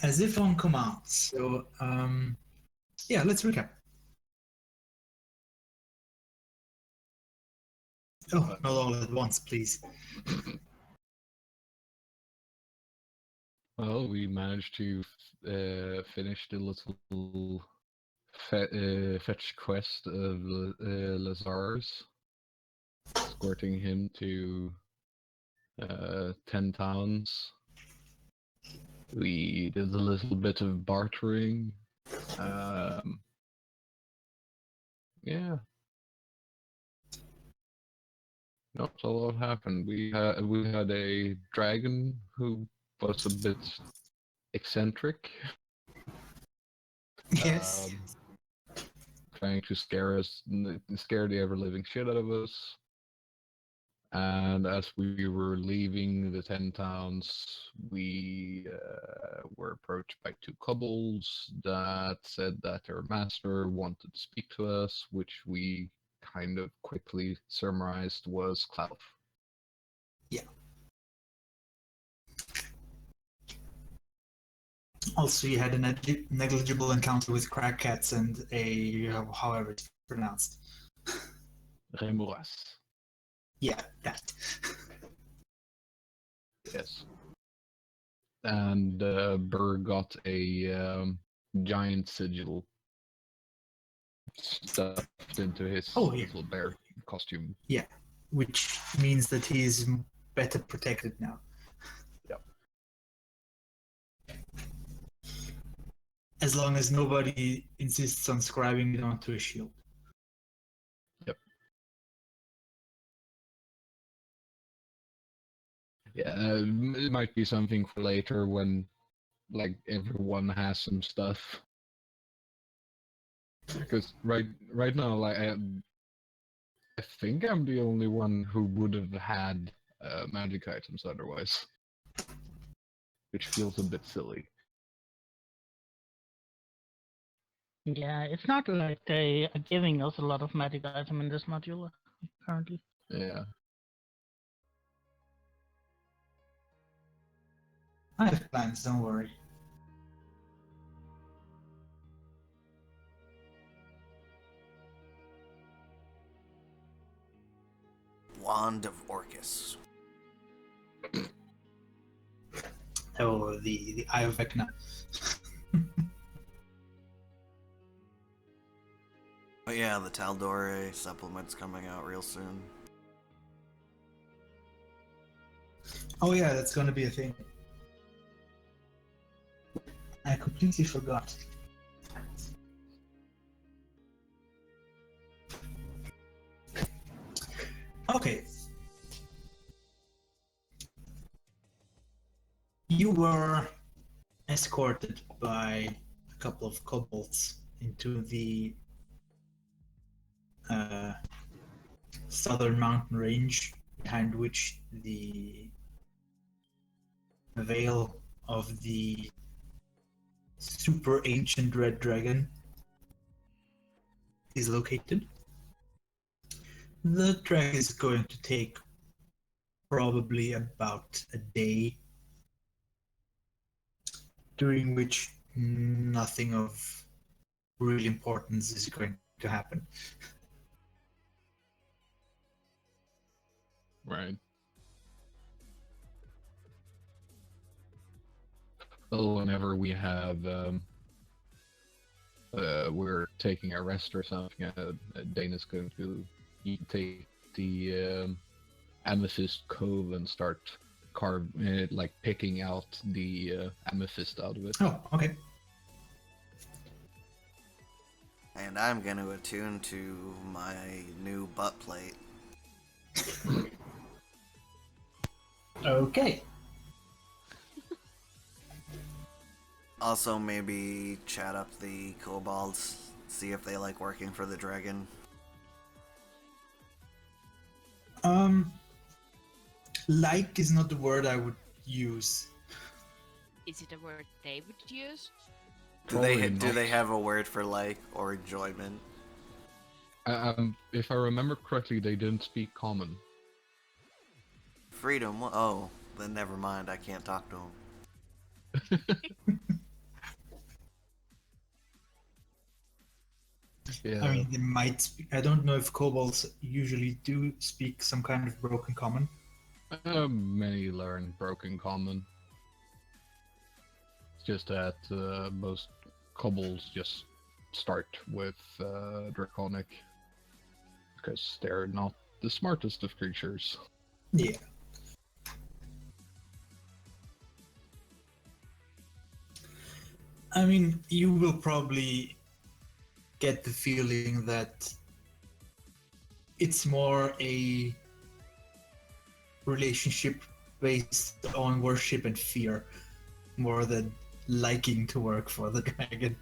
as if on command. So, yeah, let's recap. Oh, not all at once, please. Well, we managed to finish the little fetch quest of Lazarus, escorting him to 10 towns. We did a little bit of bartering. Yeah. Not a lot happened. We had a dragon who was a bit eccentric. Yes. Trying to scare the ever-living shit out of us. And as we were leaving the 10 towns, we were approached by two kobolds that said that their master wanted to speak to us, which we kind of quickly surmised was Klaus. Yeah. Also, you had a negligible encounter with crag cats and however it's pronounced. Remuras. Yeah, that. Yes. And Burr got a giant sigil stuffed into his little bear costume. Yeah, which means that he is better protected now. Yep. As long as nobody insists on scribing it onto a shield. Yep. Yeah, it might be something for later when, like, everyone has some stuff. Because right now, like, I think I'm the only one who would have had magic items otherwise, which feels a bit silly. Yeah, it's not like they are giving us a lot of magic item in this module currently. Yeah. I have plans, don't worry. Wand of Orcus. Oh, the Eye of Vecna. But yeah, the Taldore supplement's coming out real soon. Oh yeah, that's gonna be a thing. I completely forgot. Okay. You were escorted by a couple of kobolds into the southern mountain range, behind which the veil of the super ancient red dragon is located. The trek is going to take probably about a day, during which nothing of real importance is going to happen. Right. Well, whenever we have, we're taking a rest or something, Dana's going to take the Amethyst Cove and start like picking out the amethyst out of it. Oh, okay. And I'm going to attune to my new butt plate. Okay. Also, maybe chat up the kobolds, see if they like working for the dragon. Like is not the word I would use. Is it a word they would use? Do they have a word for like or enjoyment? If I remember correctly, they didn't speak common. Freedom? Oh, then never mind. I can't talk to them. Yeah. I mean, they might speak. I don't know if kobolds usually do speak some kind of broken common. Many learn broken common. It's just that most kobolds just start with draconic because they're not the smartest of creatures. Yeah. I mean, you will probably get the feeling that it's more a relationship based on worship and fear more than liking to work for the dragon.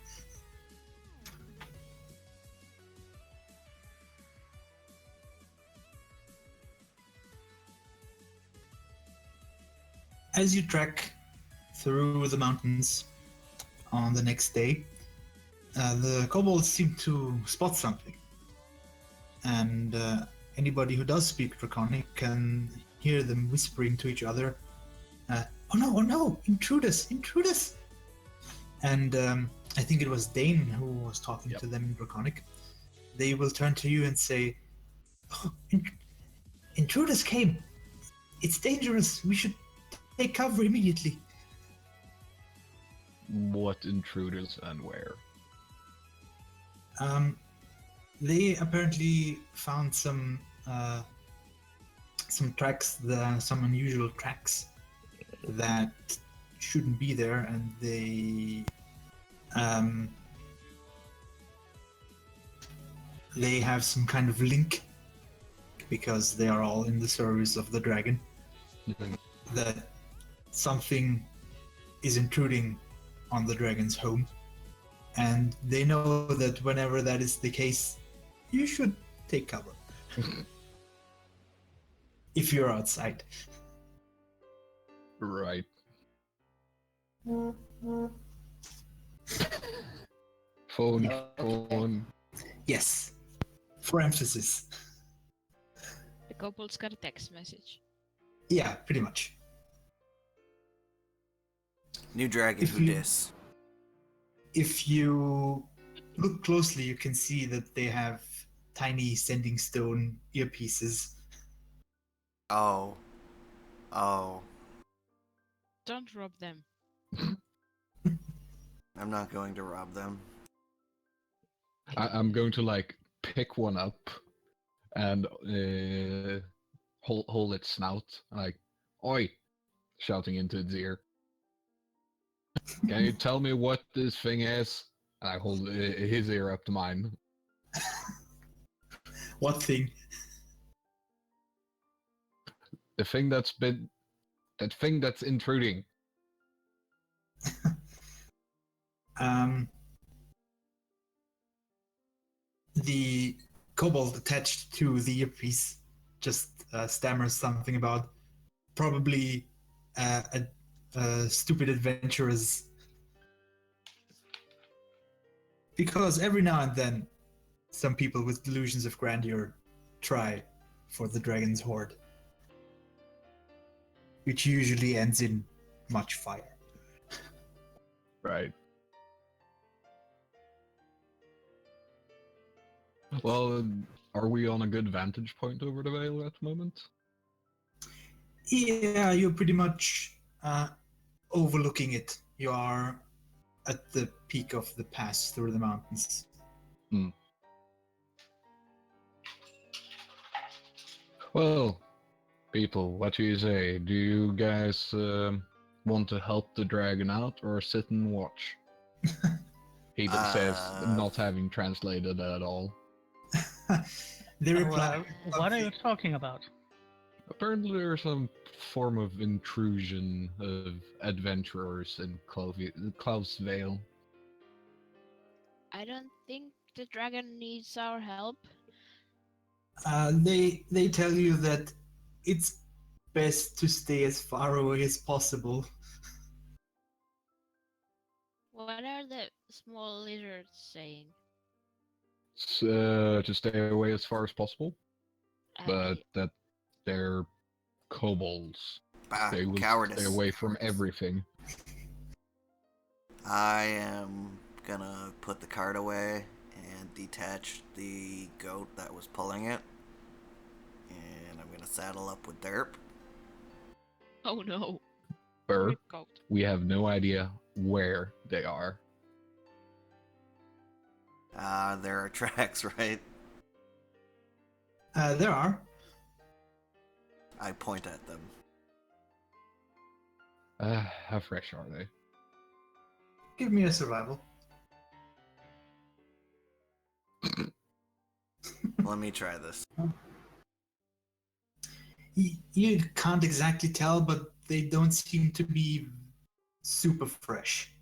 As you trek through the mountains on the next day, the kobolds seem to spot something. And anybody who does speak Draconic can hear them whispering to each other, oh no, intruders! And I think it was Dane who was talking to them in Draconic. They will turn to you and say, oh, intruders came! It's dangerous! We should take cover immediately! What intruders and where? They apparently found some tracks, some unusual tracks that shouldn't be there, and they have some kind of link because they are all in the service of the dragon. That something is intruding on the dragon's home, and they know that whenever that is the case, you should take cover. If you're outside. Right. Phone. Yes. For emphasis. The kobolds got a text message. Yeah, pretty much. New dragon If who you- dis. If you look closely, you can see that they have tiny sending stone earpieces. Oh. Don't rob them. I'm not going to rob them. I'm going to like pick one up and hold its snout, like, oi, shouting into its ear. Can you tell me what this thing is? And I hold his ear up to mine. What thing? The thing that's intruding. The kobold attached to the earpiece just stammers something about probably a stupid adventurers. Because every now and then, some people with delusions of grandeur try for the dragon's hoard, which usually ends in much fire. Right. Well, are we on a good vantage point over the Vale at the moment? Yeah, you're pretty much overlooking it. You are at the peak of the pass through the mountains. Well, people, what do you say? Do you guys want to help the dragon out or sit and watch? He says, not having translated at all. They reply, What are you talking about? Apparently there's some form of intrusion of adventurers in Cloud's Vale. I don't think the dragon needs our help. they tell you that it's best to stay as far away as possible. What are the small lizards saying? To stay away as far as possible, I- but that they're kobolds. Bah, They will cowardice. stay away from everything. I am gonna put the card away and detach the goat that was pulling it. And I'm gonna saddle up with Derp. Oh no. Burr, Rip goat. we have no idea where they are. There are tracks, right? There are. I point at them. How fresh are they? Give me a survival. Let me try this. You can't exactly tell, but they don't seem to be super fresh.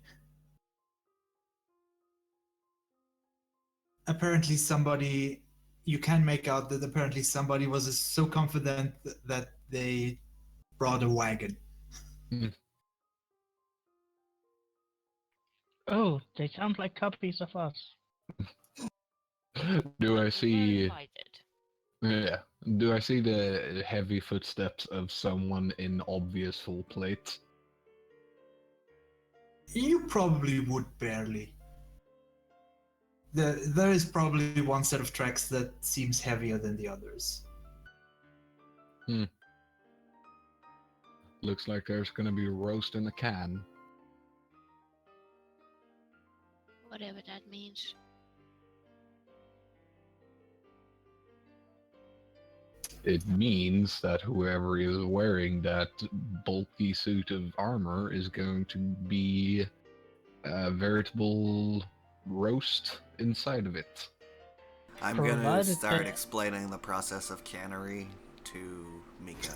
Apparently you can make out that apparently somebody was so confident that they brought a wagon. Oh, they sound like copies of us. Do I We're see? invited. Yeah. Do I see the heavy footsteps of someone in obvious full plate? You probably would barely. There is probably one set of tracks that seems heavier than the others. Looks like there's gonna be roast in the can. Whatever that means. It means that whoever is wearing that bulky suit of armor is going to be a veritable roast inside of it. I'm gonna Provided start that- explaining the process of cannery to Mika.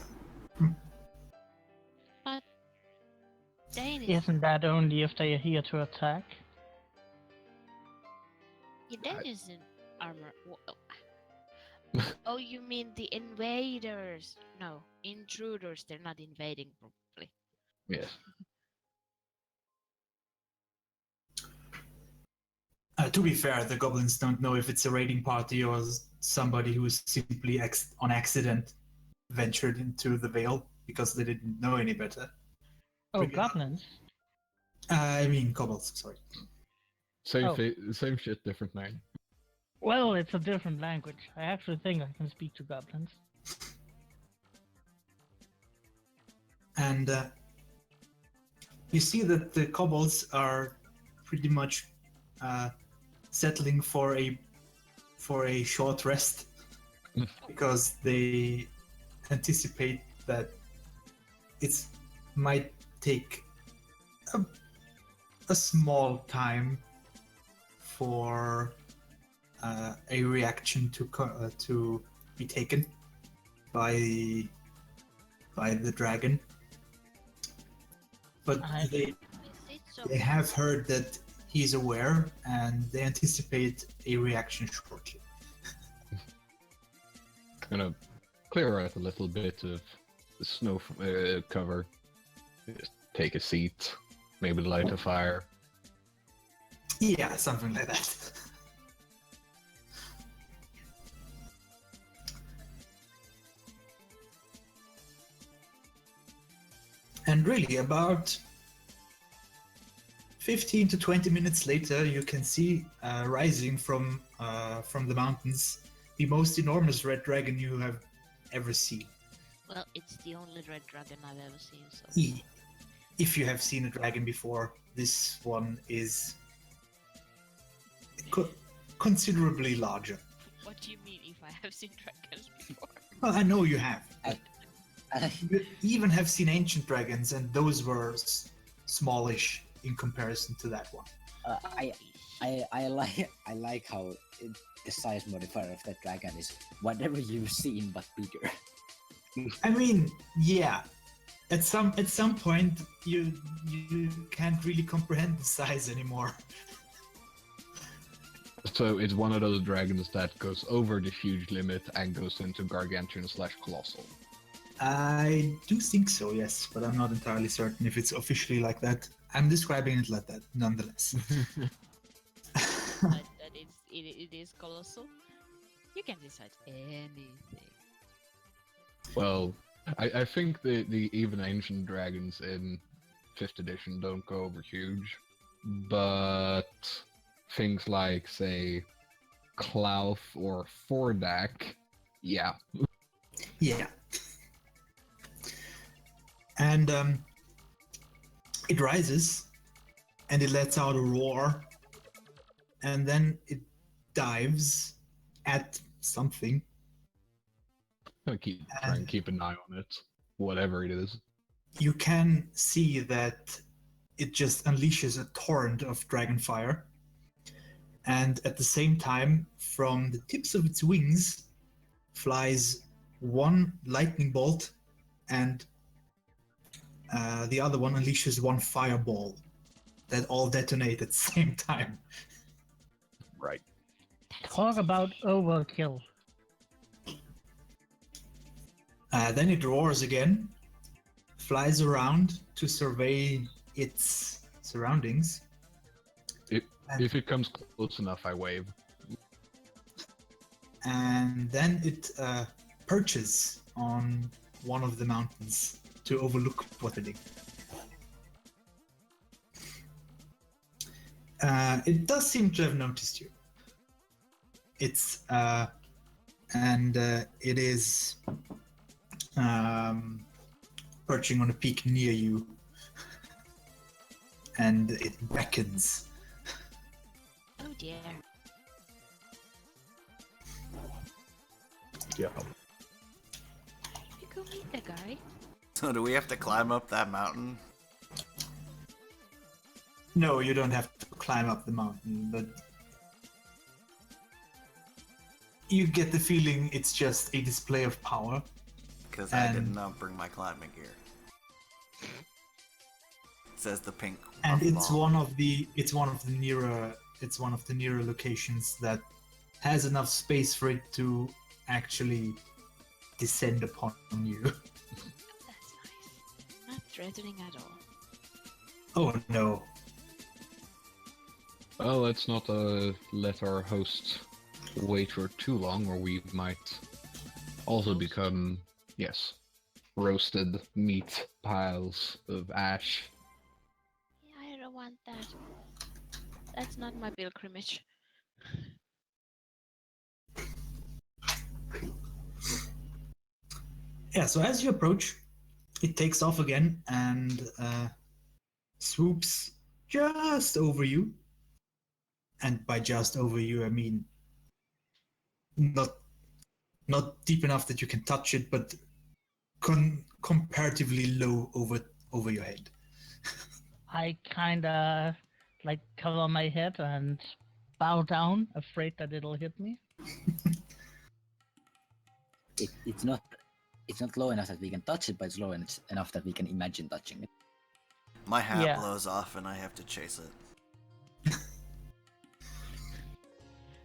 Danish. Isn't that only if they are here to attack? Yeah, that isn't armor. Oh, you mean the invaders? No, intruders. They're not invading properly. Yes. To be fair, the goblins don't know if it's a raiding party or somebody who's simply on accident ventured into the Vale because they didn't know any better. Oh, Bring it up. goblins. I mean kobolds, sorry. Same Oh. same shit, different name. Well, it's a different language. I actually think I can speak to goblins. And you see that the kobolds are pretty much settling for a short rest because they anticipate that it might take a small time for a reaction to be taken by the dragon. But they Is it so? they have heard that he's aware, and they anticipate a reaction shortly. Gonna clear out a little bit of the snow cover. Just take a seat, maybe light a fire. Yeah, something like that. And really, about 15 to 20 minutes later, you can see rising from the mountains the most enormous red dragon you have ever seen. Well, it's the only red dragon I've ever seen. So. If you have seen a dragon before, this one is considerably larger. What do you mean if I have seen dragons before? Well, I know you have. I- You even have seen ancient dragons, and those were smallish in comparison to that one. I like how the size modifier of that dragon is whatever you've seen but bigger. I mean, yeah. At some point, you can't really comprehend the size anymore. So it's one of those dragons that goes over the huge limit and goes into gargantuan/colossal. I do think so, yes, but I'm not entirely certain if it's officially like that. I'm describing it like that, nonetheless. But that it is colossal. You can decide anything. Well, I think the even ancient dragons in 5th edition don't go over huge, but things like, say, Klauf or Fordak, yeah. Yeah. And it rises and it lets out a roar, and then it dives at something. I'm gonna try and keep an eye on it, whatever it is. You can see that it just unleashes a torrent of dragon fire, and at the same time, from the tips of its wings flies one lightning bolt, and the other one unleashes one fireball that all detonate at the same time. Right. Talk about overkill. Then it roars again, flies around to survey its surroundings. If it comes close enough, I wave. And then it perches on one of the mountains to overlook what they're doing. It does seem to have noticed you. It is perching on a peak near you, and it beckons. Oh dear. Yeah. You go meet the guy. So do we have to climb up that mountain? No, you don't have to climb up the mountain, but you get the feeling it's just a display of power. Because I did And- not bring my climbing gear. Says the pink. And puff it's ball. one of the nearer locations that has enough space for it to actually descend upon you. That's nice. Not threatening at all. Oh no. Well, let's not let our host wait for too long, or we might also become, yes, roasted meat piles of ash. Yeah, I don't want that. That's not my pilgrimage. Yeah, so as you approach, it takes off again and swoops just over you. And by just over you, I mean not deep enough that you can touch it, but comparatively low over your head. I kinda like cover my head and bow down, afraid that it'll hit me. It's not low enough that we can touch it, but it's low enough that we can imagine touching it. My hat Yeah. blows off and I have to chase it.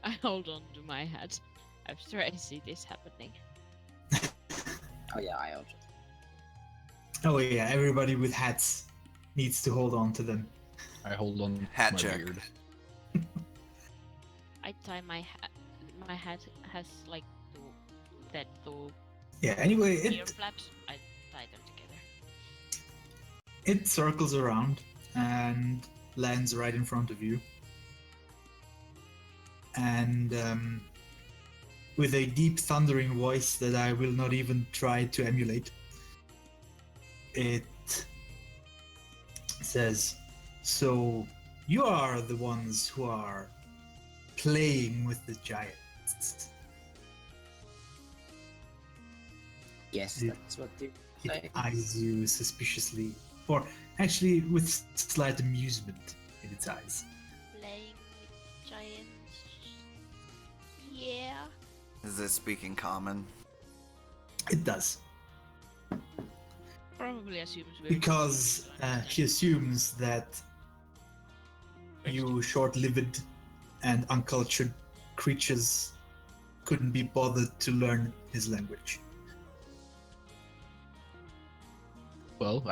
I hold on to my hat after I see this happening. Oh yeah, I also. Oh yeah, everybody with hats needs to hold on to them. I hold on Hat to my check. beard. I tie my hat. My hat has like two Yeah, anyway, ear it flaps. I tie them together. it circles around and lands right in front of you. And with a deep thundering voice that I will not even try to emulate, it says, "So you are the ones who are playing with the giants." Yes, Yeah. that's what they It say. eyes you suspiciously, or actually with slight amusement in its eyes. Playing with giants. Yeah. Is it speaking common? It does, Probably assumes we're because she assumes that you short-lived and uncultured creatures couldn't be bothered to learn his language. Well,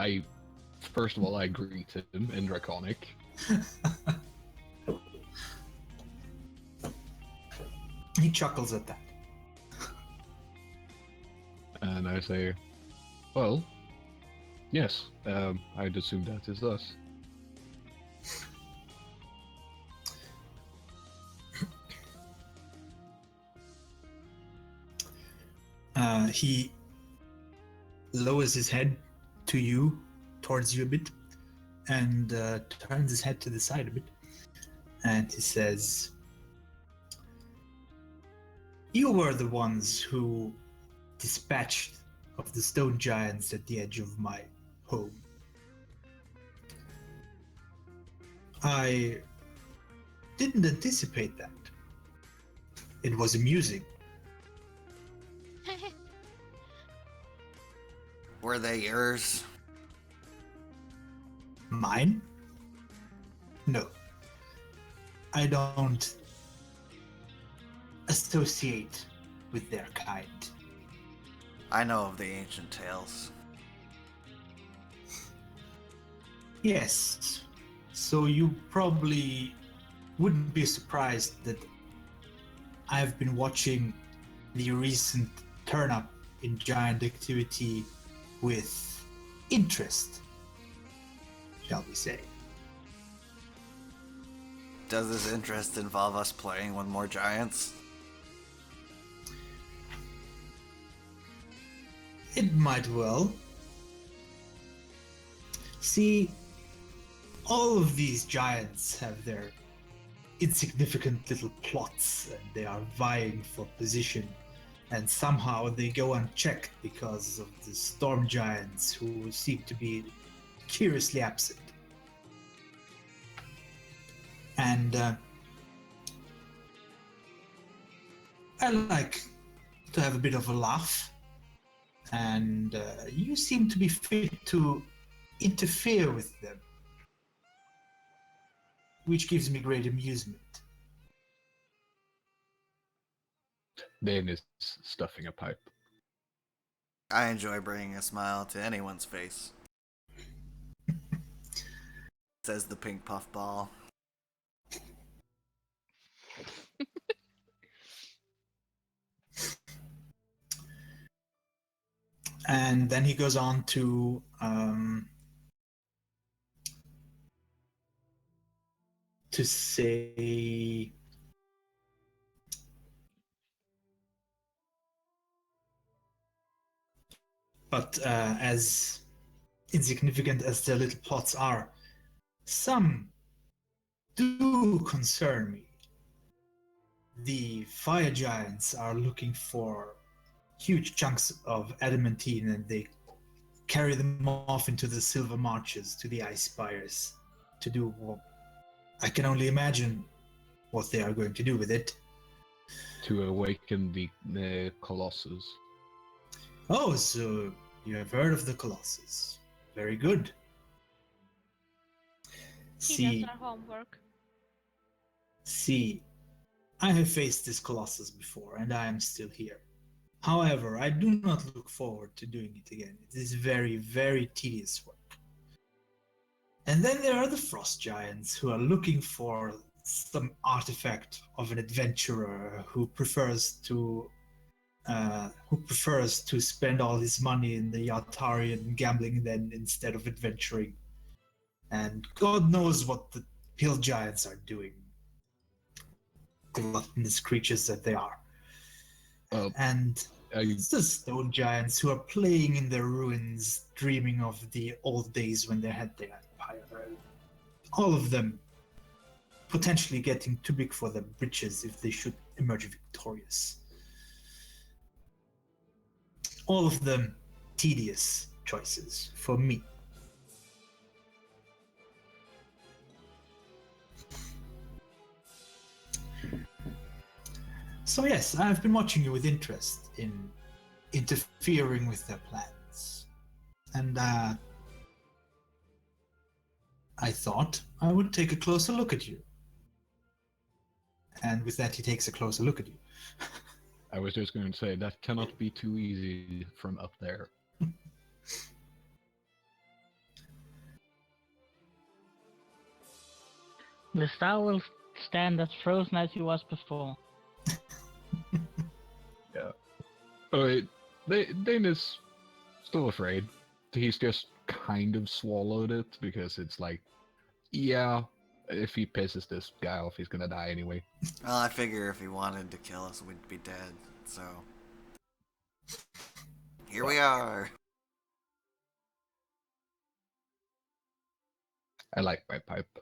first of all, I greet him in Draconic. He chuckles at that. And I say, well, yes, I'd assume that is us. He lowers his head to you, towards you a bit, and turns his head to the side a bit. And he says, "You were the ones who dispatched of the stone giants at the edge of my home. I didn't anticipate that. It was amusing. Were they yours? Mine? No. I don't associate with their kind. I know of the ancient tales. Yes. So you probably wouldn't be surprised that I've been watching the recent turn up in giant activity with interest, shall we say. Does this interest involve us playing with more giants? It might well. See, all of these giants have their insignificant little plots, and they are vying for position, and somehow they go unchecked because of the storm giants who seem to be curiously absent. And I like to have a bit of a laugh, and you seem to be fit to interfere with them, which gives me great amusement. Dane is stuffing a pipe. I enjoy bringing a smile to anyone's face. Says the pink puff ball. And then he goes on to say, but as insignificant as their little plots are, some do concern me. The fire giants are looking for huge chunks of adamantine, and they carry them off into the silver marches to the ice spires to do what I can only imagine what they are going to do with it. To awaken the Colossus. Oh, so you have heard of the Colossus. Very good. He does our homework. See, I have faced this Colossus before, and I am still here. However, I do not look forward to doing it again. It is very, very tedious work. And then there are the Frost Giants, who are looking for some artifact of an adventurer who prefers to spend all his money in the Yatarian gambling then instead of adventuring. And God knows what the Hill Giants are doing. Gluttonous creatures that they are. And it's the Stone Giants who are playing in their ruins, dreaming of the old days when they had their empire. All of them potentially getting too big for their britches if they should emerge victorious. All of them tedious choices for me. So yes, I've been watching you with interest in interfering with their plans. And I thought I would take a closer look at you. And with that, he takes a closer look at you. I was just going to say, that cannot be too easy from up there. Lestat will stand as frozen as he was before. Yeah. Oh, Dane is still afraid. He's just kind of swallowed it because it's like, yeah, if he pisses this guy off, he's gonna die anyway. Well, I figure if he wanted to kill us, we'd be dead, so... Here we are. I like my pipe.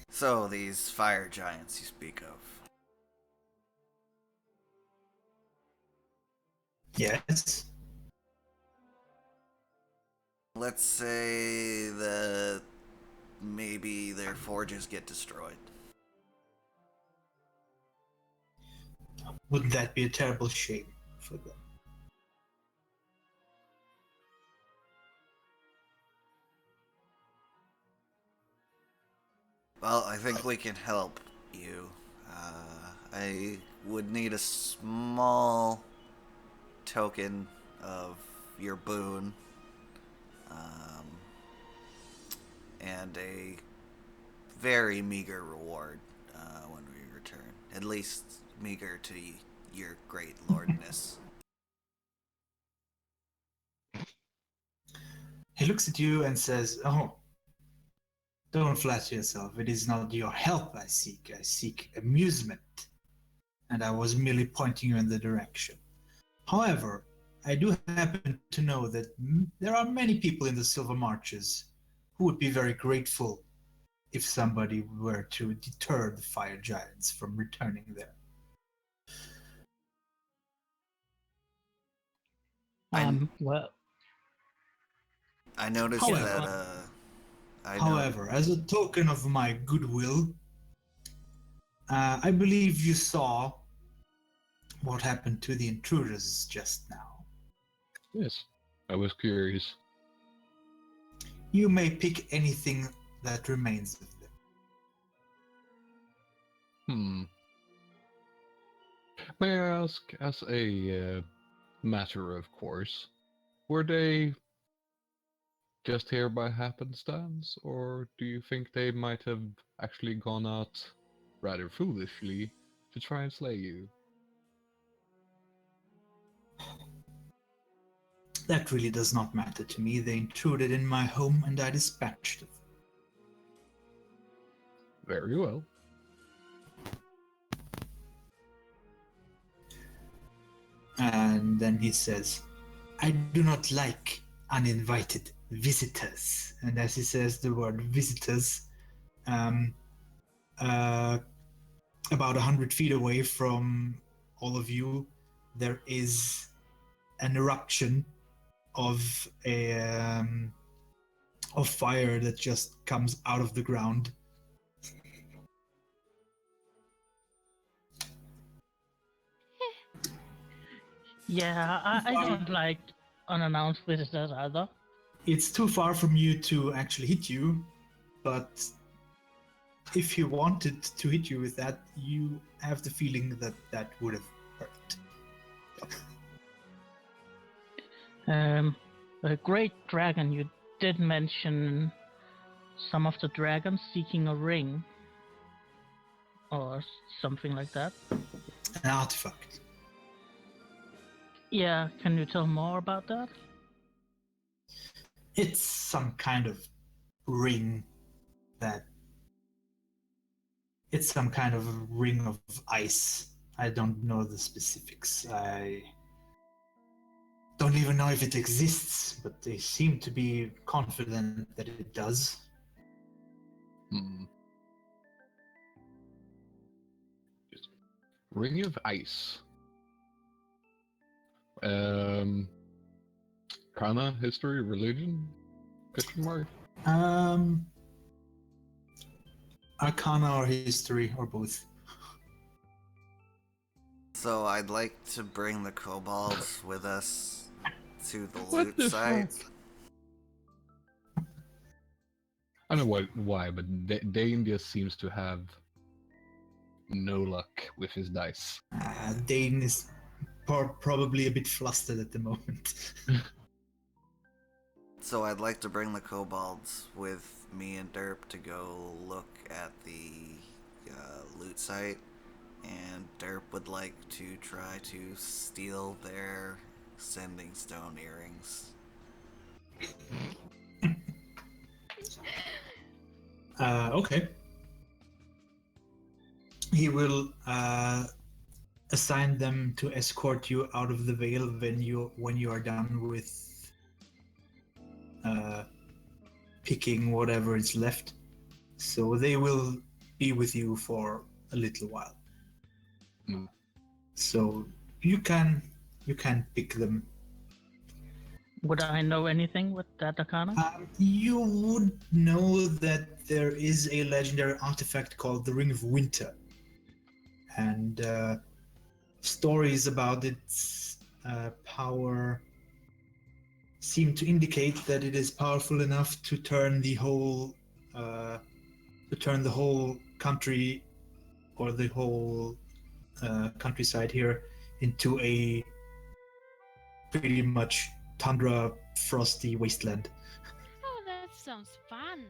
So, these fire giants you speak of. Yes. Let's say that maybe their forges get destroyed. Wouldn't that be a terrible shame for them? Well, I think we can help you. I would need a small token of your boon, and a very meager reward when we return. At least meager to your great lordness. He looks at you and says, "Oh, don't flatter yourself. It is not your help I seek. I seek amusement. And I was merely pointing you in the direction. However, I do happen to know that there are many people in the Silver Marches who would be very grateful if somebody were to deter the fire giants from returning there." Well, I noticed However- that. I know. However, as a token of my goodwill, I believe you saw what happened to the intruders just now. Yes, I was curious. You may pick anything that remains of them. May I ask, as a matter of course, were they just here by happenstance, or do you think they might have actually gone out rather foolishly to try and slay you? That really does not matter to me. They intruded in my home and I dispatched them. Very well. And then he says, "I do not like uninvited visitors." And as he says the word visitors, about 100 feet away from all of you, there is an eruption of of fire that just comes out of the ground. yeah, I don't like unannounced visitors either. It's too far from you to actually hit you, but if he wanted to hit you with that, you have the feeling that that would have hurt. A great dragon, you did mention some of the dragons seeking a ring. Or something like that. An artifact. Yeah, can you tell more about that? It's some kind of ring that. It's some kind of ring of ice. I don't know the specifics. I don't even know if it exists, but they seem to be confident that it does. Ring of Ice. Kana, history, religion? Question mark? Arcana or history, or both. So I'd like to bring the kobolds with us to the What loot the site. fuck? I don't know why, but Dane just seems to have no luck with his dice. Dane is probably a bit flustered at the moment. So I'd like to bring the kobolds with me and Derp to go look at the loot site, and Derp would like to try to steal their sending stone earrings. Okay. he will assign them to escort you out of the Vale when you are done with picking whatever is left. So they will be with you for a little while. Mm. So you can pick them. Would I know anything with that arcana? You would know that there is a legendary artifact called the Ring of Winter, and stories about its power seem to indicate that it is powerful enough to turn the whole country or the whole countryside here into a pretty much tundra, frosty wasteland. Oh, that sounds fun.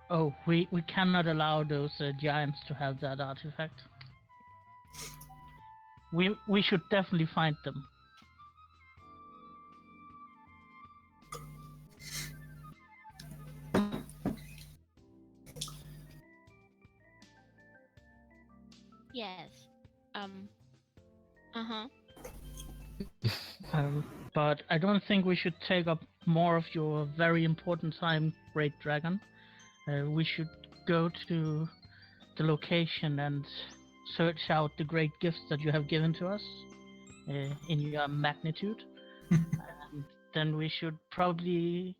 Oh, we cannot allow those giants to have that artifact. We should definitely find them. Yes. Uh-huh. But I don't think we should take up more of your very important time, Great Dragon. We should go to the location and search out the great gifts that you have given to us in your magnitude. And then we should probably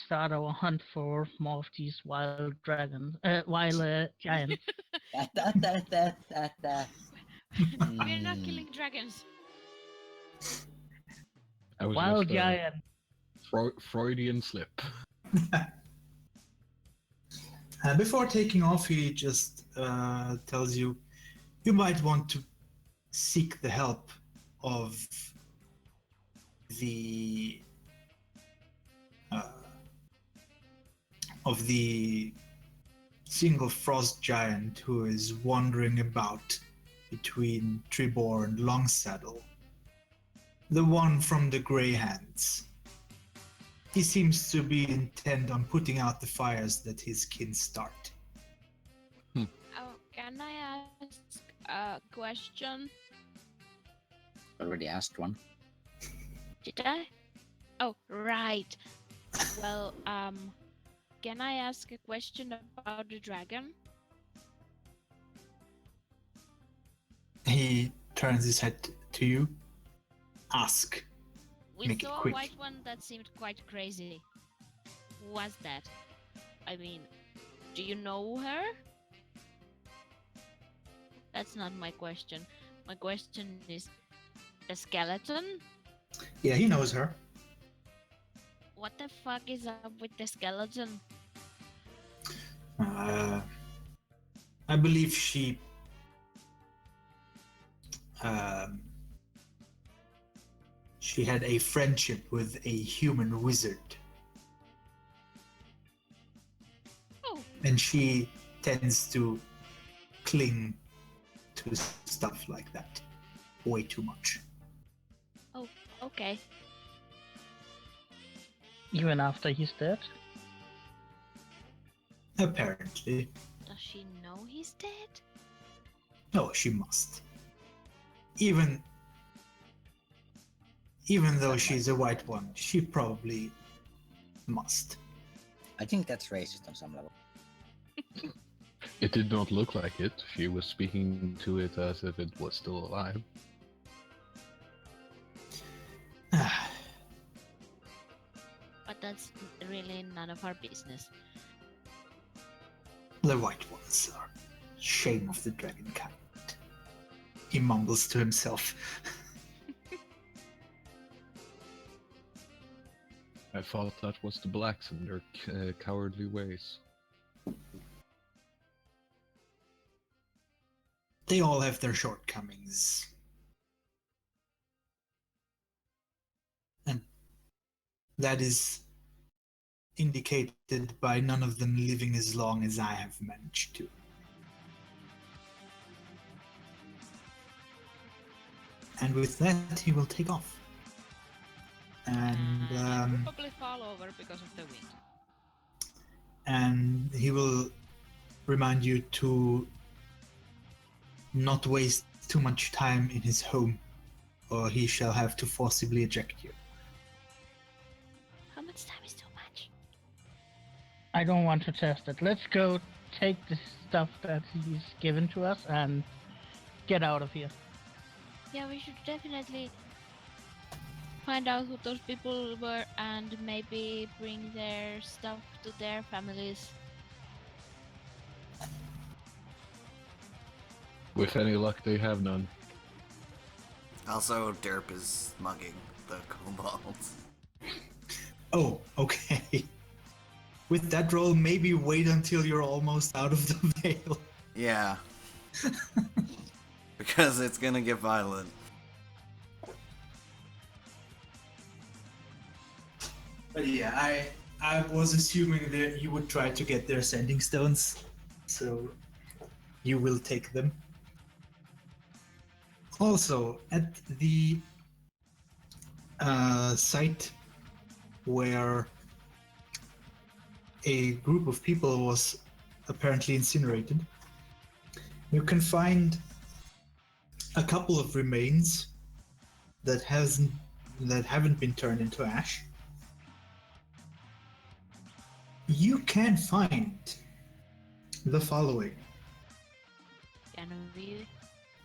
start our hunt for more of these wild giants. We're not killing dragons. I was Wild just giant. Freudian slip. Before taking off, he just tells you might want to seek the help of the single frost giant who is wandering about between Tribor and Longsaddle. The one from the Grey Hands. He seems to be intent on putting out the fires that his kin start. Oh, can I ask a question? Already asked one. Did I? Oh, right. Well, can I ask a question about the dragon? He turns his head to you. Ask. We Make it saw a quick. white one that seemed quite crazy. Who was that? I mean, do you know her? That's not my question. My question is, the skeleton? Yeah, he knows her. What the fuck is up with the skeleton? I believe she had a friendship with a human wizard, Oh, and she tends to cling to stuff like that way too much. okay. Even after he's dead? Apparently. Does she know he's dead? No, she must. Even though she's a white one, she probably must. I think that's racist on some level. It did not look like it. She was speaking to it as if it was still alive. But that's really none of our business. The white ones are shame of the dragon kind. He mumbles to himself. I thought that was the blacks and their cowardly ways. They all have their shortcomings. And that is indicated by none of them living as long as I have managed to. And with that, he will take off. And I'll probably fall over because of the wind. and he will remind you to not waste too much time in his home, or he shall have to forcibly eject you. How much time is too much? I don't want to test it. Let's go take the stuff that he's given to us and get out of here. Yeah, we should definitely find out who those people were and maybe bring their stuff to their families. With any luck, they have none. Also, Derp is mugging the kobolds. Oh, okay. With that roll, maybe wait until you're almost out of the veil. Yeah. Because it's gonna get violent. But yeah, I was assuming that you would try to get their sending stones, so you will take them. Also, at the site where a group of people was apparently incinerated, you can find a couple of remains that haven't been turned into ash. You can find the following. Can we?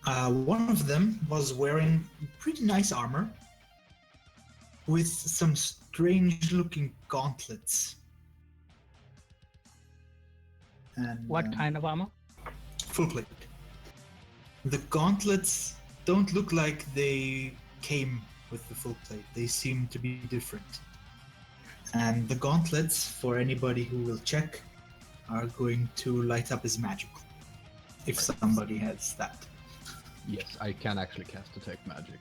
One of them was wearing pretty nice armor with some strange-looking gauntlets. And, What kind of armor? Full plate. The gauntlets don't look like they came with the full plate. They seem to be different. And the gauntlets, for anybody who will check, are going to light up as magical. If somebody has that. Yes, I can actually cast Detect Magic.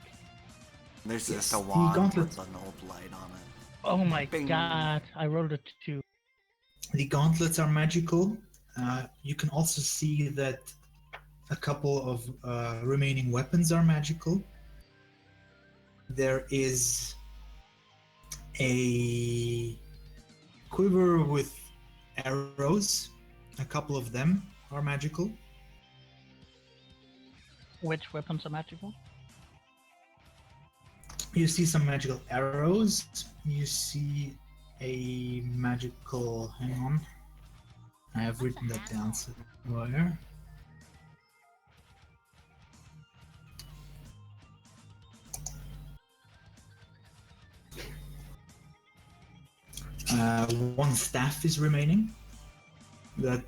There's Yes, just the a wand gauntlets- with an old light on it. Oh my Bing. god, I rolled a 2. The gauntlets are magical. You can also see that a couple of remaining weapons are magical. There is a quiver with arrows. A couple of them are magical. Which weapons are magical? You see some magical arrows. You see a magical... Hang on. I have written that down somewhere. One staff is remaining that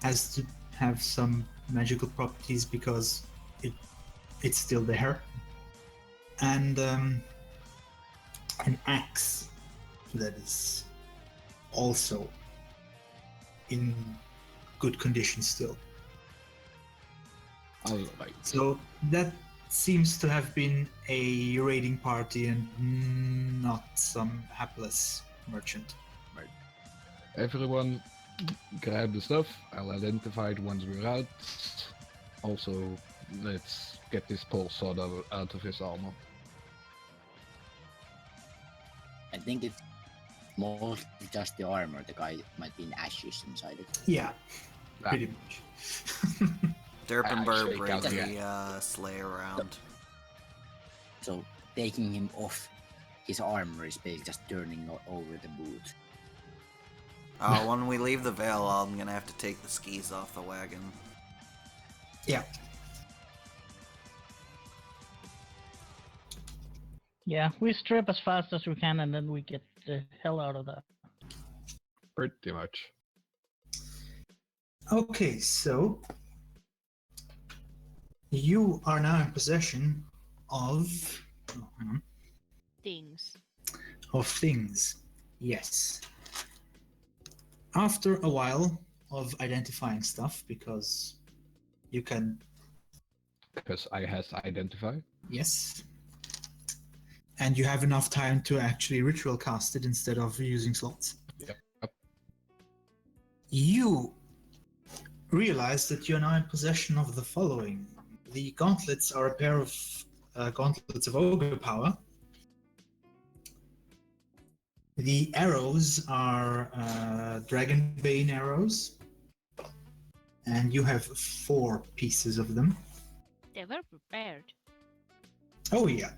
has to have some magical properties because it's still there, and an axe that is also in good condition still. Alright. So that seems to have been a raiding party and not some hapless merchant. Everyone grab the stuff. I'll identify it once we're out. Also, let's get this pole sword out of his armor. I think it's mostly just the armor. The guy might be in ashes inside it. Yeah, Ah. pretty much. Derp and I Burr shake bring out the sleigh around. So taking him off his armor is basically just turning over the boot. When we leave the Vale, I'm gonna have to take the skis off the wagon. Yeah. Yeah, we strip as fast as we can and then we get the hell out of there. Pretty much. Okay, so you are now in possession of Things. things. Yes. After a while of identifying stuff, because you can, Because I has identify. yes, and you have enough time to actually ritual cast it instead of using slots. Yep. You realize that you're now in possession of the following. The gauntlets are a pair of gauntlets of ogre power. The arrows are Dragonbane arrows, and you have 4 pieces of them. They were prepared. Oh yeah.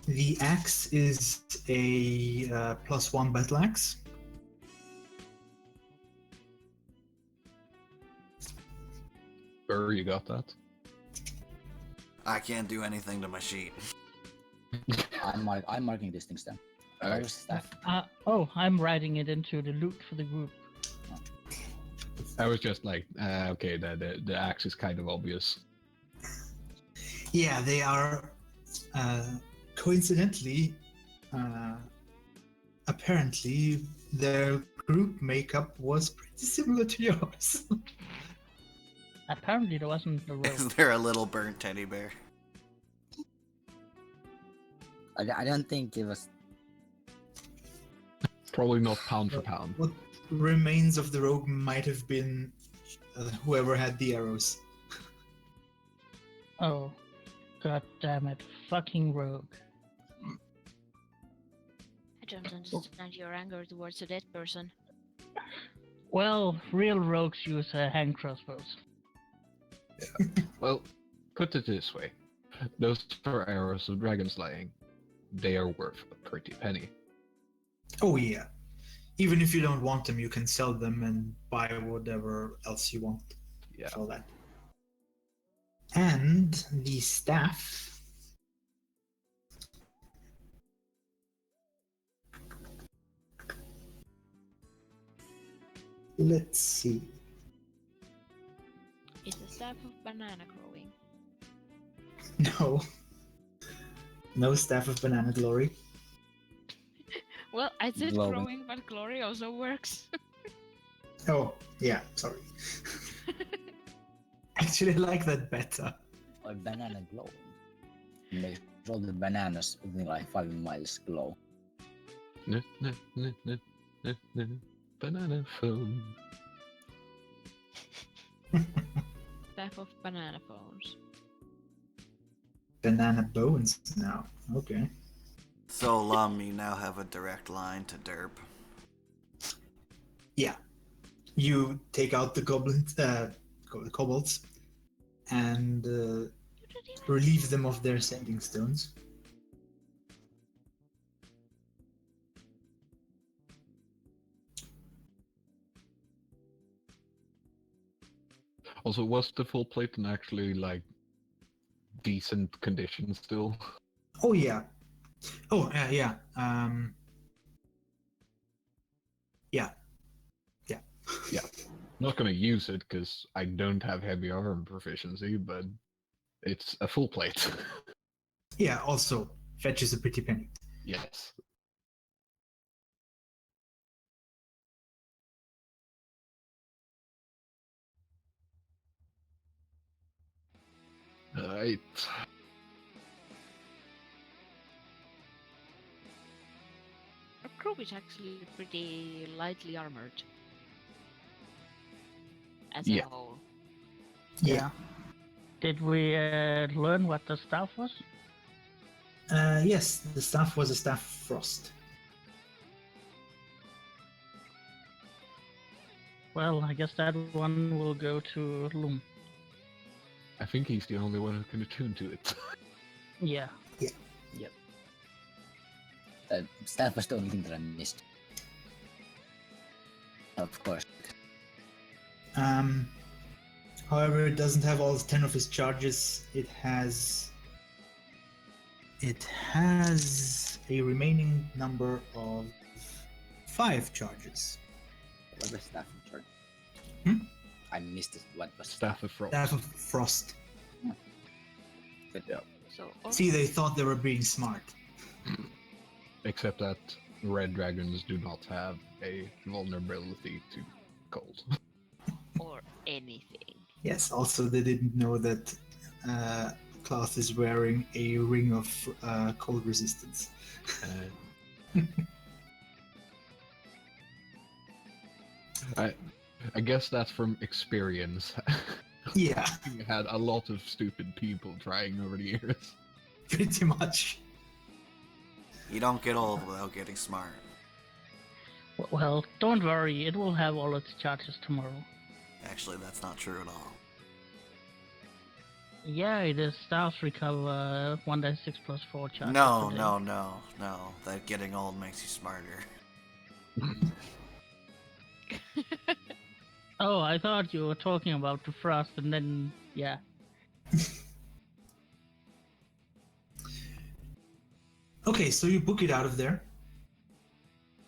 The axe is a +1 battle axe. You got that? I can't do anything to my sheet. I'm marking these things down. Alright. Where's staff? I'm writing it into the loot for the group. I was just like, okay, the axe is kind of obvious. Yeah, they are coincidentally, apparently their group makeup was pretty similar to yours. Apparently there wasn't a Is rogue. there a little burnt teddy bear? I don't think it was. Probably not pound for pound. What remains of the rogue might have been whoever had the arrows. Oh, god damn it. Fucking rogue. I don't understand your anger towards a dead person. Well, real rogues use hand crossbows. Well, put it this way. Those 4 arrows of dragon slaying, they are worth a pretty penny. Oh yeah. Even if you don't want them, you can sell them and buy whatever else you want Yeah. for that. And the staff. Let's see. It's a staff of banana growing. No. No staff of banana glory. Well, I said Glowing. growing, but glory also works. Oh, yeah, sorry. Actually, I like that better. A banana glow. Makes all the bananas something like 5 miles glow. Banana phone. Staff of banana phones. Banana bones now. Okay. So, Lum, you now have a direct line to Derp. Yeah. You take out the goblins, kobolds, and relieve them of their sending stones. Also, was the full plate in actually like decent condition still? Oh yeah. Oh yeah. Yeah. Yeah. Not gonna use it because I don't have heavy armor proficiency, but it's a full plate. Yeah. Also, fetches a pretty penny. Yes. Right. Our crew is actually pretty lightly armored. As Yeah. a whole. Yeah. Did we learn what the staff was? Yes, the staff was a staff of frost. Well, I guess that one will go to Loom. I think he's the only one who can attune to it. Yeah. Staff was the only thing that I missed. Of course. However, it doesn't have all 10 of his charges. It has a remaining number of 5 charges. What was staff in charge? Hmm? I missed it. What was Staff of Frost. Staff of frost. Good. Yeah. So See, they thought they were being smart. Except that red dragons do not have a vulnerability to cold. or anything. Yes, also they didn't know that Klaus is wearing a ring of cold resistance. I guess that's from experience. Yeah, We had a lot of stupid people trying over the years. pretty much. You don't get old without getting smart. Well, don't worry, it will have all its charges tomorrow. Actually, that's not true at all. Yeah, the stars recover 1d6 plus 4 charges No, per day. no. That getting old makes you smarter. Oh, I thought you were talking about the frost and then, yeah. Okay, so you book it out of there,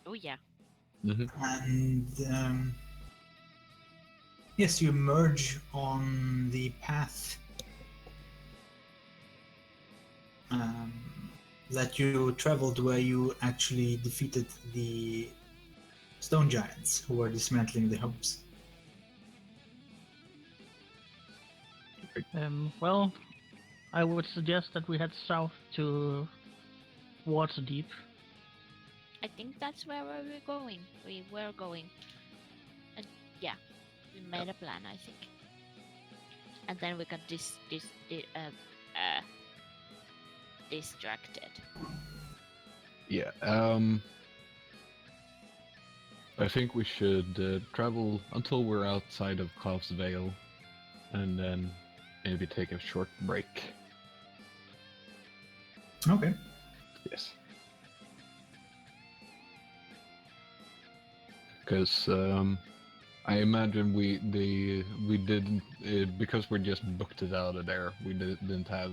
Oh yeah. and yes, you emerge on the path that you traveled, where you actually defeated the stone giants who were dismantling the homes. Well, I would suggest that we head south to Waterdeep. I think that's where we were going. We were going. And yeah, we made a plan, I think. And then we got distracted. Yeah. I think we should travel until we're outside of Clough's Vale, and then maybe take a short break. Okay. Yes. Because I imagine we didn't because we just booked it out of there. We didn't have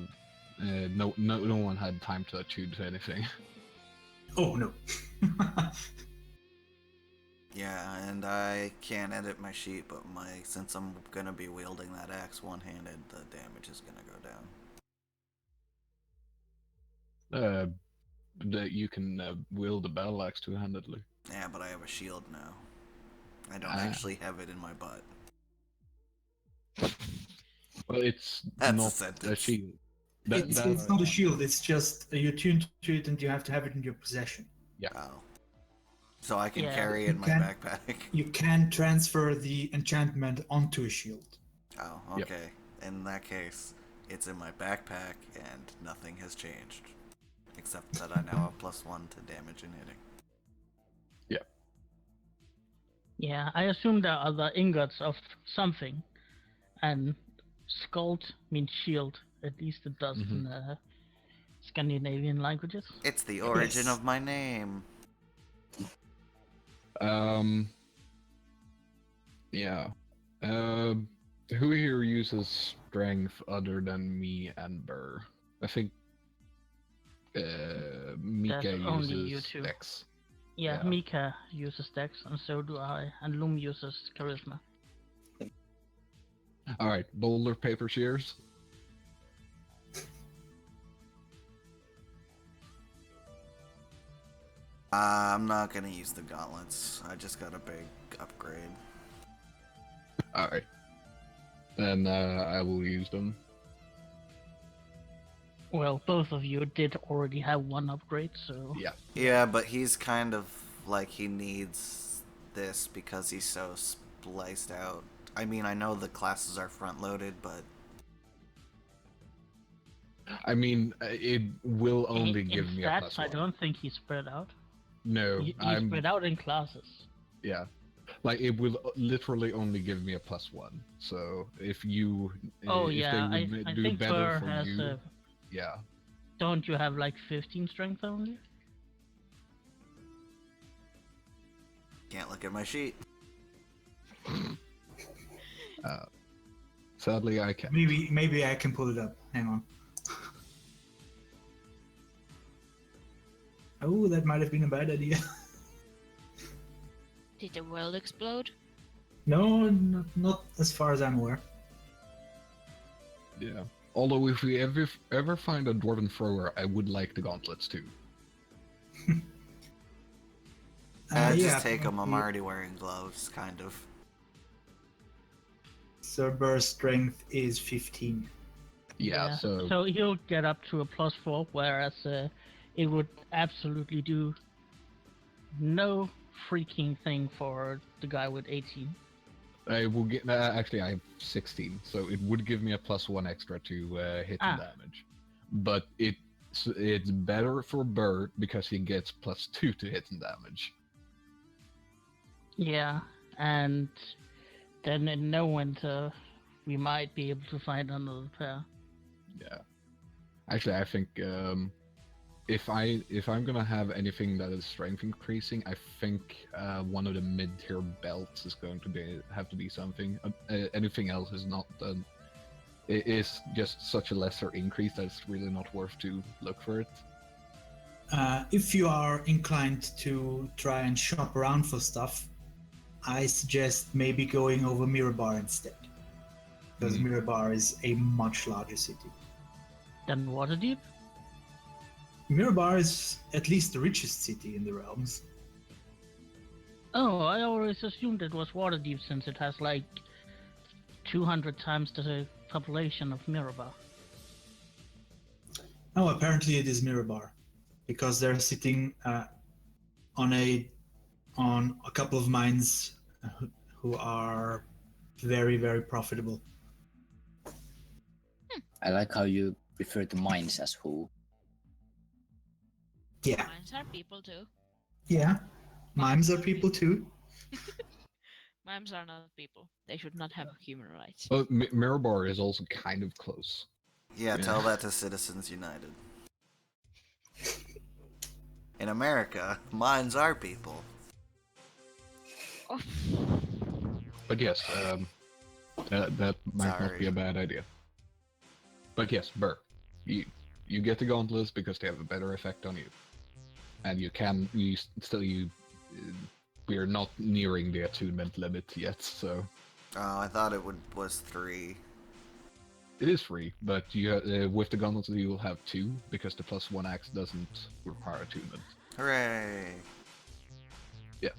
no one had time to choose anything. Oh no. Yeah, and I can't edit my sheet, but since I'm gonna be wielding that axe one-handed, the damage is gonna go down. That you can wield the battle axe two-handedly. Yeah, but I have a shield now. I don't Ah. actually have it in my butt. Well, it's That's a not a sentence. shield. It's not a shield, it's just you're tuned to it and you have to have it in your possession. Oh. So I can Yeah. carry it in my You can- backpack. You can transfer the enchantment onto a shield. Oh, Yep. okay. In that case, it's in my backpack and nothing has changed. Except that I now have +1 to damage and hitting. Yeah, I assume there are other ingots of something, and Skald means shield. At least it does in Scandinavian languages. It's the origin Yes. of my name. Yeah. Who here uses strength other than me and Burr? I think Mika That's only you uses two. Dex. Yeah, Yeah. Mika uses Dex, and so do I, and Loom uses Charisma. All right, boulder, paper, shears. I'm not gonna use the gauntlets. I just got a big upgrade. All right. Then I will use them. Well, both of you did already have one upgrade, so Yeah. Yeah, but he's kind of like he needs this because he's so spliced out. I mean, I know the classes are front loaded, but I mean, it will only in give me a stats, +1. I don't think he's spread out. No, He's I'm spread out in classes. yeah. Like it will literally only give me a +1. So if you, Oh if yeah, they would I do think better Burr for has. you, yeah. Don't you have like 15 strength only? can't look at my sheet. Sadly, I can. Maybe I can pull it up. Hang on. Oh, that might have been a bad idea. Did the world explode? No, not as far as I'm aware. Yeah. Although if we ever find a dwarven thrower, I would like the gauntlets too. Just take them. I'm already wearing gloves, kind of. Sir Burr's strength is 15. Yeah. So So he'll get up to a +4, whereas it would absolutely do no freaking thing for the guy with 18. I will get. Actually, I have 16, so it would give me a +1 extra to hit and damage. But it's better for Burr because he gets +2 to hit and damage. Yeah, and then in no winter, we might be able to find another pair. Yeah. Actually, I think if I'm gonna have anything that is strength increasing, I think one of the mid-tier belts is going to have to be something. Anything else is not. It is just such a lesser increase that it's really not worth to look for it. If you are inclined to try and shop around for stuff, I suggest maybe going over Mirabar instead. Because Mirabar is a much larger city. Then Waterdeep? Mirabar is at least the richest city in the realms. Oh, I always assumed it was Waterdeep since it has like 200 times the population of Mirabar. Oh, apparently it is Mirabar. Because they're sitting on a couple of mines who are very, very profitable. I like how you refer to mines as who. Yeah, Mines are people too. yeah. Mimes are people too. Mimes are not people. They should not have human rights. But Mirabar is also kind of close. Yeah, tell that to Citizens United. In America, mines are people. Oh. But yes, that might not be a bad idea. But yes, Burr, you get the gauntlets because they have a better effect on you, and we are not nearing the attunement limit yet, so. Oh, I thought it was 3. It is free, but you with the gauntlets you will have 2 because the +1 axe doesn't require attunement. Hooray! Yeah.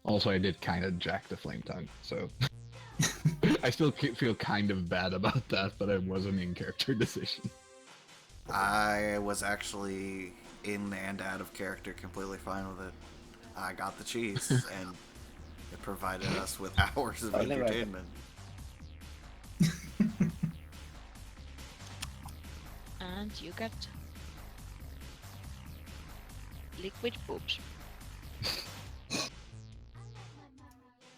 Also, I did kind of jack the flame tongue, so I still feel kind of bad about that, but it was an in-character decision. I was actually in and out of character completely fine with it. I got the cheese, and it provided us with hours of entertainment. And you got liquid boobs.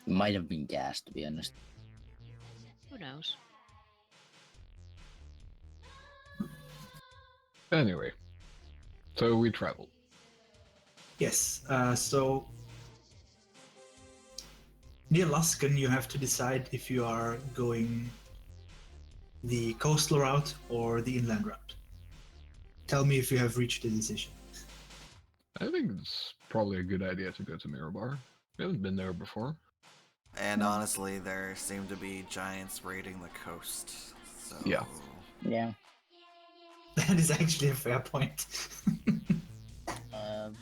Might have been gas, to be honest. Who knows? Anyway, so we travel. Yes, so near Luskan you have to decide if you are going the coastal route or the inland route. Tell me if you have reached a decision. I think it's probably a good idea to go to Mirabar. We haven't been there before. And honestly, there seem to be giants raiding the coast. So Yeah. Yeah. That is actually a fair point.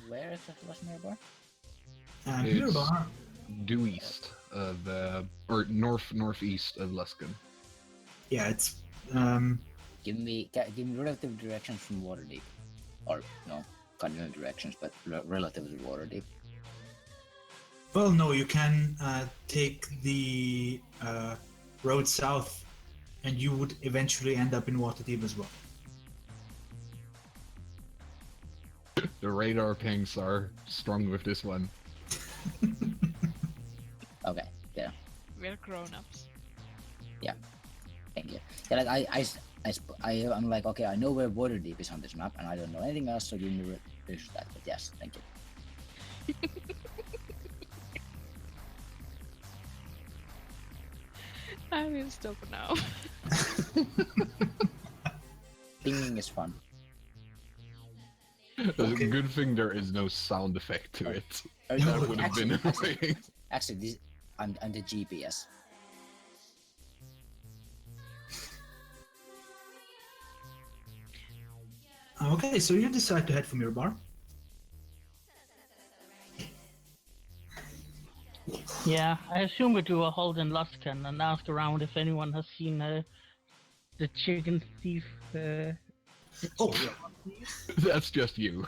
Where is it? Was Mirabar? It's Mirabar, due east of, or northeast of Luskan. yeah, it's Give me relative directions from Waterdeep, or no, cardinal directions, but relative to Waterdeep. well, no, you can take the road south, and you would eventually end up in Waterdeep as well. The radar pings are strong with this one. Okay, yeah, We're grown-ups. thank you. Yeah, like I'm like, okay, I know where Waterdeep is on this map, and I don't know anything else, so give me research that. But yes, thank you. I will stop now. Pinging is fun. Okay. Good thing there is no sound effect to it. Oh, That would have been actually, annoying. actually, this I'm the GPS. Okay, so you decide to head for Mirabar. Yeah, I assume we do a hold in Luskan and ask around if anyone has seen the chicken thief. Oh, That's just you.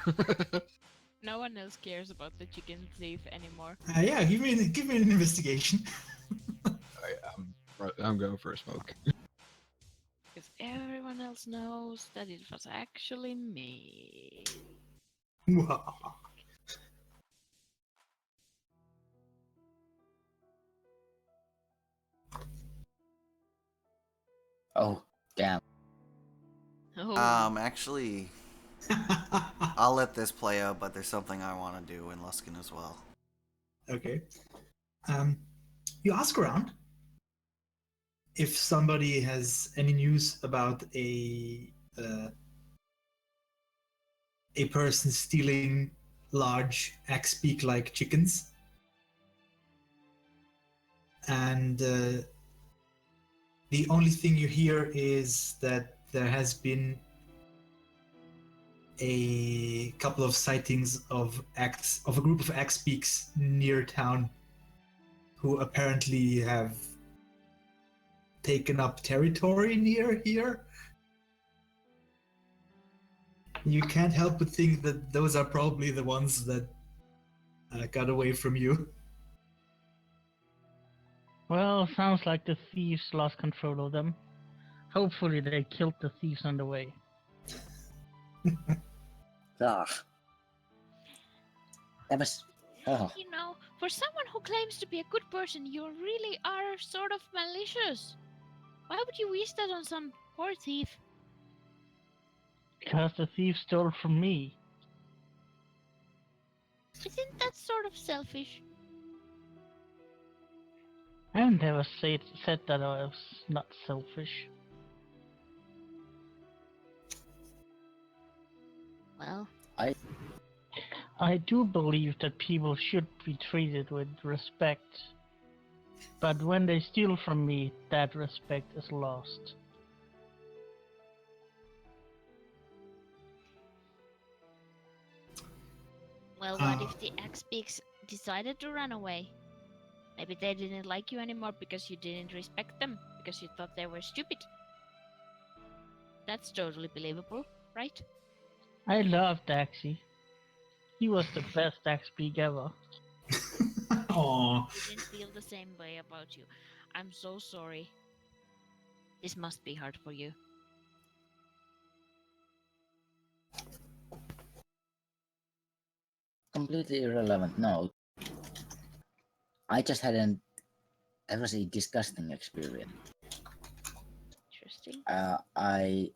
No one else cares about the chicken thief anymore. yeah, give me an investigation. I'm going for a smoke. everyone else knows that it was actually me. Oh, damn. Oh, Actually, I'll let this play out, but there's something I want to do in Luskin as well. Okay. You ask around if somebody has any news about a person stealing large axe-beak-like chickens, and the only thing you hear is that there has been a couple of sightings of a group of axe-beaks near town, who apparently have taken up territory near here. You can't help but think that those are probably the ones that got away from you. Well, sounds like the thieves lost control of them. Hopefully they killed the thieves on the way. Ah. That was. Oh. you know, for someone who claims to be a good person, you really are sort of malicious. Why would you wish that on some poor thief? Because the thieves stole from me. Isn't that sort of selfish? I never said that I was not selfish. Well, I do believe that people should be treated with respect. But when they steal from me, that respect is lost. what if the X-Beaks decided to run away? Maybe they didn't like you anymore because you didn't respect them, because you thought they were stupid. That's totally believable, right? I love Daxi. He was the best X-Beak ever. Aww. I didn't feel the same way about you. I'm so sorry. This must be hard for you. Completely irrelevant. No. I just hadn't. That was a disgusting experience. Interesting. I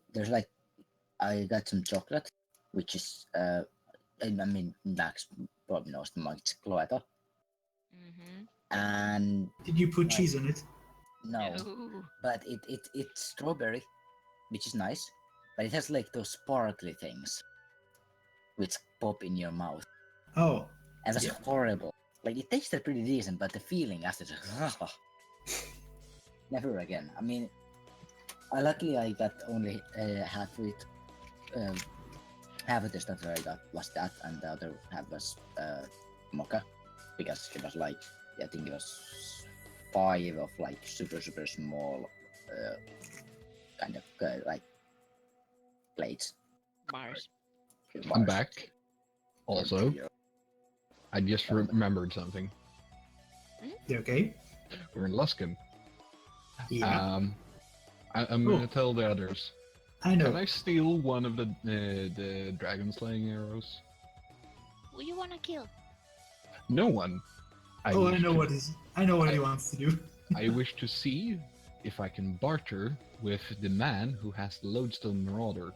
got some chocolate, which is I mean Max probably knows Max Cloeto. Mm-hmm. And Did you put cheese on it? no, but it's strawberry, which is nice, but it has like those sparkly things, which pop in your mouth. Oh, And that's Yeah. horrible. Like it tasted pretty decent, but the feeling after never again. I mean, luckily I got only half of it. Half of the stuff that I got was that, and the other half was mocha, because it was like I think it was 5 of like super small kind of like plates. Bars. I'm Bars. back. Also, I just remembered something. okay. We're in Luskin. Yeah, I'm gonna tell the others. I know. Can I steal one of the dragon slaying arrows? Who you wanna kill? No one. I wish know to- what he wants to do. I wish to see if I can barter with the man who has the lodestone marauder,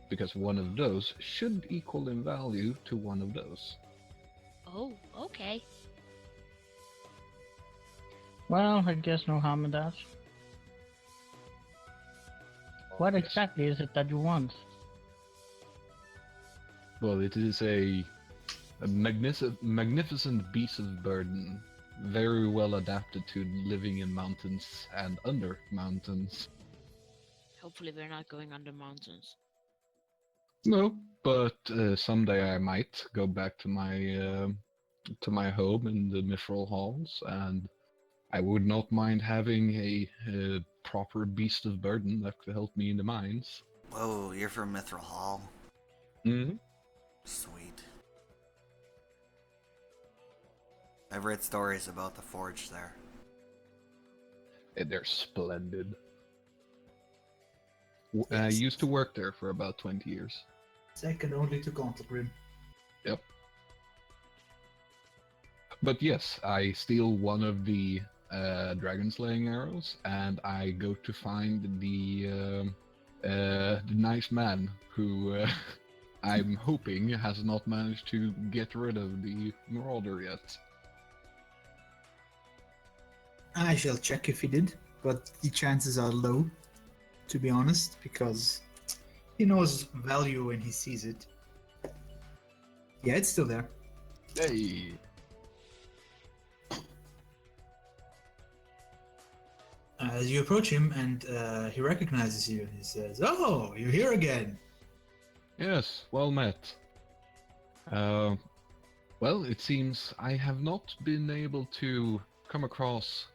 because one of those should equal in value to one of those. Oh, okay. Well, I guess no harm in that. What exactly is it that you want? Well, it is a magnificent beast of burden, very well adapted to living in mountains and under mountains. Hopefully we're not going under mountains. No, but someday I might go back to my home in the Mithril Halls, and I would not mind having a proper beast of burden that could help me in the mines. Whoa, you're from Mithril Hall. Mm-hmm. Sweet. I've read stories about the forge there. They're splendid. Yes. Used to work there for about 20 years. Second only to Gauntlegrim. Yep. But yes, I steal one of the dragon slaying arrows, and I go to find the nice man who I'm hoping has not managed to get rid of the marauder yet. I shall check if he did, but the chances are low, to be honest, because he knows value when he sees it. Yeah, it's still there. Hey! As you approach him, and he recognizes you, and he says, "Oh, you're here again." Yes, well met. Well, it seems I have not been able to come across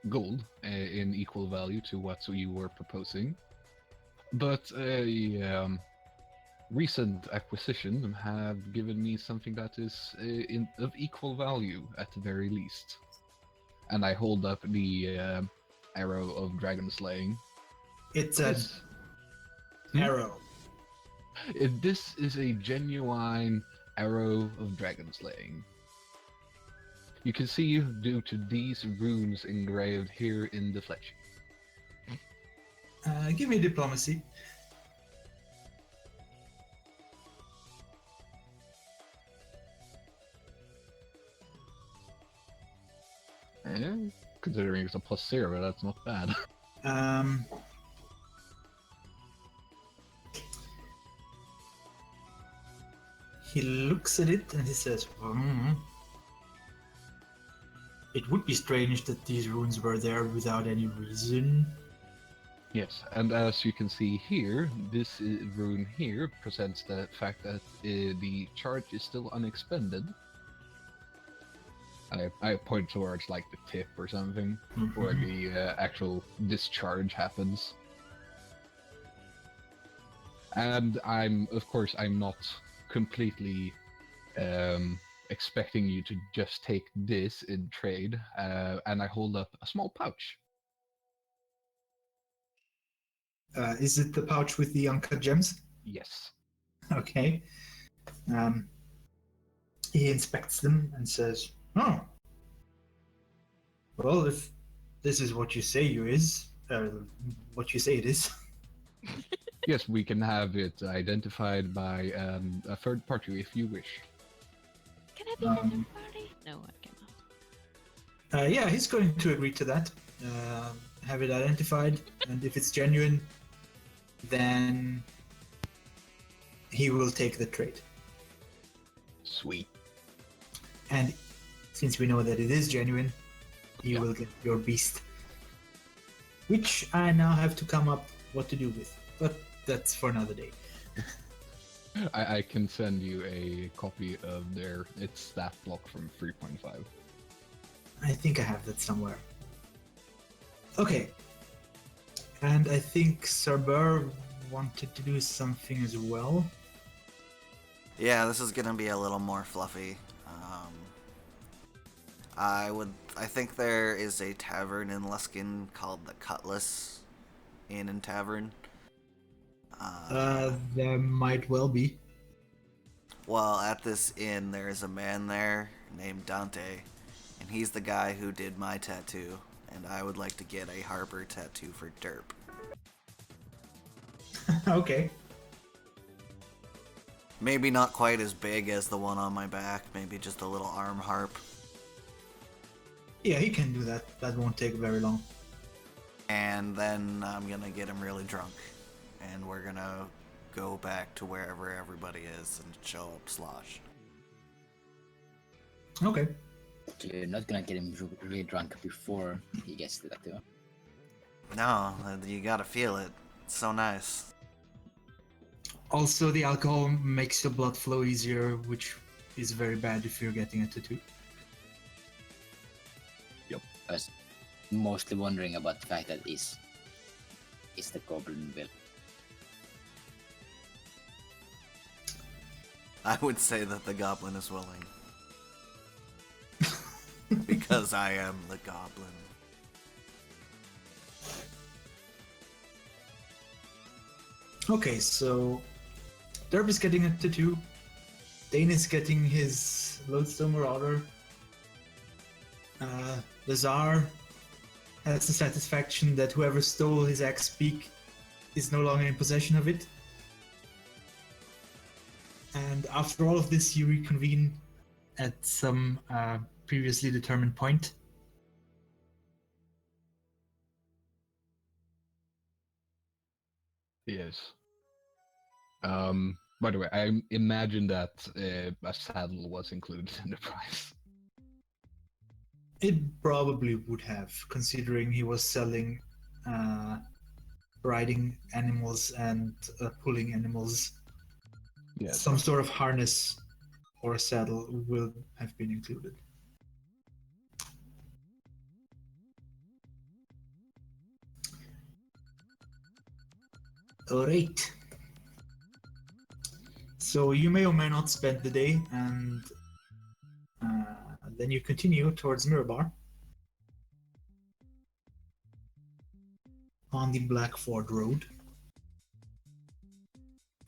gold in equal value to what you were proposing, but a recent acquisition have given me something that is of equal value at the very least. And I hold up the arrow of dragon slaying. It's an This- arrow. This is a genuine arrow of dragon slaying. You can see due to these runes engraved here in the flesh. Give me diplomacy. Yeah, considering it's a +0, that's not bad. He looks at it and he says, "It would be strange that these runes were there without any reason." Yes, and as you can see here, this rune here presents the fact that the charge is still unexpended. I point towards like the tip or something, where the actual discharge happens. And of course, I'm not completely expecting you to just take this in trade, and I hold up a small pouch. Is it the pouch with the uncut gems? Yes. Okay. He inspects them and says, "Oh. Well, if this is what you say what you say it is." Yes, we can have it identified by a third party if you wish. Can I be the third party? No, I cannot. Yeah, he's going to agree to that. Have it identified, and if it's genuine, then he will take the trade. Sweet. And since we know that it is genuine, you Yeah. will get your beast. Which I now have to come up what to do with. But that's for another day. I can send you a copy of its stat block from 3.5. I think I have that somewhere. Okay. And I think Cerber wanted to do something as well. Yeah, this is gonna be a little more fluffy. I think there is a tavern in Luskin called the Cutlass Inn and Tavern. There might well be. Well, at this inn, there is a man there named Dante, and he's the guy who did my tattoo, and I would like to get a harbor tattoo for Derp. Okay. Maybe not quite as big as the one on my back, maybe just a little arm harp. Yeah, he can do that. That won't take very long. And then I'm gonna get him really drunk, and we're gonna go back to wherever everybody is and show up sloshed. Okay. So you're not gonna get him really drunk before he gets to that too. No, you gotta feel it. It's so nice. Also, the alcohol makes your blood flow easier, which is very bad if you're getting a tattoo. I was mostly wondering about the fact that is the goblin will. I would say that the goblin is willing. Because I am the goblin. Okay, so Derb is getting a tattoo. Dane is getting his Lodestone Marauder. Lazar has the satisfaction that whoever stole his axe speak is no longer in possession of it. And after all of this, you reconvene at some previously determined point. Yes. By the way, I imagine that a saddle was included in the price. It probably would have, considering he was selling riding animals and pulling animals. Yes. Some sort of harness or a saddle will have been included. Alright. So you may or may not spend the day, and then you continue towards Mirabar on the Blackford Road.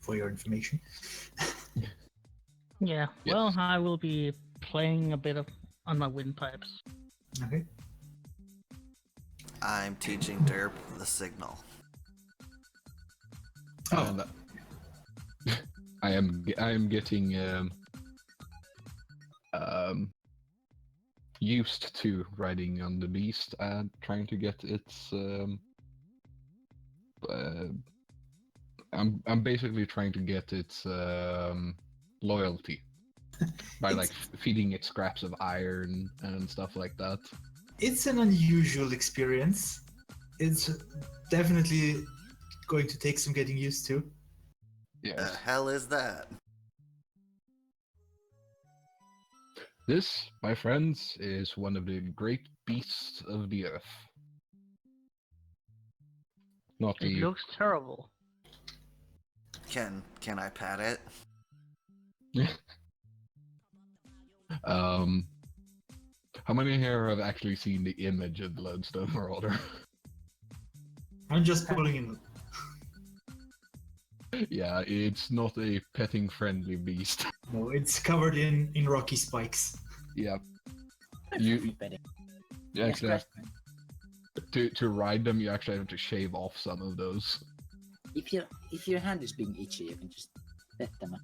For your information. Yeah, well, I will be playing a bit on my windpipes. Okay. I'm teaching Derp the signal. And I am getting used to riding on the beast and trying to get its I'm basically trying to get its loyalty by like feeding it scraps of iron and stuff like that. It's an unusual experience. It's definitely going to take some getting used to. Yes. The hell is that? This, my friends, is one of the great beasts of the earth. Not It the looks terrible. Can I pat it? How many here have actually seen the image of the Lodestone Marauder? I'm just pulling it up. Yeah, it's not a petting friendly beast. No, it's covered in rocky spikes. Yeah. You actually have to ride them, you actually have to shave off some of those. If your hand is being itchy, you can just pet them up.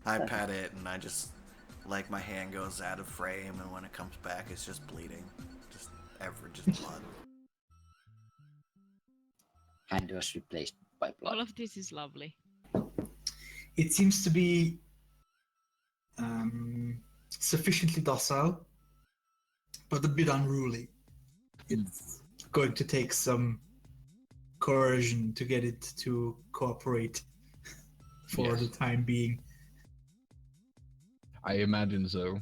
I pat it and I just, like, my hand goes out of frame, and when it comes back it's just bleeding. Just blood. Hand was replaced by blood. All of this is lovely. It seems to be sufficiently docile, but a bit unruly. It's going to take some coercion to get it to cooperate for the time being. I imagine so.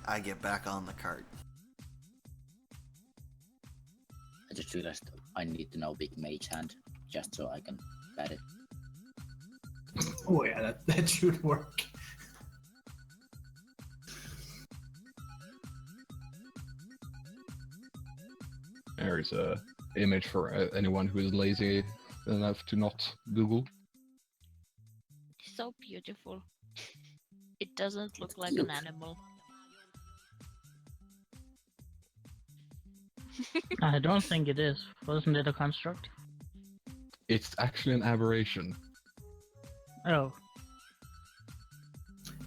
I get back on the cart. I just realized I need to know big mage hand just so I can pat it. Oh yeah, that should work. There's a image for anyone who is lazy enough to not Google. So beautiful. It doesn't look like an animal. I don't think it is. Wasn't it a construct? It's actually an aberration. Oh,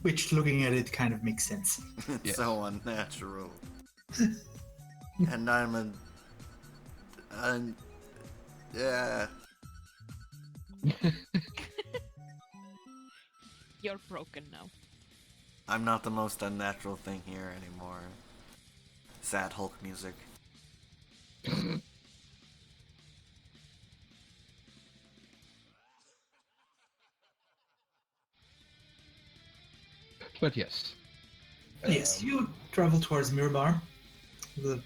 Which, looking at it, kind of makes sense. It's Yes. so unnatural. And I'm yeah. You're broken now. I'm not the most unnatural thing here anymore. Sad Hulk music. But yes. Yes, you travel towards Mirabar. The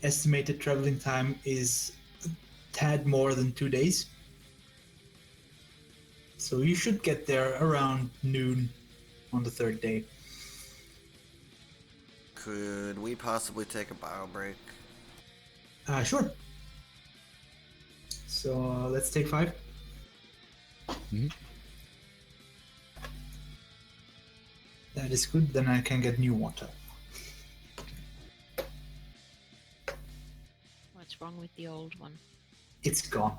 estimated traveling time is a tad more than 2 days. So you should get there around noon on the third day. Could we possibly take a bio break? Sure. So let's take 5. Mhm. That is good. Then I can get new water. What's wrong with the old one? It's gone.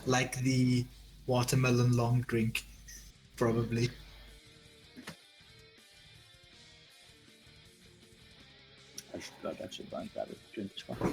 Like the watermelon long drink, probably. I should go actually go and grab a drink as well.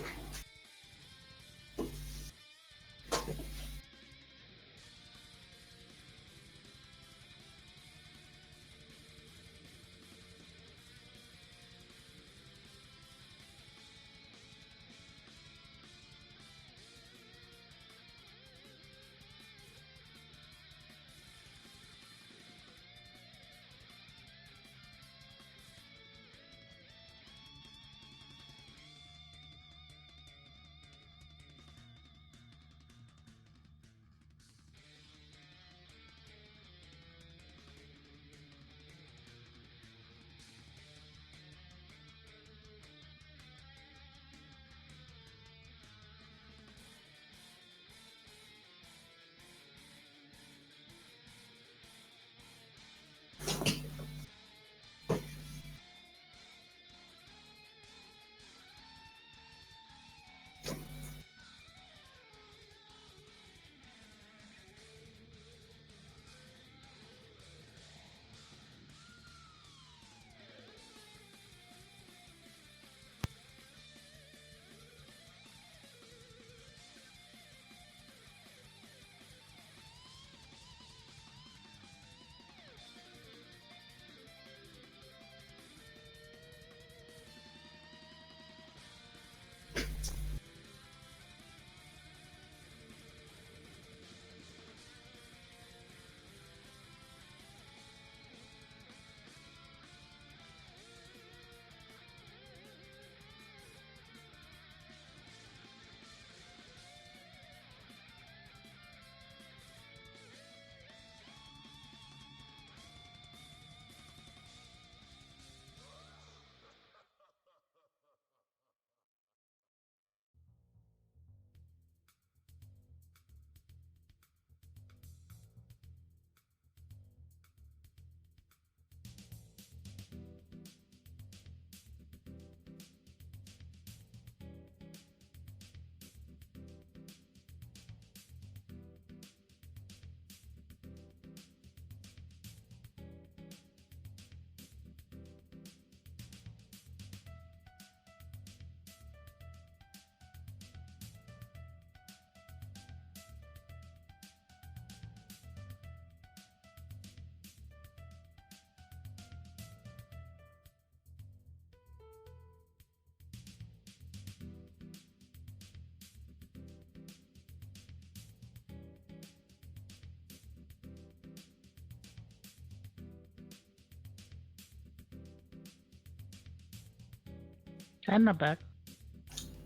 I'm not back.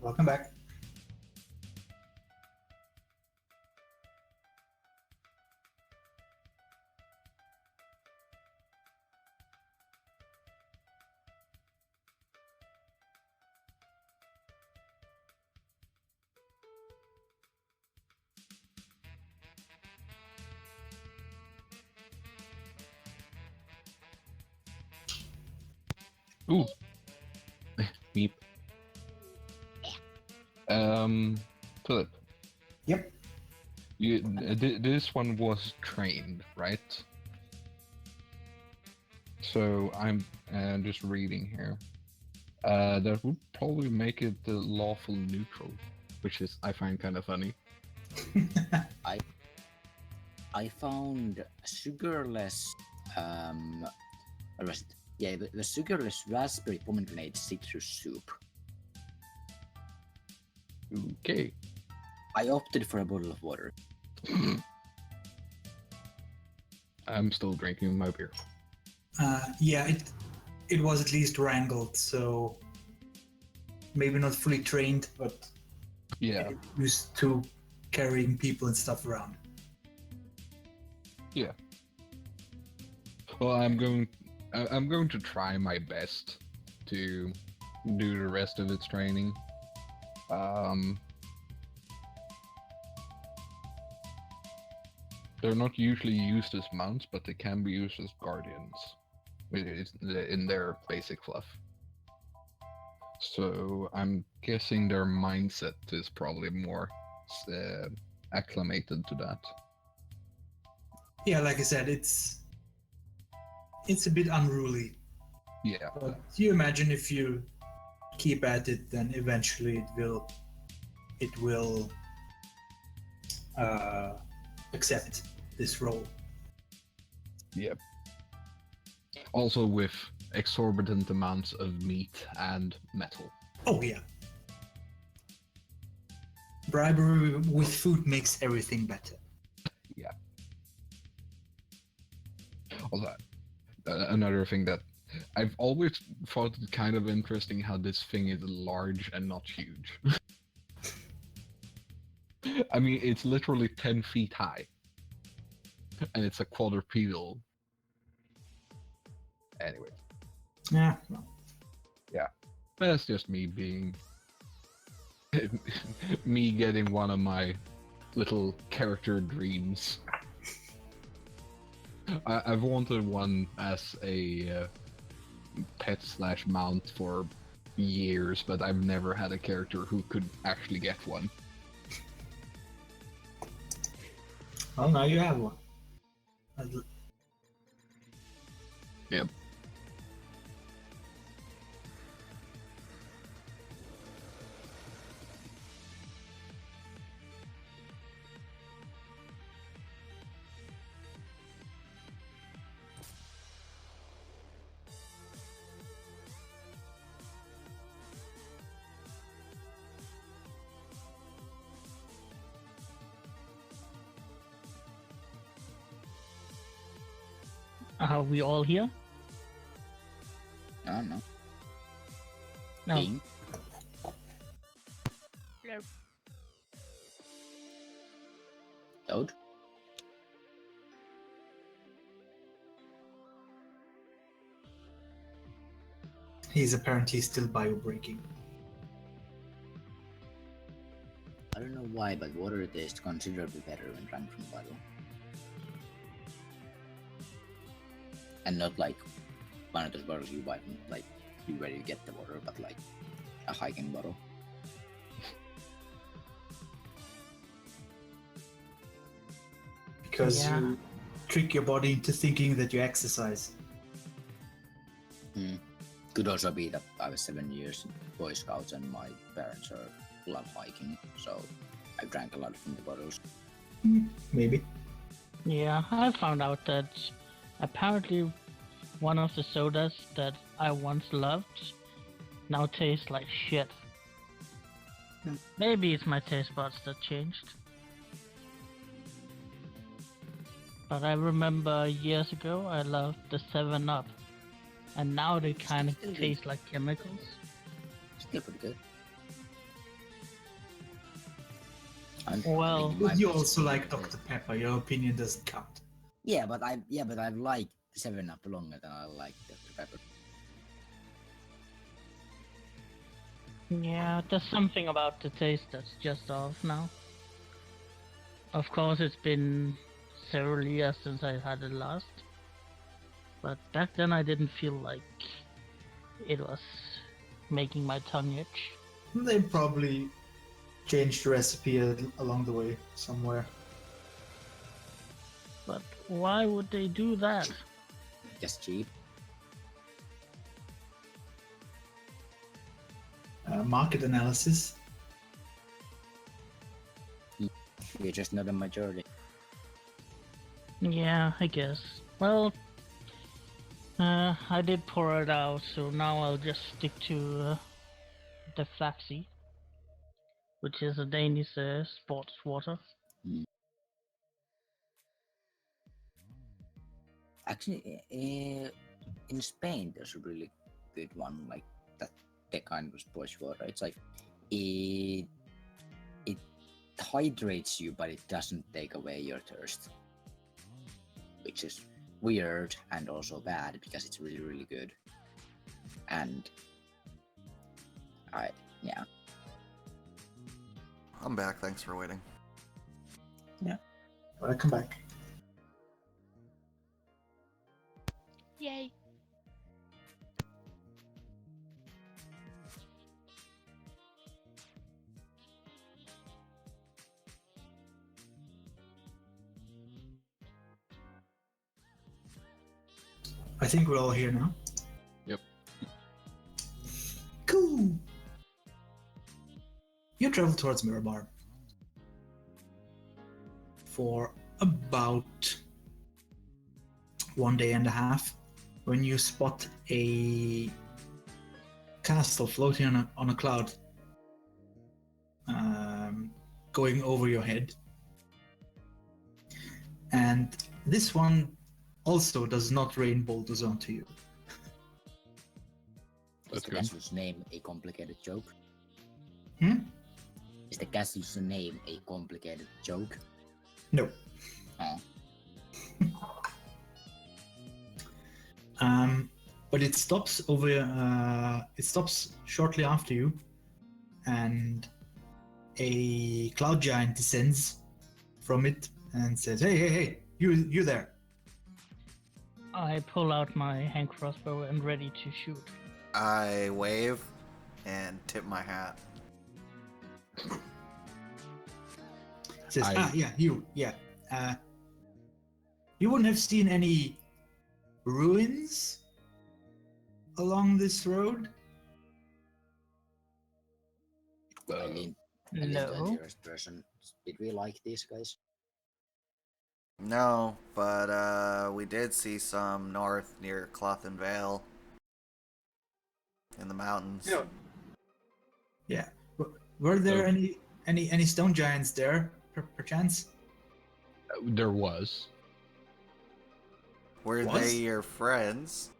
Welcome back. Ooh. Beep. Philip. Yep. This one was trained, right? So I'm just reading here. That would probably make it the lawful neutral, which is I find kind of funny. I found sugarless, what was it? Yeah, the sugarless raspberry pomegranate citrus soup. Okay. I opted for a bottle of water. I'm still drinking my beer. Yeah, it was at least wrangled, so maybe not fully trained, but Yeah. used to carrying people and stuff around. Yeah. Well, I'm going to try my best to do the rest of its training. They're not usually used as mounts, but they can be used as guardians in their basic fluff. So I'm guessing their mindset is probably more acclimated to that. Yeah, like I said, it's a bit unruly. Yeah. But you imagine if you keep at it, then eventually it will accept this role. Yep. Also with exorbitant amounts of meat and metal. Oh yeah. Bribery with food makes everything better. Yeah. Also, another thing that I've always thought it kind of interesting how this thing is large and not huge. I mean, it's literally 10 feet high. And it's a quadrupedal. Anyway. Yeah. Well. Yeah. That's just me being... me getting one of my little character dreams. I've wanted one as a pet/mount for years, but I've never had a character who could actually get one. Well, now you have one. Yep. Are we all here? I don't know. No. Ping. Blurb. Toad. He's apparently still bio-breaking. I don't know why, but water tastes considerably better when drank from bottle. And not like one of those bottles you buy from, like, where you get the water, but like a hiking bottle. Because Yeah. you trick your body into thinking that you exercise. Could also be that I was 7 years in Boy Scouts and my parents love hiking, so I drank a lot from the bottles. Maybe. Yeah, I found out that apparently one of the sodas that I once loved now tastes like shit. Maybe it's my taste buds that changed. But I remember years ago I loved the 7-Up. And now they kind of Still good. taste like chemicals. Still pretty good. Well, But you also like Dr. Pepper. Your opinion doesn't count. Yeah, but I've liked 7-Up longer than I like Dr. Pepper. Yeah, there's something about the taste that's just off now. Of course, it's been several years since I had it last. But back then I didn't feel like it was making my tongue itch. They probably changed the recipe along the way somewhere. But why would they do that? Just cheap. Market analysis. We're just not a majority. Yeah, I guess. Well, I did pour it out, so now I'll just stick to the Flaxi, which is a Danish sports water. Actually, in Spain, there's a really good one like that. The kind of sports water. It's like it hydrates you, but it doesn't take away your thirst, which is weird and also bad because it's really, really good. And Yeah. I'm back. Thanks for waiting. Welcome back. Yay. I think we're all here now. Yep. Cool. You travel towards Mirabar for about 1 day and a half when you spot a castle floating on a cloud going over your head. And this one also does not rain boulders onto you. Is That's the good. castle's name a complicated joke? Hmm? Is the castle's name a complicated joke? No. Oh. But it stops over. It stops shortly after you, and a cloud giant descends from it and says, "Hey, you there?" I pull out my hand crossbow and ready to shoot. I wave and tip my hat. Says, I- yeah, you, yeah. You wouldn't have seen any ruins along this road? I lean to the No. nearest person. Did we like these guys? No, but we did see some north near Clothen Vale. In the mountains. Yeah. Were there Okay. any stone giants there, perchance? There was. Were Was? they your friends?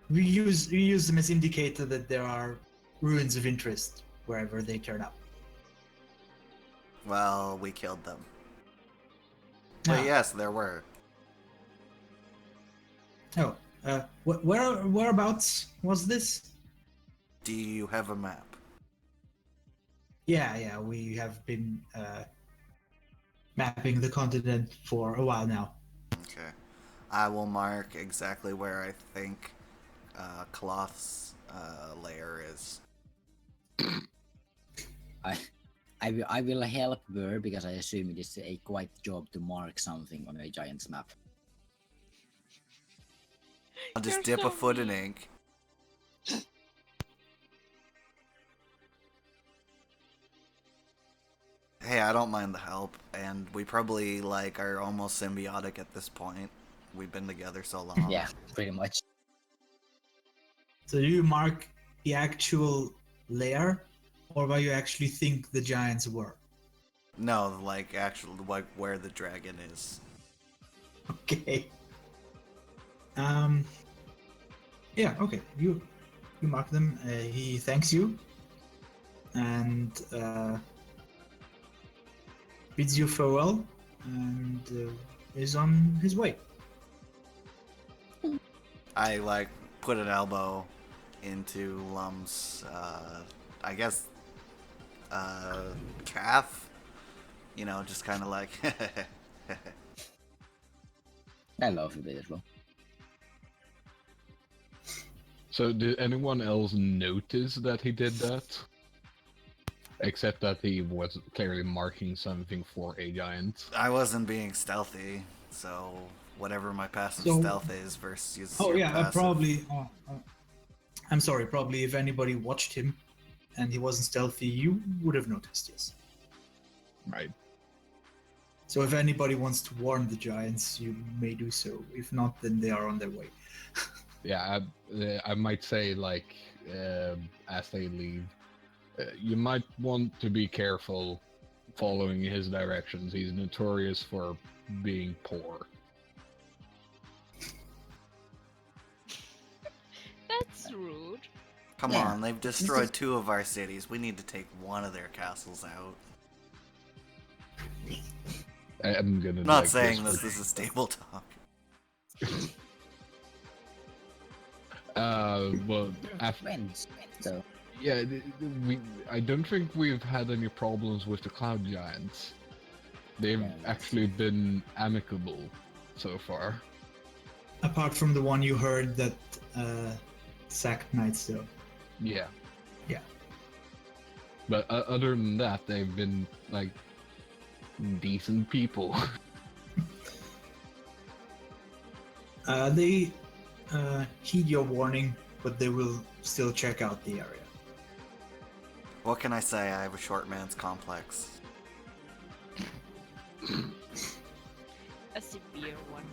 We use them as indicator that there are ruins of interest wherever they turn up. Well, we killed them. But Ah. yes, there were. Oh, whereabouts was this? Do you have a map? Yeah, we have been mapping the continent for a while now. Okay. I will mark exactly where I think Cloth's lair is. I will help her because I assume it is a quite job to mark something on a giant's map. I'll just You're dip so a foot in mean. ink. Hey, I don't mind the help, and we probably are almost symbiotic at this point. We've been together so long. Yeah, pretty much. So do you mark the actual lair, or where you actually think the giants were? No, actually, where the dragon is. Okay. Yeah. Okay. You mark them. He thanks you, and bids you farewell, and is on his way. I put an elbow into Lum's, I guess, calf. Just kind of like. I love a bit as well. So did anyone else notice that he did that? Except that he was clearly marking something for a giant. I wasn't being stealthy, so whatever my passive So- stealth is versus Oh your yeah, passive. probably. I'm sorry. Probably if anybody watched him, and he wasn't stealthy, you would have noticed. Yes. Right. So if anybody wants to warn the giants, you may do so. If not, then they are on their way. Yeah, I might say as they leave, you might want to be careful following his directions. He's notorious for being poor. That's rude. Come Yeah. on, they've destroyed 2 of our cities. We need to take one of their castles out. I'm gonna. I'm not like, saying whisper- this is stable talk. Well, Friends. So yeah, I don't think we've had any problems with the cloud giants. They've Yeah, that's- actually been amicable so far. Apart from the one you heard that sacked Nightstone. Yeah. Yeah. But other than that, they've been like decent people. They heed your warning, but they will still check out the area. What can I say? I have a short man's complex. A severe one.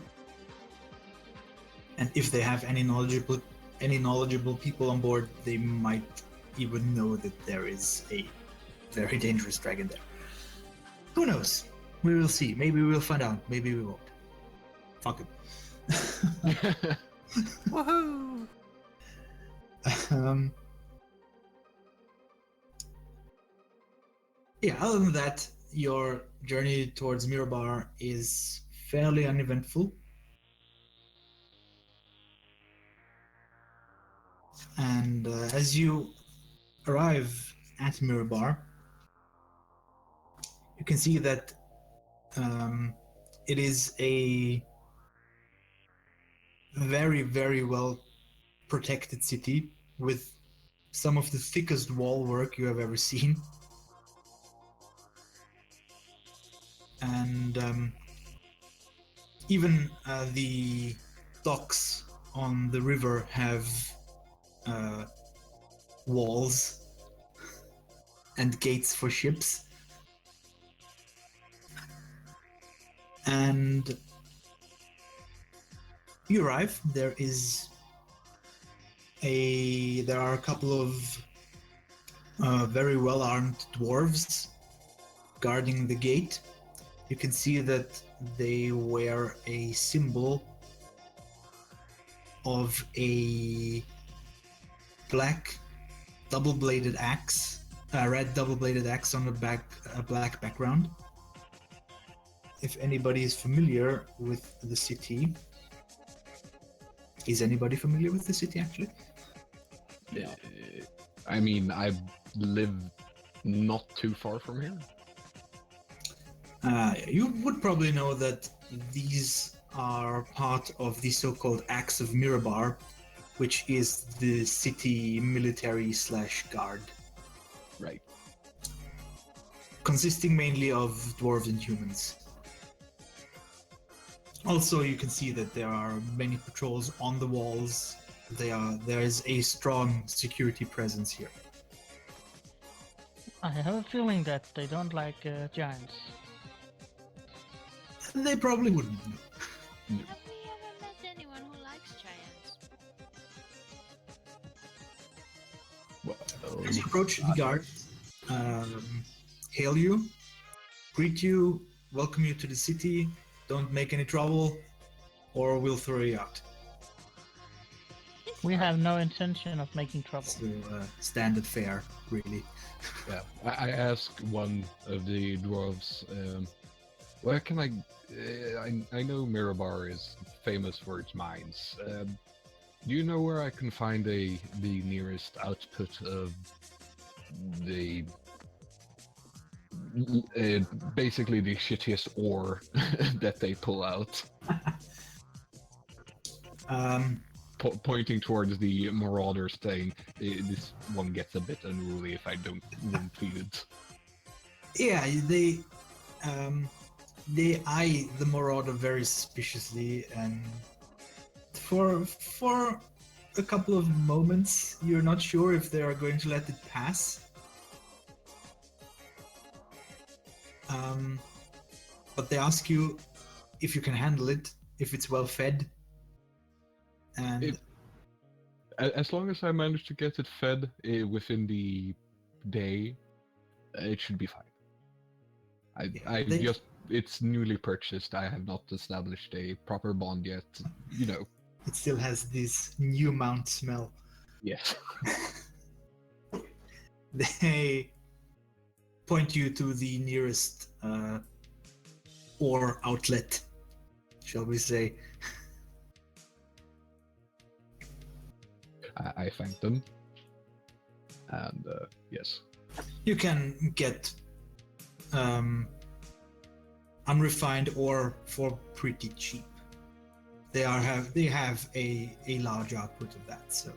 And if they have any knowledgeable people on board, they might even know that there is a very dangerous dragon there. Who knows? We will see. Maybe we'll find out. Maybe we won't. Fuck it. Woohoo! Yeah, other than that, your journey towards Mirabar is fairly uneventful. And as you arrive at Mirabar, you can see that it is a very, very well protected city with some of the thickest wall work you have ever seen. And even the docks on the river have walls and gates for ships. And you arrive. There are a couple of very well armed dwarves guarding the gate. You can see that they wear a symbol of a black double-bladed axe, a red double-bladed axe on a black background. If anybody is familiar with the city, is anybody familiar with the city actually? I mean, I live not too far from here. You would probably know that these are part of the so-called Axe of Mirabar, which is the city military/guard, Right. consisting mainly of dwarves and humans. Also, you can see that there are many patrols on the walls. There is a strong security presence here. I have a feeling that they don't like giants. They probably wouldn't know. Have we ever met anyone who likes giants? Well, As you approach, the guards hail you, greet you, welcome you to the city. Don't make any trouble, or we'll throw you out. We have no intention of making trouble. So standard fare, really. yeah. I asked one of the dwarves, where can I know Mirabar is famous for its mines. Do you know where I can find the nearest output of the basically the shittiest ore that they pull out? Pointing towards the marauders, saying this one gets a bit unruly if I don't feed it. Yeah, they eye the marauder very suspiciously, and for a couple of moments, you're not sure if they are going to let it pass. But they ask you if you can handle it, if it's well fed, and As long as I manage to get it fed within the day, it should be fine. It's newly purchased. I have not established a proper bond yet. You know. it still has this new mount smell. Yes. They point you to the nearest ore outlet, shall we say. I thank them. And yes. You can get unrefined ore for pretty cheap. They have a large output of that, so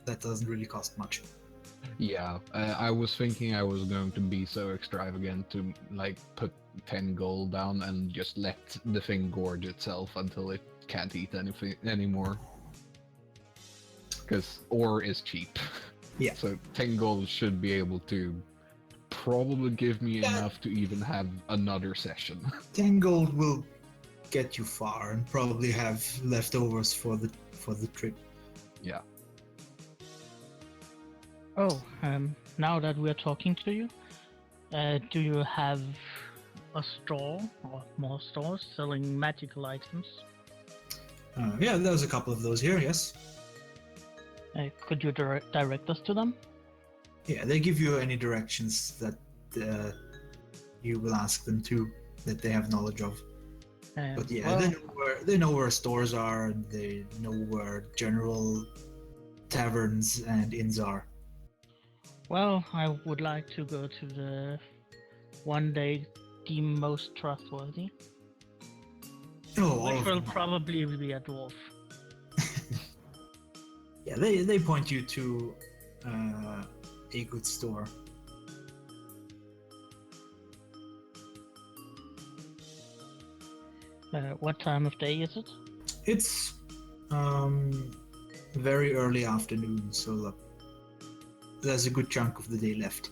that doesn't really cost much. Yeah, I was thinking I was going to be so extravagant to like put 10 gold down and just let the thing gorge itself until it can't eat anything anymore. Because ore is cheap. Yeah. So 10 gold should be able to probably give me enough to even have another session. 10 gold will get you far and probably have leftovers for the trip. Yeah. Oh, now that we're talking to you, do you have a store or more stores selling magical items? Yeah, there's a couple of those here, yes. Could you direct us to them? Yeah, they give you any directions that you will ask them to, that they have knowledge of. But yeah, well, they know where stores are, and they know where general taverns and inns are. Well, I would like to go to the one they deem most trustworthy, Oh, all which of will them. probably be a dwarf. Yeah, they point you to a good store. What time of day is it? It's very early afternoon, so there's a good chunk of the day left.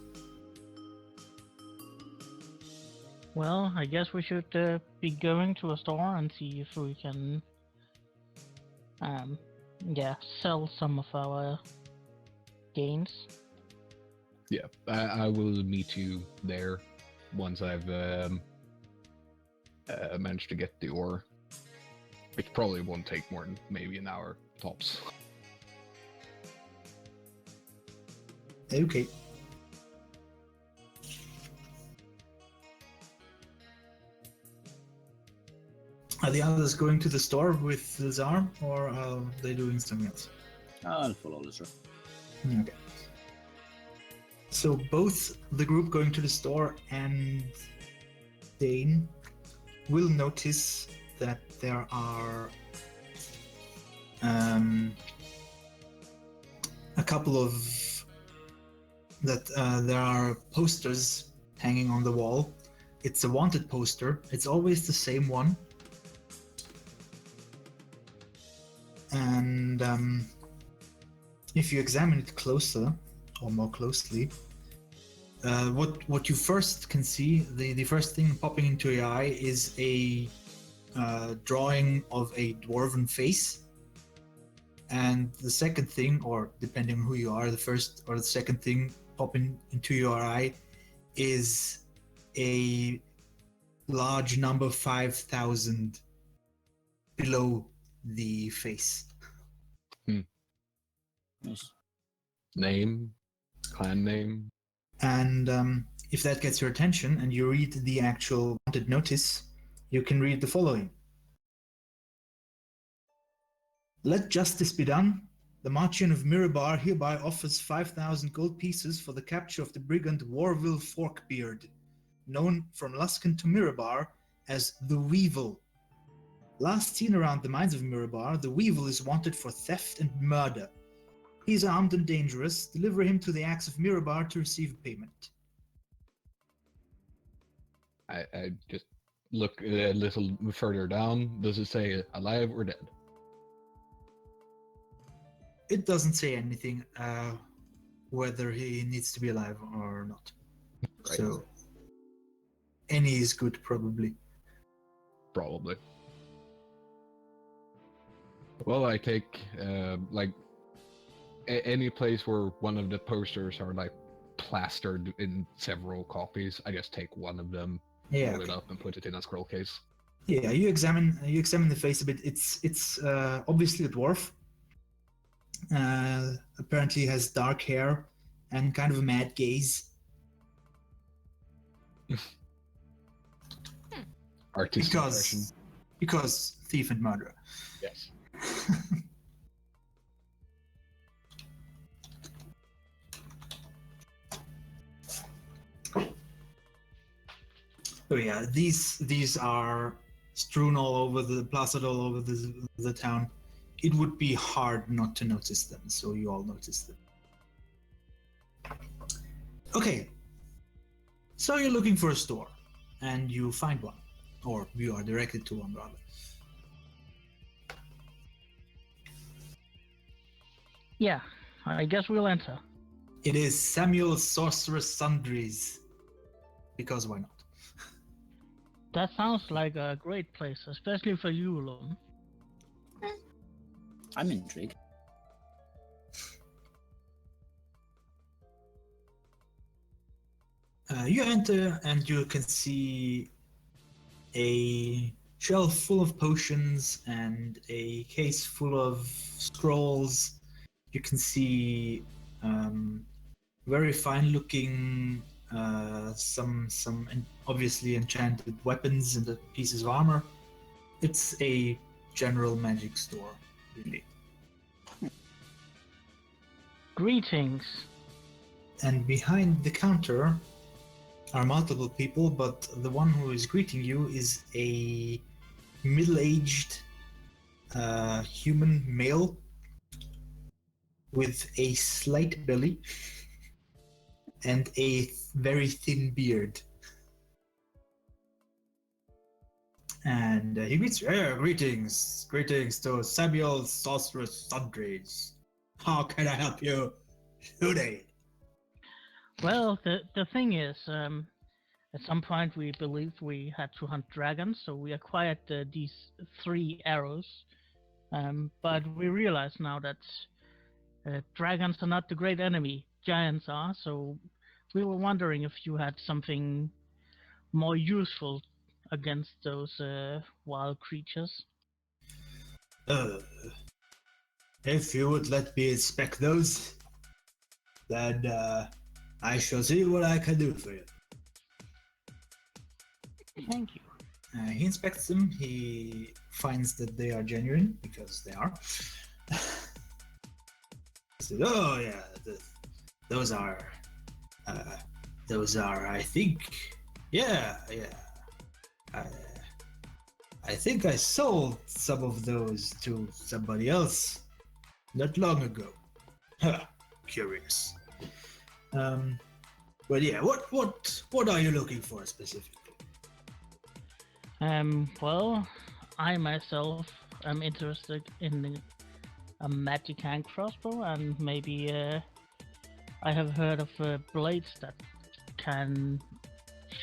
Well, I guess we should be going to a store and see if we can, sell some of our gains. Yeah, I will meet you there once I've managed to get the ore. Which probably won't take more than maybe an hour tops. Okay. Are the others going to the store with Lazar, or are they doing something else? I'll follow Lizard. Okay. So both the group going to the store and Dane will notice that there are a couple of there are posters hanging on the wall. It's a wanted poster. It's always the same one. And if you examine it closer, or more closely, what you first can see, the first thing popping into your eye is a drawing of a dwarven face. And the second thing, or depending on who you are, the first or the second thing popping into your eye is a large number 5,000 below the face. Nice. Name? Clan name? And if that gets your attention and you read the actual wanted notice, you can read the following. Let justice be done. The Marchion of Mirabar hereby offers 5,000 gold pieces for the capture of the brigand Warville Forkbeard, known from Luskan to Mirabar as the Weevil. Last seen around the mines of Mirabar, the Weevil is wanted for theft and murder. He is armed and dangerous. Deliver him to the Axe of Mirabar to receive payment. I just look a little further down. Does it say alive or dead? It doesn't say anything whether he needs to be alive or not. Right. So any is good, probably. Probably. Well, I take any place where one of the posters are like plastered in several copies. I just take one of them, Yeah. roll it up, and put it in a scroll case. Yeah, you examine the face a bit. It's obviously a dwarf. Apparently has dark hair and kind of a mad gaze. Artistic expression. Because thief and murderer. Yes. Oh yeah, these are strewn all over the plastered all over the town. It would be hard not to notice them, so you all notice them. Okay, so you're looking for a store, and you find one, or you are directed to one rather. Yeah, I guess we'll enter. It is Samuel Sorceress Sundries, because why not? That sounds like a great place, especially for you alone. I'm intrigued. You enter and you can see a shelf full of potions and a case full of scrolls. You can see very fine-looking, some obviously enchanted weapons and pieces of armor. It's a general magic store, really. Greetings. And behind the counter are multiple people, but the one who is greeting you is a middle-aged human male with a slight belly and a very thin beard. And he greets you. Greetings to Samuel Sorceress Sundries. How can I help you today? Well, the thing is, at some point we believed we had to hunt dragons, so we acquired these 3 arrows. But we realize now that dragons are not the great enemy giants are, so we were wondering if you had something more useful against those wild creatures. If you would let me inspect those, then I shall see what I can do for you. Thank you. He inspects them. He finds that they are genuine, because they are. He said, "Oh yeah, those are, I think, yeah. I think I sold some of those to somebody else not long ago. Huh, curious. But yeah, what are you looking for specifically?" Well, I myself am interested in a magic hand crossbow, and maybe I have heard of blades that can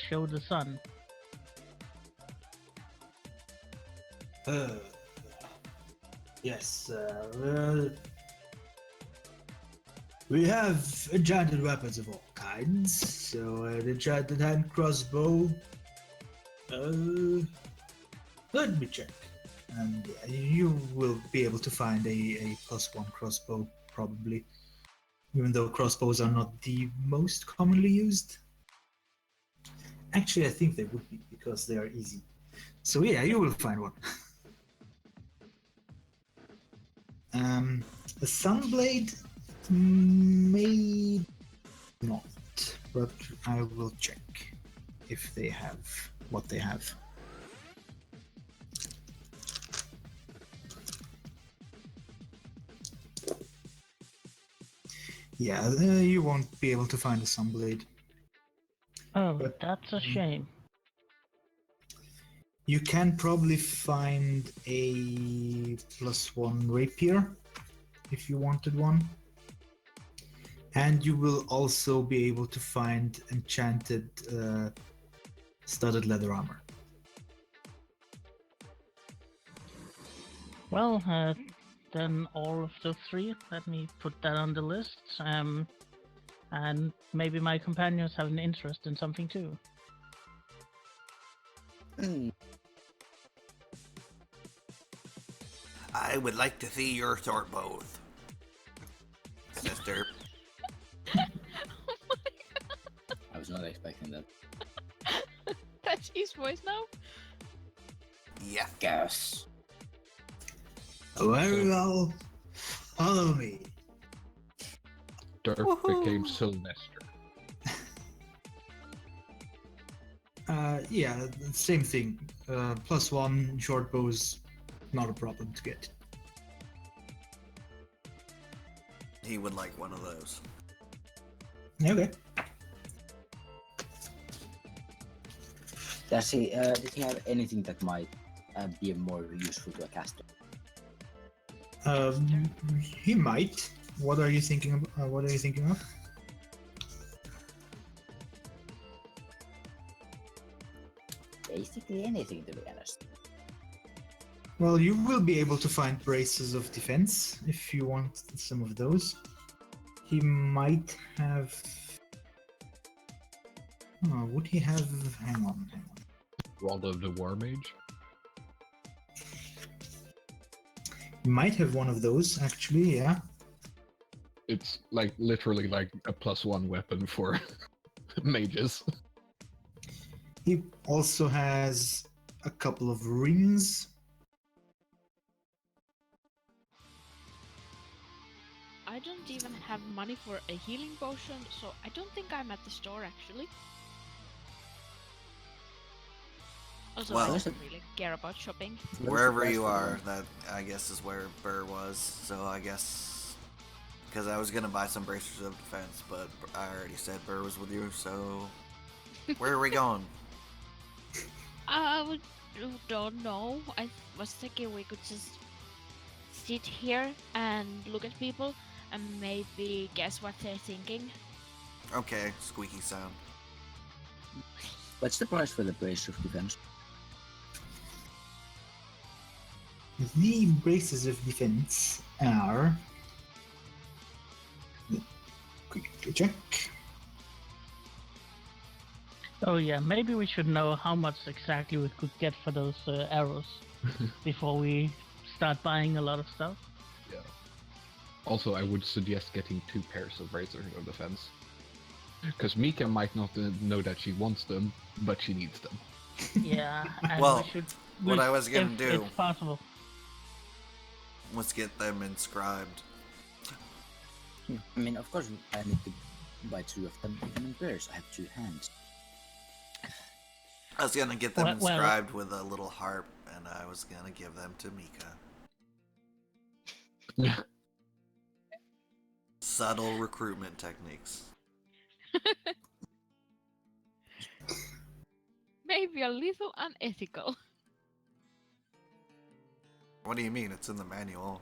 show the sun. Yes, we have enchanted weapons of all kinds. So an enchanted hand crossbow. Let me check. And you will be able to find a +1 crossbow, probably. Even though crossbows are not the most commonly used. Actually, I think they would be, because they are easy. So yeah, you will find one. A sunblade may not, but I will check if they have what they have. Yeah, you won't be able to find a sunblade. Oh, But- that's a shame. You can probably find a +1 rapier if you wanted one. And you will also be able to find enchanted studded leather armor. Well, then all of the 3, let me put that on the list. And maybe my companions have an interest in something too. I would like to see your sword both, says Derp. I was not expecting that. That's his voice now. Yeah. Guess. Very well. Follow me. Dirk became Sylvester. Yeah, same thing. +1 short bows, not a problem to get. He would like one of those. Okay. Does he? Did he have anything that might be more useful to a caster? He might. What are you thinking of? What are you thinking of? Basically anything, to be honest. Well, you will be able to find braces of defense if you want some of those. He might have. Oh, would he have? Hang on. Rod of the War Mage. He might have one of those, actually. Yeah. It's like literally like a +1 weapon for mages. He also has a couple of rings. I don't even have money for a healing potion, so I don't think I'm at the store actually. Also, Well- I don't really care about shopping. Wherever you are, that I guess is where Burr was. So I guess because I was gonna buy some bracers of defense, but I already said Burr was with you. So where are we going? Don't know. I was thinking we could just sit here and look at people and maybe guess what they're thinking. Okay, squeaky sound. What's the price for the brace of defense? The braces of defense are. Quickly check. Oh yeah, maybe we should know how much exactly we could get for those arrows before we start buying a lot of stuff. Yeah. Also, I would suggest getting 2 pairs of Razor of Defense. Because Mika might not know that she wants them, but she needs them. Yeah, and Well, we should. what I was gonna if do- It's possible. Let's get them inscribed. I mean, of course, I need to buy 2 of them. I mean, pairs. I have 2 hands. I was gonna get them Well- inscribed with a little harp, and I was gonna give them to Mika. Subtle recruitment techniques. Maybe a little unethical. What do you mean? It's in the manual.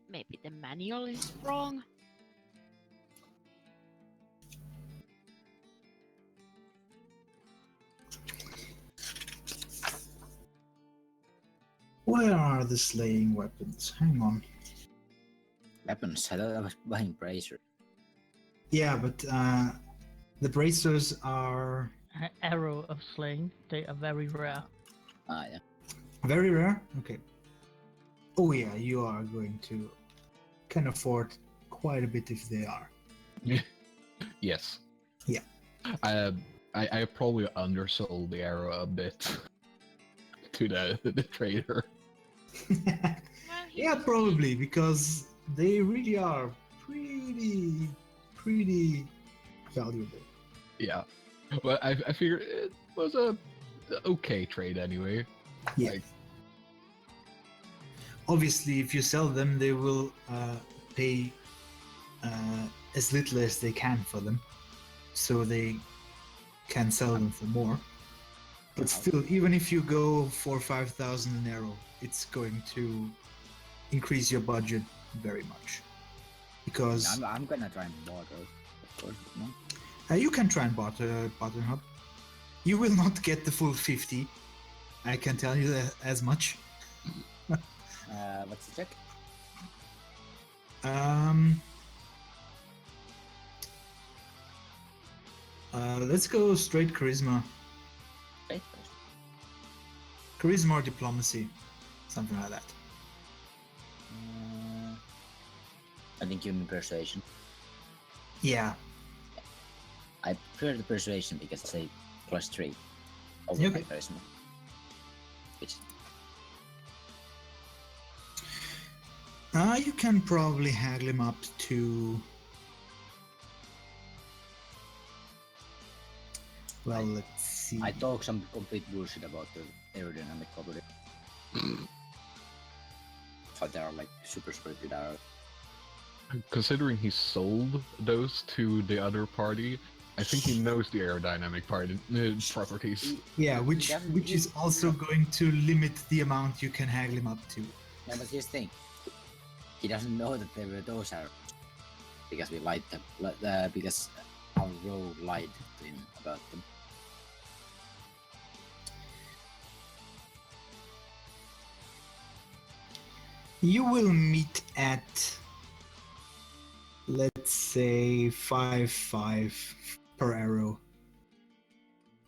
Maybe the manual is wrong. Where are the slaying weapons? Hang on. Weapons. I thought I was buying bracer. Yeah, but the bracers are Arrow of slaying. They are very rare. Ah, yeah. very rare. Okay. Oh yeah, you are going to can afford quite a bit if they are. Yes. Yeah. I probably undersold the arrow a bit to the trader. Well, Yeah, probably because they really are pretty valuable. Yeah. Well, I figured it was a okay trade anyway. Yeah. Like, Obviously, if you sell them, they will pay as little as they can for them, so they can sell them for more. But still, even if you go for 5,000 an arrow, it's going to increase your budget very much. Because I'm gonna try and barter, of course. No? you can try and barter Hub. You will not get the full 50. I can tell you that as much. What's the check? Let's go straight charisma. Right. Charisma or diplomacy. Something like that. I think you mean persuasion. Yeah. I prefer the persuasion because it's a +3 over my Okay. charisma. Which You can probably haggle him up to Well, let's see. I talk some complete bullshit about the aerodynamic property. So they are like super good arrows. Considering he sold those to the other party, I think he knows the aerodynamic properties. Yeah, which doesn't- is also going to limit the amount you can haggle him up to. Yeah, but here's the thing. He doesn't know that they were those arrows. Because we lied them. Because our rogue lied to him about them. You will meet at, let's say, 5,500 per arrow,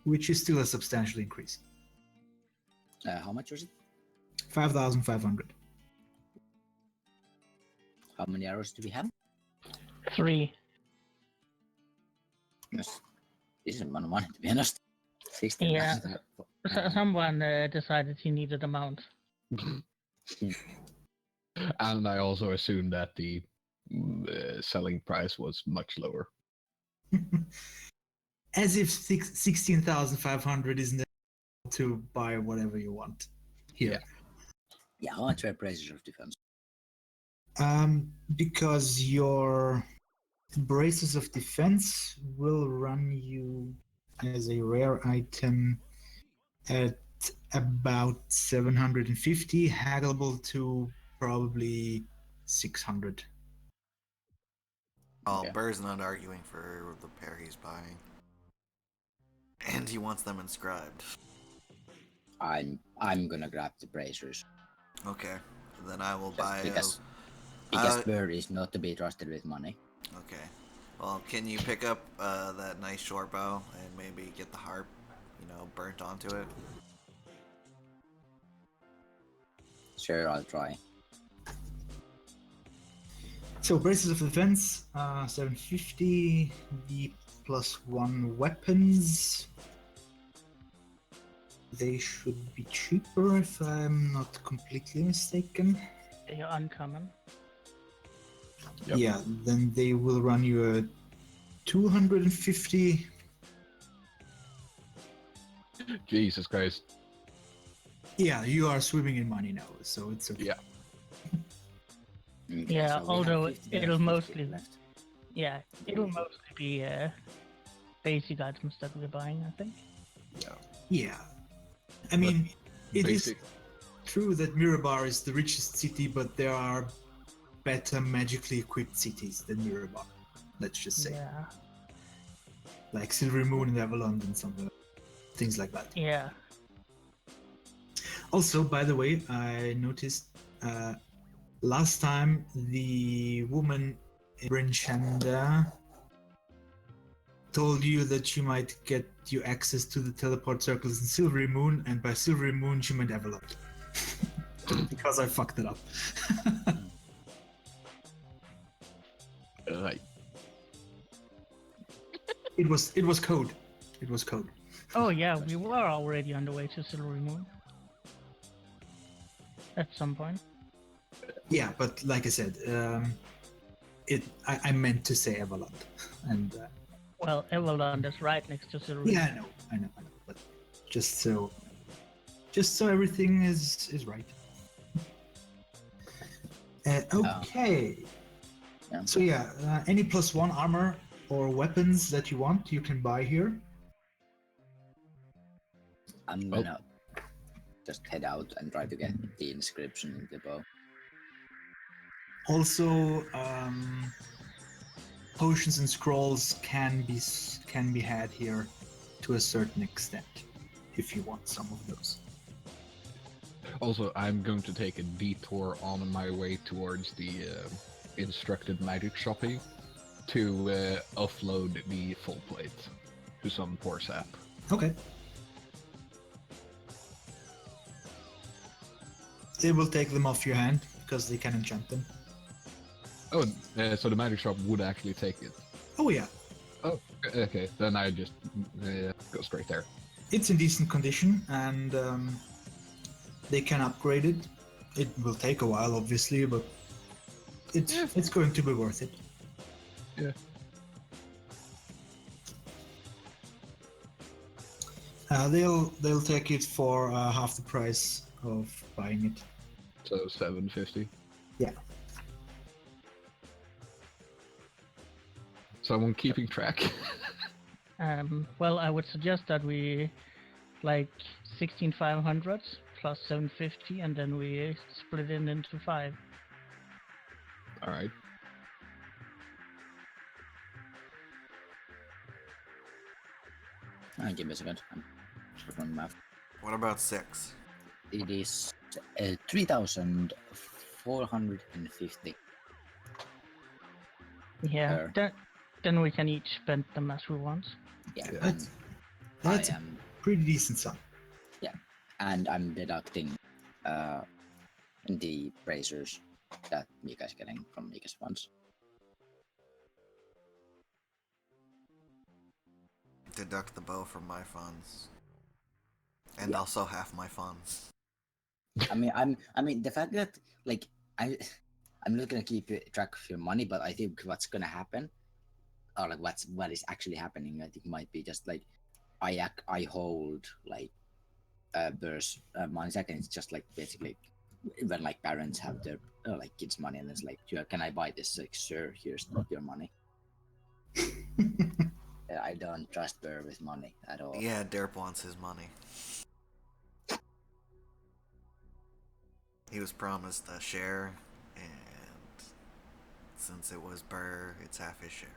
which is still a substantial increase. How much was it? 5,500. How many arrows do we have? 3. Yes. This is a lot of money, to be honest. 16. Yeah. Someone decided he needed a mount. And I also assumed that the selling price was much lower. As if 16,500 isn't able to buy whatever you want here. Yeah, how much were braces of defense? Because your braces of defense will run you as a rare item at about 750, haggleable to probably 600. Oh, Okay. Burr's not arguing for the pair he's buying. And he wants them inscribed. I'm gonna grab the bracers. Okay. Then I will Just buy because uh, Bird is not to be trusted with money. Okay. Well, can you pick up that nice short bow and maybe get the harp, burnt onto it? Sure, I'll try. So braces of defense, 750, the +1 weapons. They should be cheaper if I'm not completely mistaken. They are uncommon. Yep. Yeah, then they will run you a 250. Jesus Christ. Yeah, you are swimming in money now, so it's okay. Yeah. Okay, Yeah, so we have although 50 it'll 50 mostly- left. Yeah, it'll mostly be basic items that we're buying, I think. Yeah. I mean, it is Basic. true that Mirabar is the richest city, but there are better magically equipped cities than Mirabar. Let's just say. Yeah, Like Silver Moon and Avalon and some things like that. yeah. Also, by the way, I noticed last time the woman in Brinchanda told you that she might get you access to the teleport circles in Silvery Moon, and by Silvery Moon she meant Avalon. Because I fucked it up. Right. It was code. It was code. Oh yeah, we were already on the way to Silvery Moon. At some point. Yeah, but like I said, I meant to say Avalon, and Well, Everland is right next to Silvery yeah, Moon. I know, but just so everything is right. Okay. Yeah. So yeah, any +1 armor or weapons that you want, you can buy here. I'm gonna just head out and try to get the inscription in the bow. Also, potions and scrolls can be had here to a certain extent, if you want some of those. Also, I'm going to take a detour on my way towards the instructed magic shopping to offload the full plate to some poor sap. Okay. It will take them off your hand because they can enchant them. Oh, so the magic shop would actually take it. Oh yeah, Oh, okay. Then I just go straight there. it's in decent condition and they can upgrade it. It will take a while, obviously, but it's going to be worth it. Yeah. They'll take it for half the price of buying it. So 750. Yeah. Someone keeping track? Well, I would suggest that we like 16,500 plus 750, and then we split it into 5. All right. Give me a second. I'm just running math. What about 6? It is 3,450. Yeah, then we can each spend them as we want. Yeah, Yeah. and That's I a am, pretty decent sum. and I'm deducting the bracers that Mika's getting from Mika's funds. Deduct the bow from my funds. And Yeah. also half my funds. I mean, the fact that like I'm not gonna keep track of your money, but I think what's gonna happen, or like what is actually happening, I think might be just like I hold like there's money sack, and it's just like basically when like parents have their like kids' money, and it's like, yeah, can I buy this? Like, sure, here's your money. I don't trust her with money at all. Yeah, Derp wants his money. He was promised a share, and since it was Burr, it's half his share.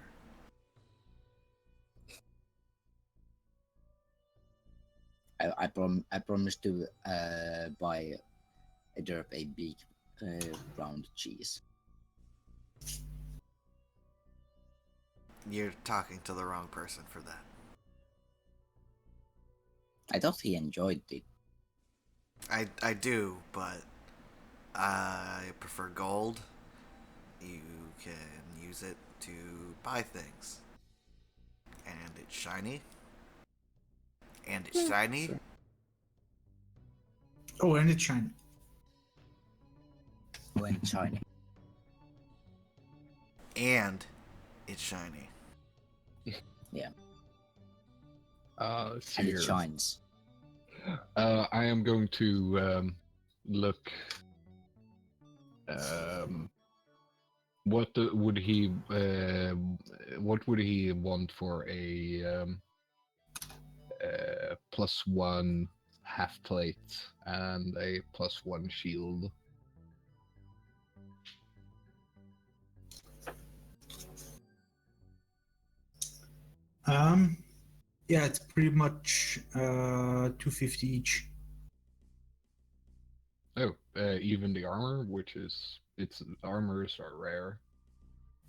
I promised to buy Derp a big round cheese. You're talking to the wrong person for that. I thought he enjoyed it. I do, but I prefer gold. You can use it to buy things. And it's shiny. And it's shiny. sure. Oh, and it's shiny. When shiny. And it's shiny. Let's see And here. it shines. I am going to look. What would he want for a +1 half plate and a +1 shield? Yeah, it's pretty much 250 each. Oh, even the armor, which is its armors are rare.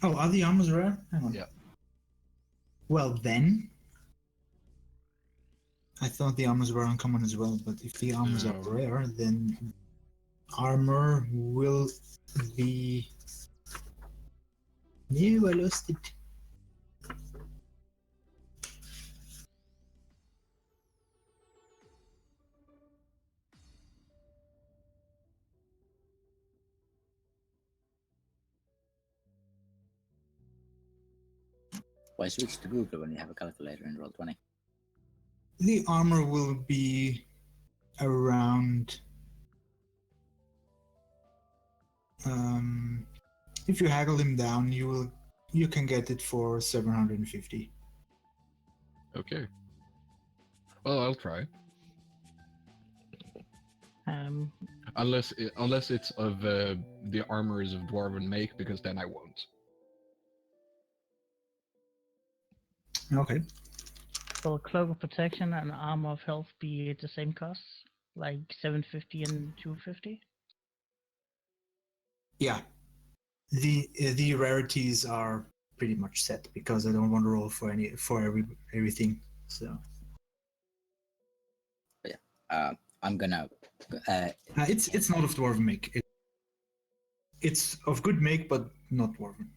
Oh, are the armors rare? Hang on. Yeah. Well then, I thought the armors were uncommon as well. But if the armors are No. rare, then armor will be. No, I lost it. Why switch to Google when you have a calculator in Roll20? The armor will be around. If you haggle him down, you can get it for 750. Okay. Well, I'll try. Unless it's of the armor is of dwarven make, because then I won't. Okay. Will Cloak of Protection and Armor of Health be at the same cost? Like 750 and 250? Yeah. The rarities are pretty much set because I don't want to roll for everything. So I'm gonna. it's not of dwarven make. It's of good make, but not dwarven.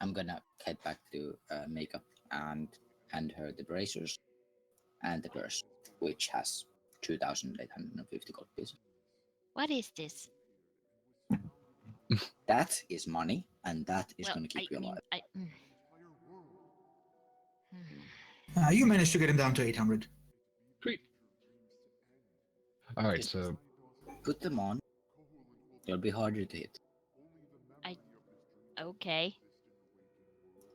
I'm gonna head back to Makeup and hand her the bracers and the purse, which has 2,850 gold pieces. What is this? That is money, and that is Well, gonna keep you alive. You managed to get him down to 800. Sweet. All right, so Put them on. They'll be harder to hit. Okay.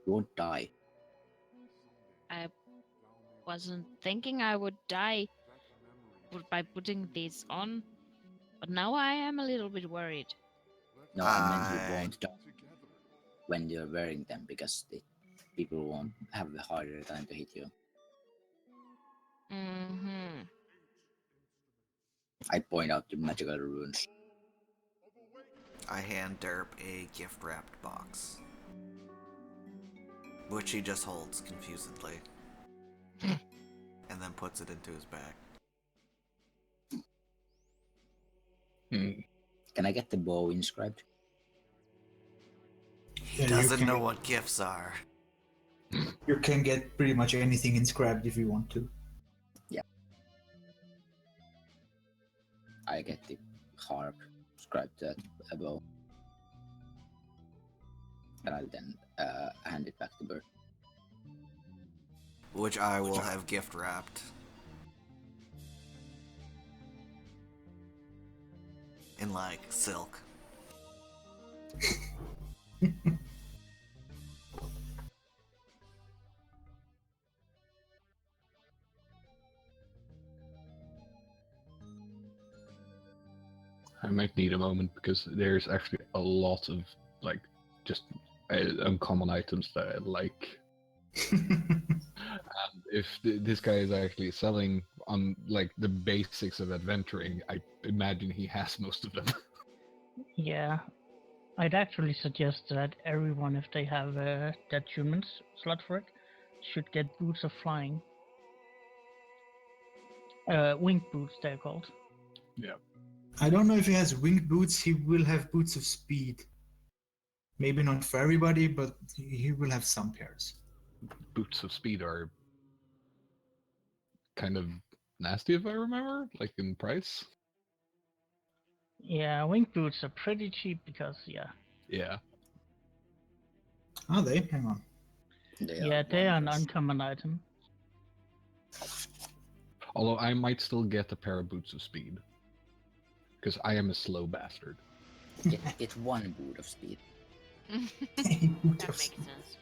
You won't die. I wasn't thinking I would die by putting these on, but now I am a little bit worried. No, I meant you won't die when you're wearing them because people won't have a harder time to hit you. Mm-hmm. I point out the magical runes. I hand Derp a gift wrapped box, which he just holds confusedly, and then puts it into his bag. Can I get the bow inscribed? He Yeah, you doesn't can- know what gifts are. You can get pretty much anything inscribed if you want to. I get the harp inscribed to a bow. And I'll then hand it back to Bert. Which I will have gift wrapped. In like silk. I might need a moment because there's actually a lot of like just uncommon items that I like. And if this guy is actually selling on like the basics of adventuring, I imagine he has most of them. Yeah. I'd actually suggest that everyone, if they have a that humans slot for it, should get boots of flying. Winged boots, they're called. I don't know if he has winged boots. He will have boots of speed. Maybe not for everybody, but he will have some pairs. Boots of speed are kind of nasty, if I remember, like in price. Yeah, winged boots are pretty cheap because, yeah. Yeah. Are they? Hang on. They are an wondrous. uncommon item. Although I might still get a pair of boots of speed. Because I am a slow bastard. Get one boot of speed. That makes sense.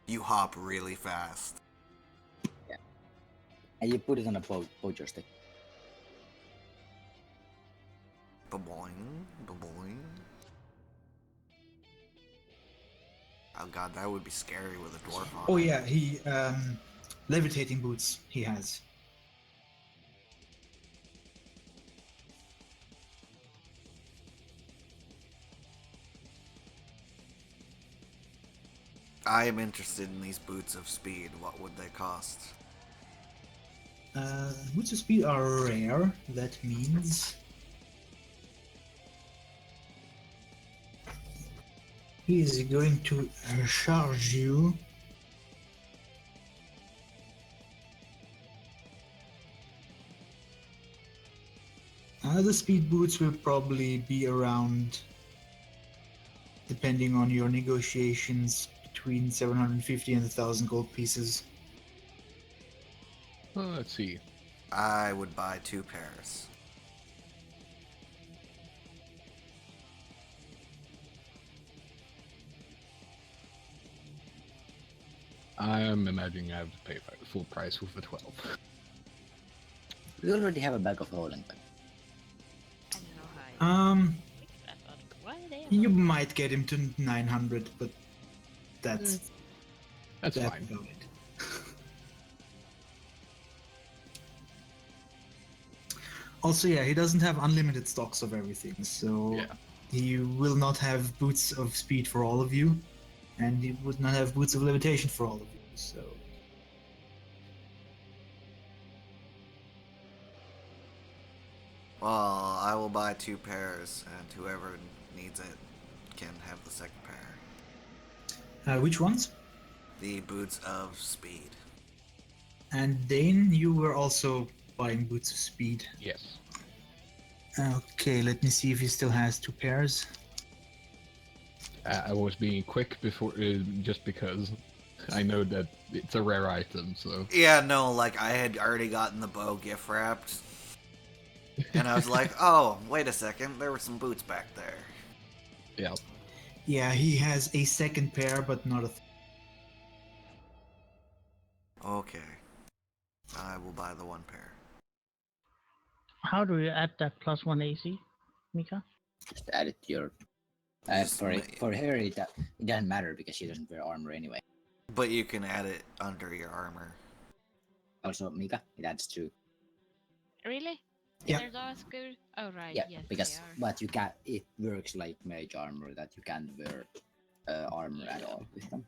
You hop really fast. And you put it on a bow joystick. Ba-boing, ba-boing. Oh god, that would be scary with a dwarf on Oh it. yeah, he levitating boots he has. I am interested in these boots of speed. What would they cost? Boots of speed are rare. That means he is going to charge you. The speed boots will probably be around, depending on your negotiations, between 750 and 1,000 gold pieces. Let's see. I would buy 2 pairs. I'm imagining I have to pay full price with the 12. We already have a bag of holding them. I don't know how I thought, why are they You might get him to 900, but that's That's that's fine. about it. Also, yeah, he doesn't have unlimited stocks of everything, so Yeah. he will not have boots of speed for all of you, and he would not have boots of levitation for all of you. So Well, I will buy 2 pairs, and whoever needs it can have the second pair. which ones? The boots of speed. And Dane, you were also buying boots of speed. Yes. Okay, let me see if he still has 2 pairs. I was being quick before, just because. I know that it's a rare item, so Yeah, no, like I had already gotten the bow gift wrapped, and I was like, oh, wait a second, there were some boots back there. yeah. Yeah, he has a second pair, but not a. Okay, I will buy the one pair. How do you add that +1 AC, Mika? Just add it to your. Just For her, it doesn't matter because she doesn't wear armor anyway. But you can add it under your armor. Also, Mika, it adds to. Really? Yeah. They're those good? Oh, right. Yeah, Yes, because they are. but you can. It works like mage armor that you can't wear armor at all with them,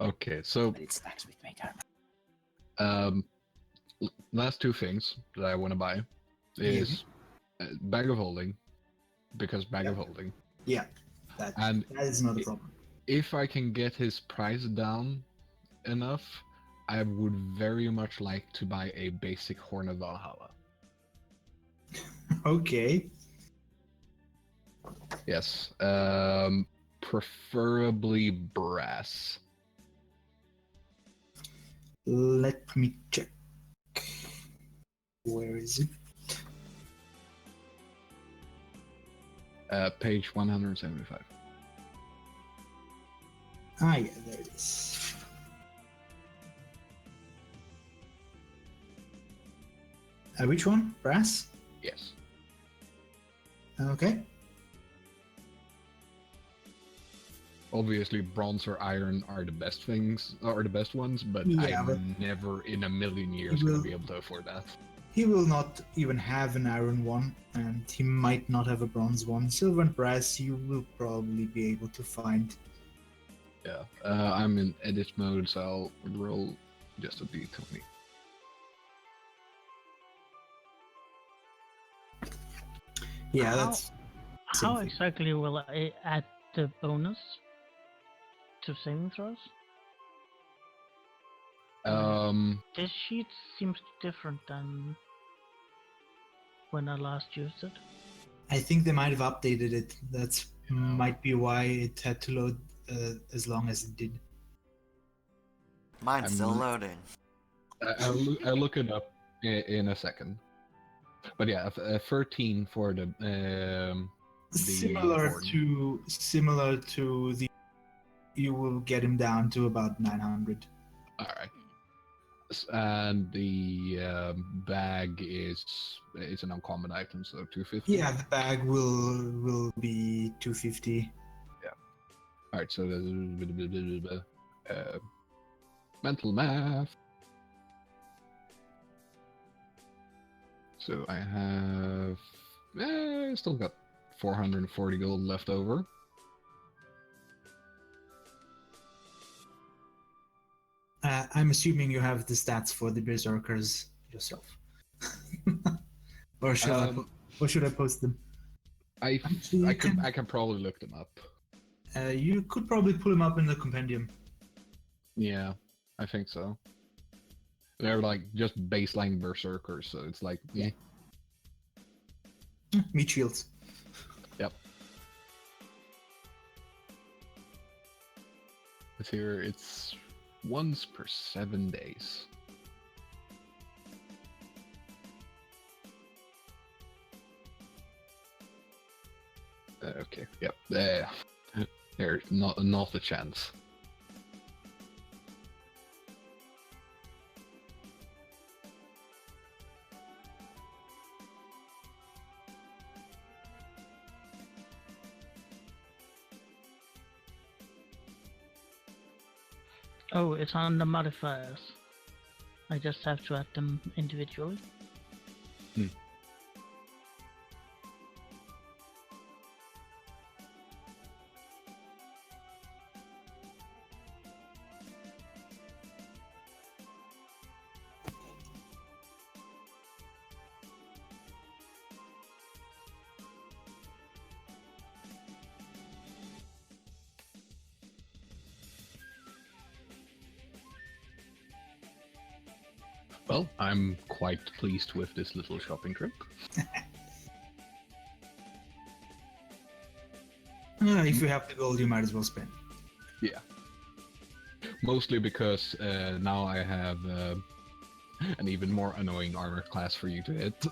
Okay, so but it stacks with mage armor. last two things that I want to buy is bag of holding, because bag of holding. Yeah, that And is not a problem. if I can get his price down enough, I would very much like to buy a basic Horn of Valhalla. Okay. Yes, preferably brass. Let me check. Where is it? Page 175. Ah, yeah, there it is. Which one? Brass? Yes. Okay. Obviously, bronze or iron are the best things, or the best ones, but Yeah, I'm but never in a million years will- gonna be able to afford that. He will not even have an iron one, and he might not have a bronze one. Silver and brass, you will probably be able to find. Yeah. I'm in edit mode, so I'll roll just a d20. Yeah, How- that's. How Same thing. exactly will I add the bonus to saving throws? This sheet seems different than when I last used it. I think they might have updated it. That's might be why it had to load as long as it did. Mine's still I'm- loading. I'll look it up in a second. But yeah, 13 for the Similar horn. similar to the. You will get him down to about 900. All right. And the bag is an uncommon item, so 250. Yeah, the bag will be 250. All right, so the mental math. So I have still got 440 gold left over. I'm assuming you have the stats for the berserkers yourself, or should I post them? Actually, I can probably look them up. You could probably pull them up in the compendium. Yeah, I think so. They're like just baseline berserkers, so it's like Yeah. Meat shields. Yep. It's here. It's once per 7 days. Okay. Yep. There's not a chance. Oh, it's on the modifiers. I just have to add them individually. Well, I'm quite pleased with this little shopping trip. If you have the gold, you might as well spend. Yeah. Mostly because now I have an even more annoying armor class for you to hit.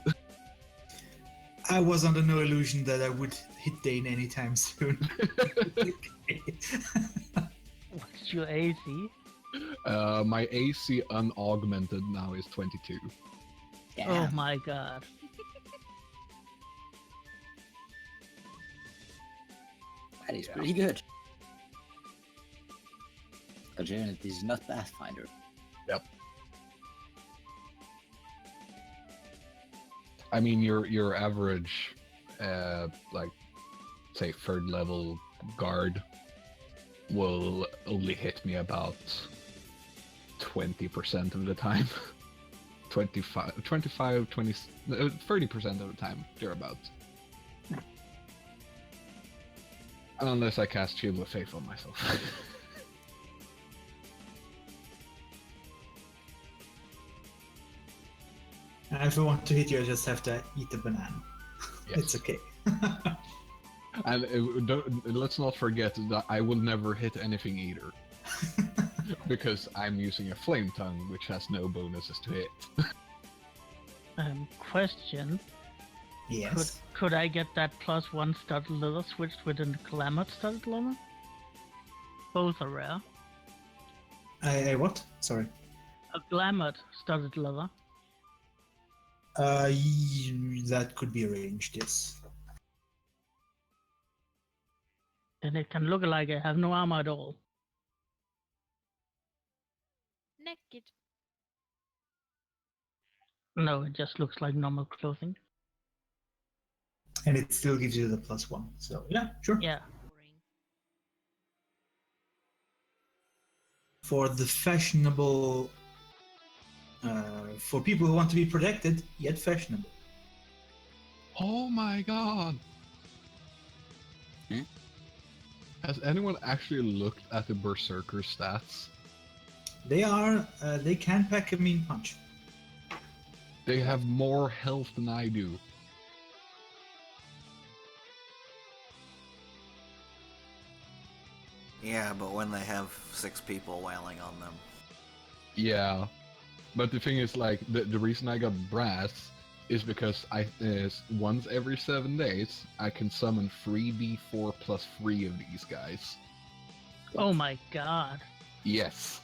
I was under no illusion that I would hit Dane anytime soon. What's your AC? My AC unaugmented now is 22. Yeah. Oh my god. That is pretty good. Considering that this is not Pathfinder. Yep. I mean, your average, like, say, 3rd level guard will only hit me about 20% of the time. 25, 20, 30% of the time, thereabouts. Unless I cast Shield of Faith on myself. If I want to hit you, I just have to eat a banana. Yes. It's okay. And let's not forget that I will never hit anything either. Because I'm using a Flame Tongue, which has no bonuses to hit. Question. Yes. Could I get that +1 studded leather switched with a Glamour studded leather? Both are rare. What? Sorry. A Glamour studded leather. That could be arranged, yes. Then it can look like I have no armor at all. Naked. No, it just looks like normal clothing. And it still gives you the +1. So, yeah, sure. Yeah. Boring. For the fashionable... for people who want to be protected, yet fashionable. Oh my god! Hmm? Has anyone actually looked at the Berserker stats? They can pack a mean punch. They have more health than I do. Yeah, but when they have 6 people wailing on them. Yeah. But the thing is, like, the reason I got Brass is because once every 7 days, I can summon 3d4 plus 3 of these guys. Oh my god. Yes.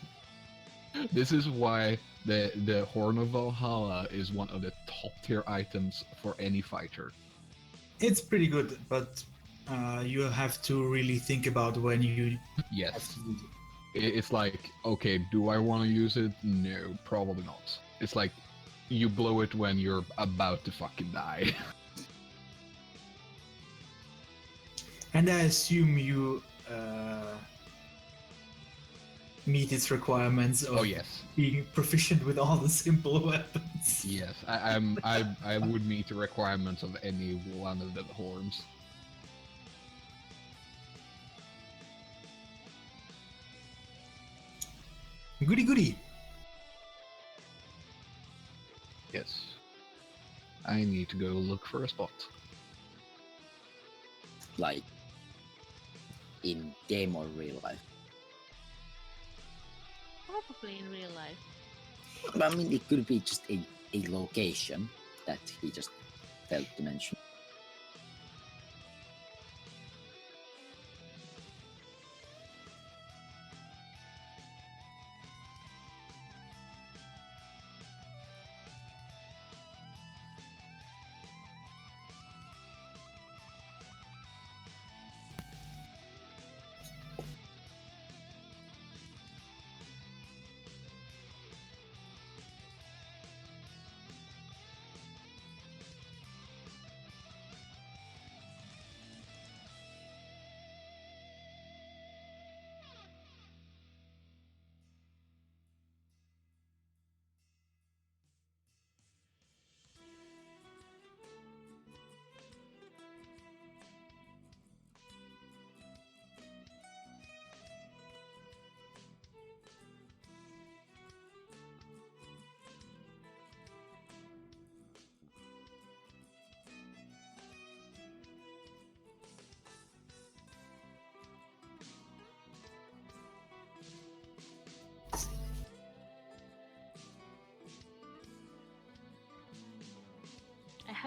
This is why the Horn of Valhalla is one of the top tier items for any fighter. It's pretty good, but you have to really think about when you have Yes. to use it. It's like, okay, do I want to use it? No, probably not. It's like, you blow it when you're about to fucking die. And I assume you meet its requirements of Oh yes. being proficient with all the simple weapons. Yes, I would meet the requirements of any one of the horns. Goody goody. Yes. I need to go look for a spot. Like in game or real life. Probably in real life. I mean, it could be just a location that he just felt to mention.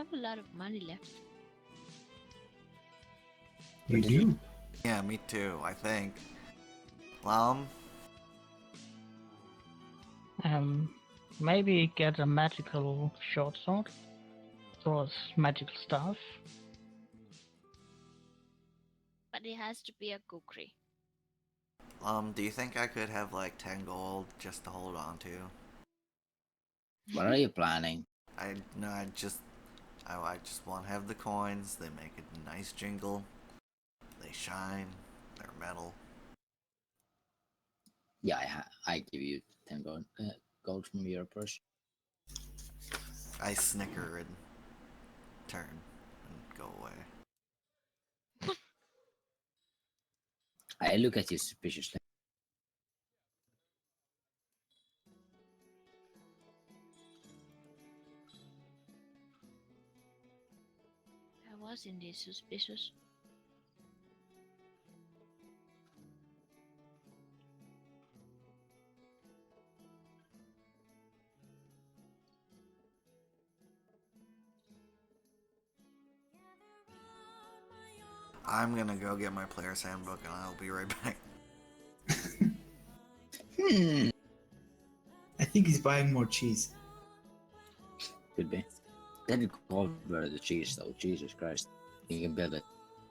have a lot of money left. You do? Yeah, me too, I think. Maybe get a magical short sword or magical staff. But it has to be a kukri. Do you think I could have like 10 gold just to hold on to? What are you planning? I just want to have the coins. They make a nice jingle. They shine. They're metal. Yeah, I give you 10 gold from your purse. I snicker and turn and go away. I look at you suspiciously. I was indeed suspicious. I'm gonna go get my player's handbook and I'll be right back. I think he's buying more cheese. Could be. Then you cover the cheese though, Jesus Christ. You can build it.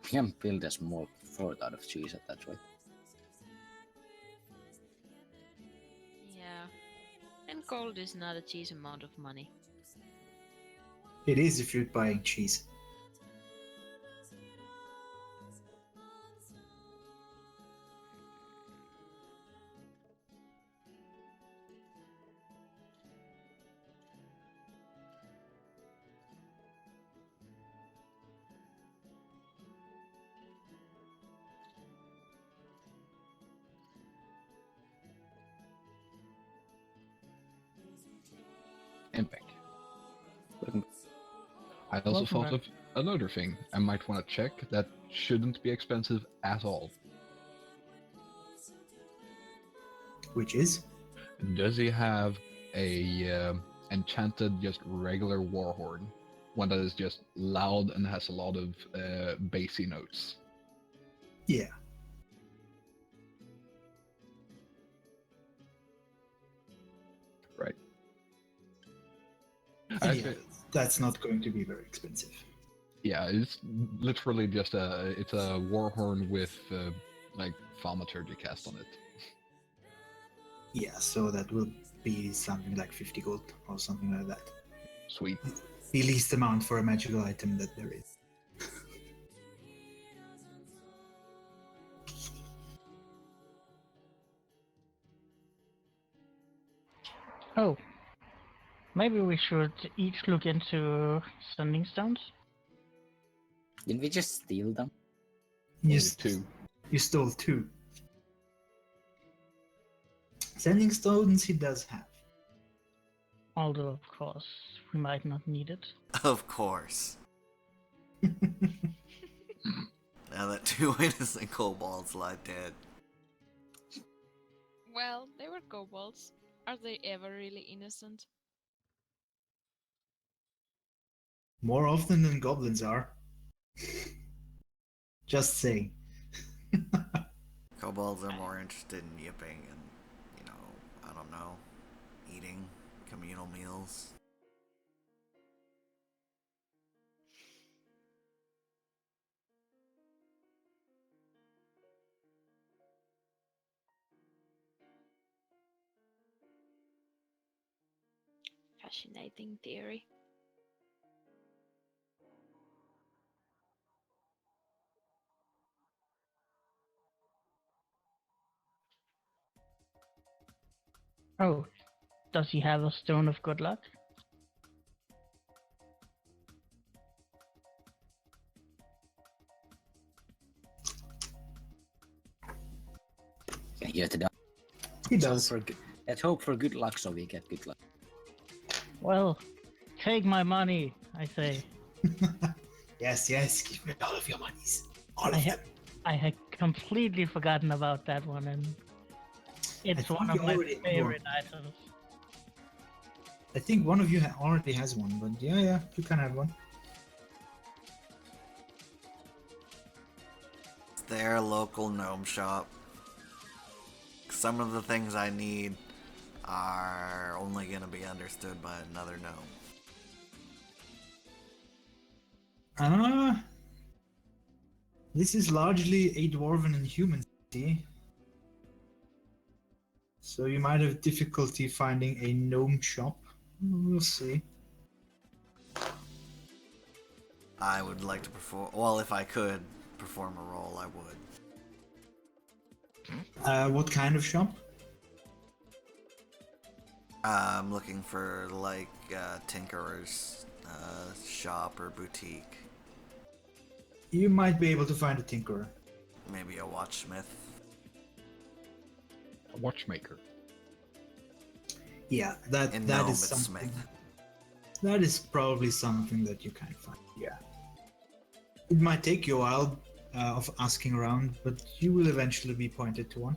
You can build a small fort out of cheese at that rate. Yeah. And gold is not a cheap amount of money. It is if you're buying cheese. Impact. Welcome. I also Welcome thought back. of another thing I might want to check that shouldn't be expensive at all. Which is? Does he have a enchanted, just regular warhorn? One that is just loud and has a lot of bassy notes. Yeah. Right. And I yeah, thi- that's not going to be very expensive. Yeah, it's literally just it's a warhorn with like thaumaturgy cast on it. Yeah, so that will be something like 50 gold or something like that. Sweet. The least amount for a magical item that there is. Oh, maybe we should each look into sending stones. Didn't we just steal them? You, Only s- two. you stole 2. Sending stones he does have. Although, of course, we might not need it. Of course. Now that 2 innocent kobolds lie dead. Well, they were kobolds. Are they ever really innocent? More often than goblins are. Just saying. Kobolds are more interested in yipping and, you know, I don't know, eating communal meals. Fascinating theory. Oh, does he have a stone of good luck? Here to die. He Let's does. Let's hope for good luck so we get good luck. Well, take my money, I say. Yes, give me all of your monies. All I of have- them. I had completely forgotten about that one, and it's think one of you my already know. favorite items. I think one of you already has one, but yeah, you can have one. their local gnome shop. Some of the things I need are only gonna be understood by another gnome. This is largely a dwarven and human city. So you might have difficulty finding a gnome shop. We'll see. I would like to perform. Well, if I could perform a role, I would. What kind of shop? I'm looking for like tinkerer's shop or boutique. You might be able to find a tinkerer. Maybe a watchsmith. A watchmaker. Yeah, that In that gnome, is it's something. smith. That is probably something that you can find. Yeah. It might take you a while of asking around, but you will eventually be pointed to one.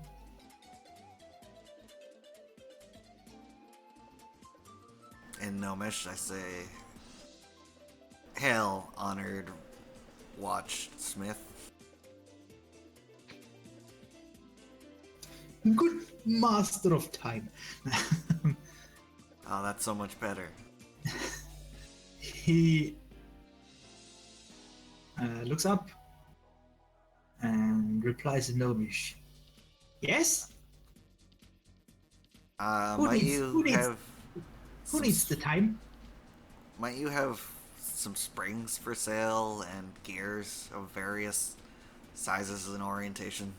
In gnomish, I say, "Hail, honored watchsmith." Good master of time. Oh, that's so much better. He looks up and replies in Gnomish. Yes? Who Might needs- you who needs- have? Who needs the time? Might you have some springs for sale and gears of various sizes and orientation?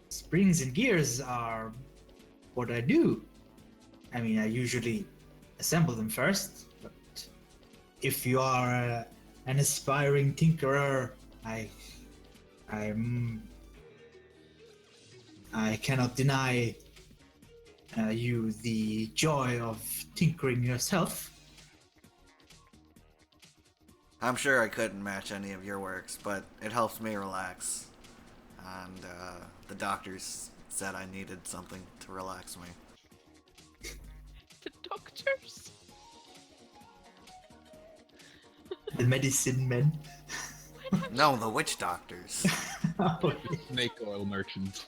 Springs and gears are what I do. I mean, I usually assemble them first, but if you are an aspiring tinkerer, I cannot deny you the joy of tinkering yourself. I'm sure I couldn't match any of your works, but it helps me relax. And the doctors said I needed something to relax me. The doctors? The medicine men. No, the witch doctors. Snake oil merchants.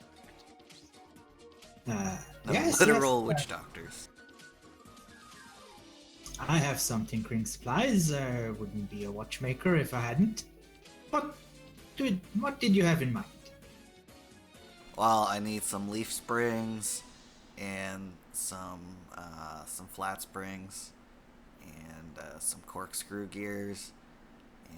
The Yes, literal yes, witch doctors. I have some tinkering supplies. Wouldn't be a watchmaker if I hadn't. What did you have in mind? Well, I need some leaf springs and some flat springs and some corkscrew gears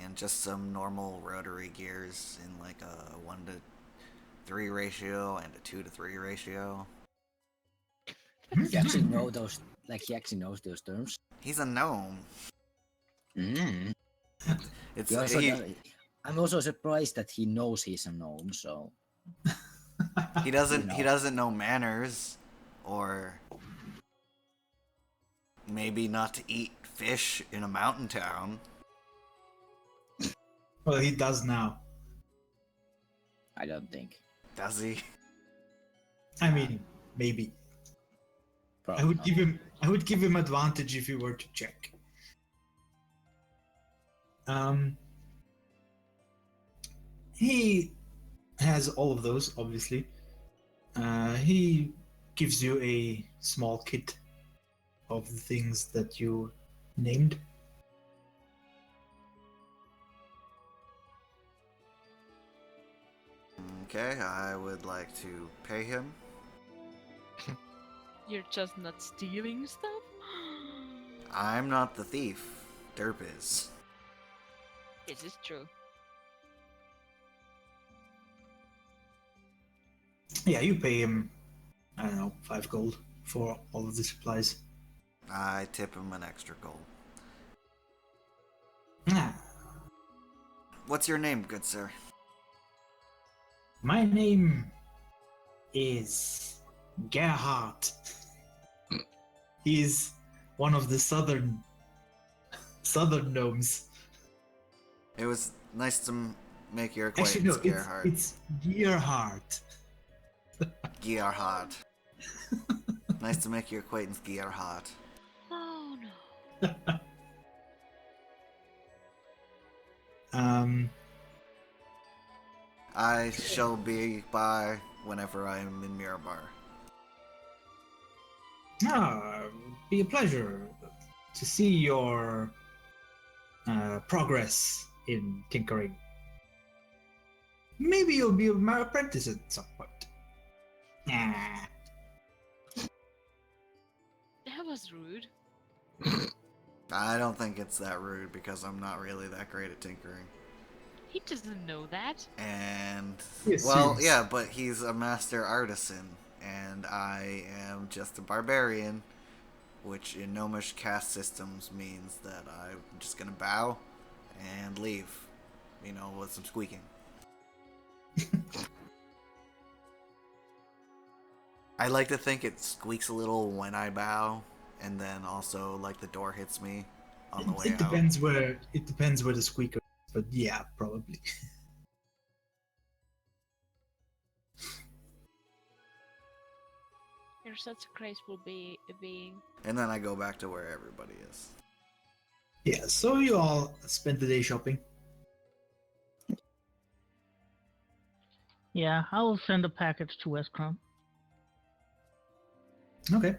and just some normal rotary gears in like a 1-to-3 ratio and a 2-to-3 ratio. You actually know those, like he actually knows those terms. He's a gnome. Mm. It's He also he, does- I'm also surprised that he knows he's a gnome, so he doesn't You he know. doesn't know manners or maybe not to eat fish in a mountain town. Well, he does now. I don't think. Does he? I mean, maybe. Probably I would not. give him advantage if he were to check. He has all of those, obviously. He gives you a small kit of the things that you named. Okay, I would like to pay him. You're just not stealing stuff? I'm not the thief. Derp is. This is true. Yeah, you pay him, I don't know, 5 gold for all of the supplies. I tip him an extra gold. Ah, What's your name, good sir? my name is Gerhard. He's one of the southern gnomes. It was nice to make your Actually, acquaintance, no, Gerhard. it's Gerhard. Gerhard. Nice to make your acquaintance, Gerhard. Oh no. I shall be by whenever I am in Mirabar. Be a pleasure to see your progress in tinkering. Maybe you'll be my apprentice at some point. Nah. That was rude. I don't think it's that rude because I'm not really that great at tinkering. He doesn't know that. And He well, assumes. yeah, but he's a master artisan, and I am just a barbarian, which in gnomish caste systems means that I'm just gonna bow and leave, you know, with some squeaking. I like to think it squeaks a little when I bow, and then also like the door hits me on the way It out. depends where the squeaker is, but yeah, probably. You're such a graceful being. And then I go back to where everybody is. Yeah, so you all spent the day shopping. Yeah, I'll send a package to Westcrom. Okay.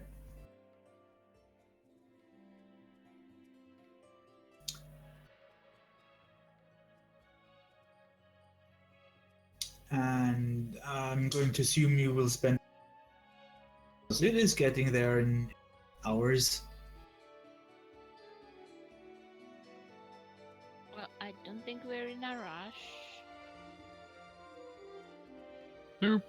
And I'm going to assume you will spend. It is getting there in hours. Well, I don't think we're in a rush. Nope.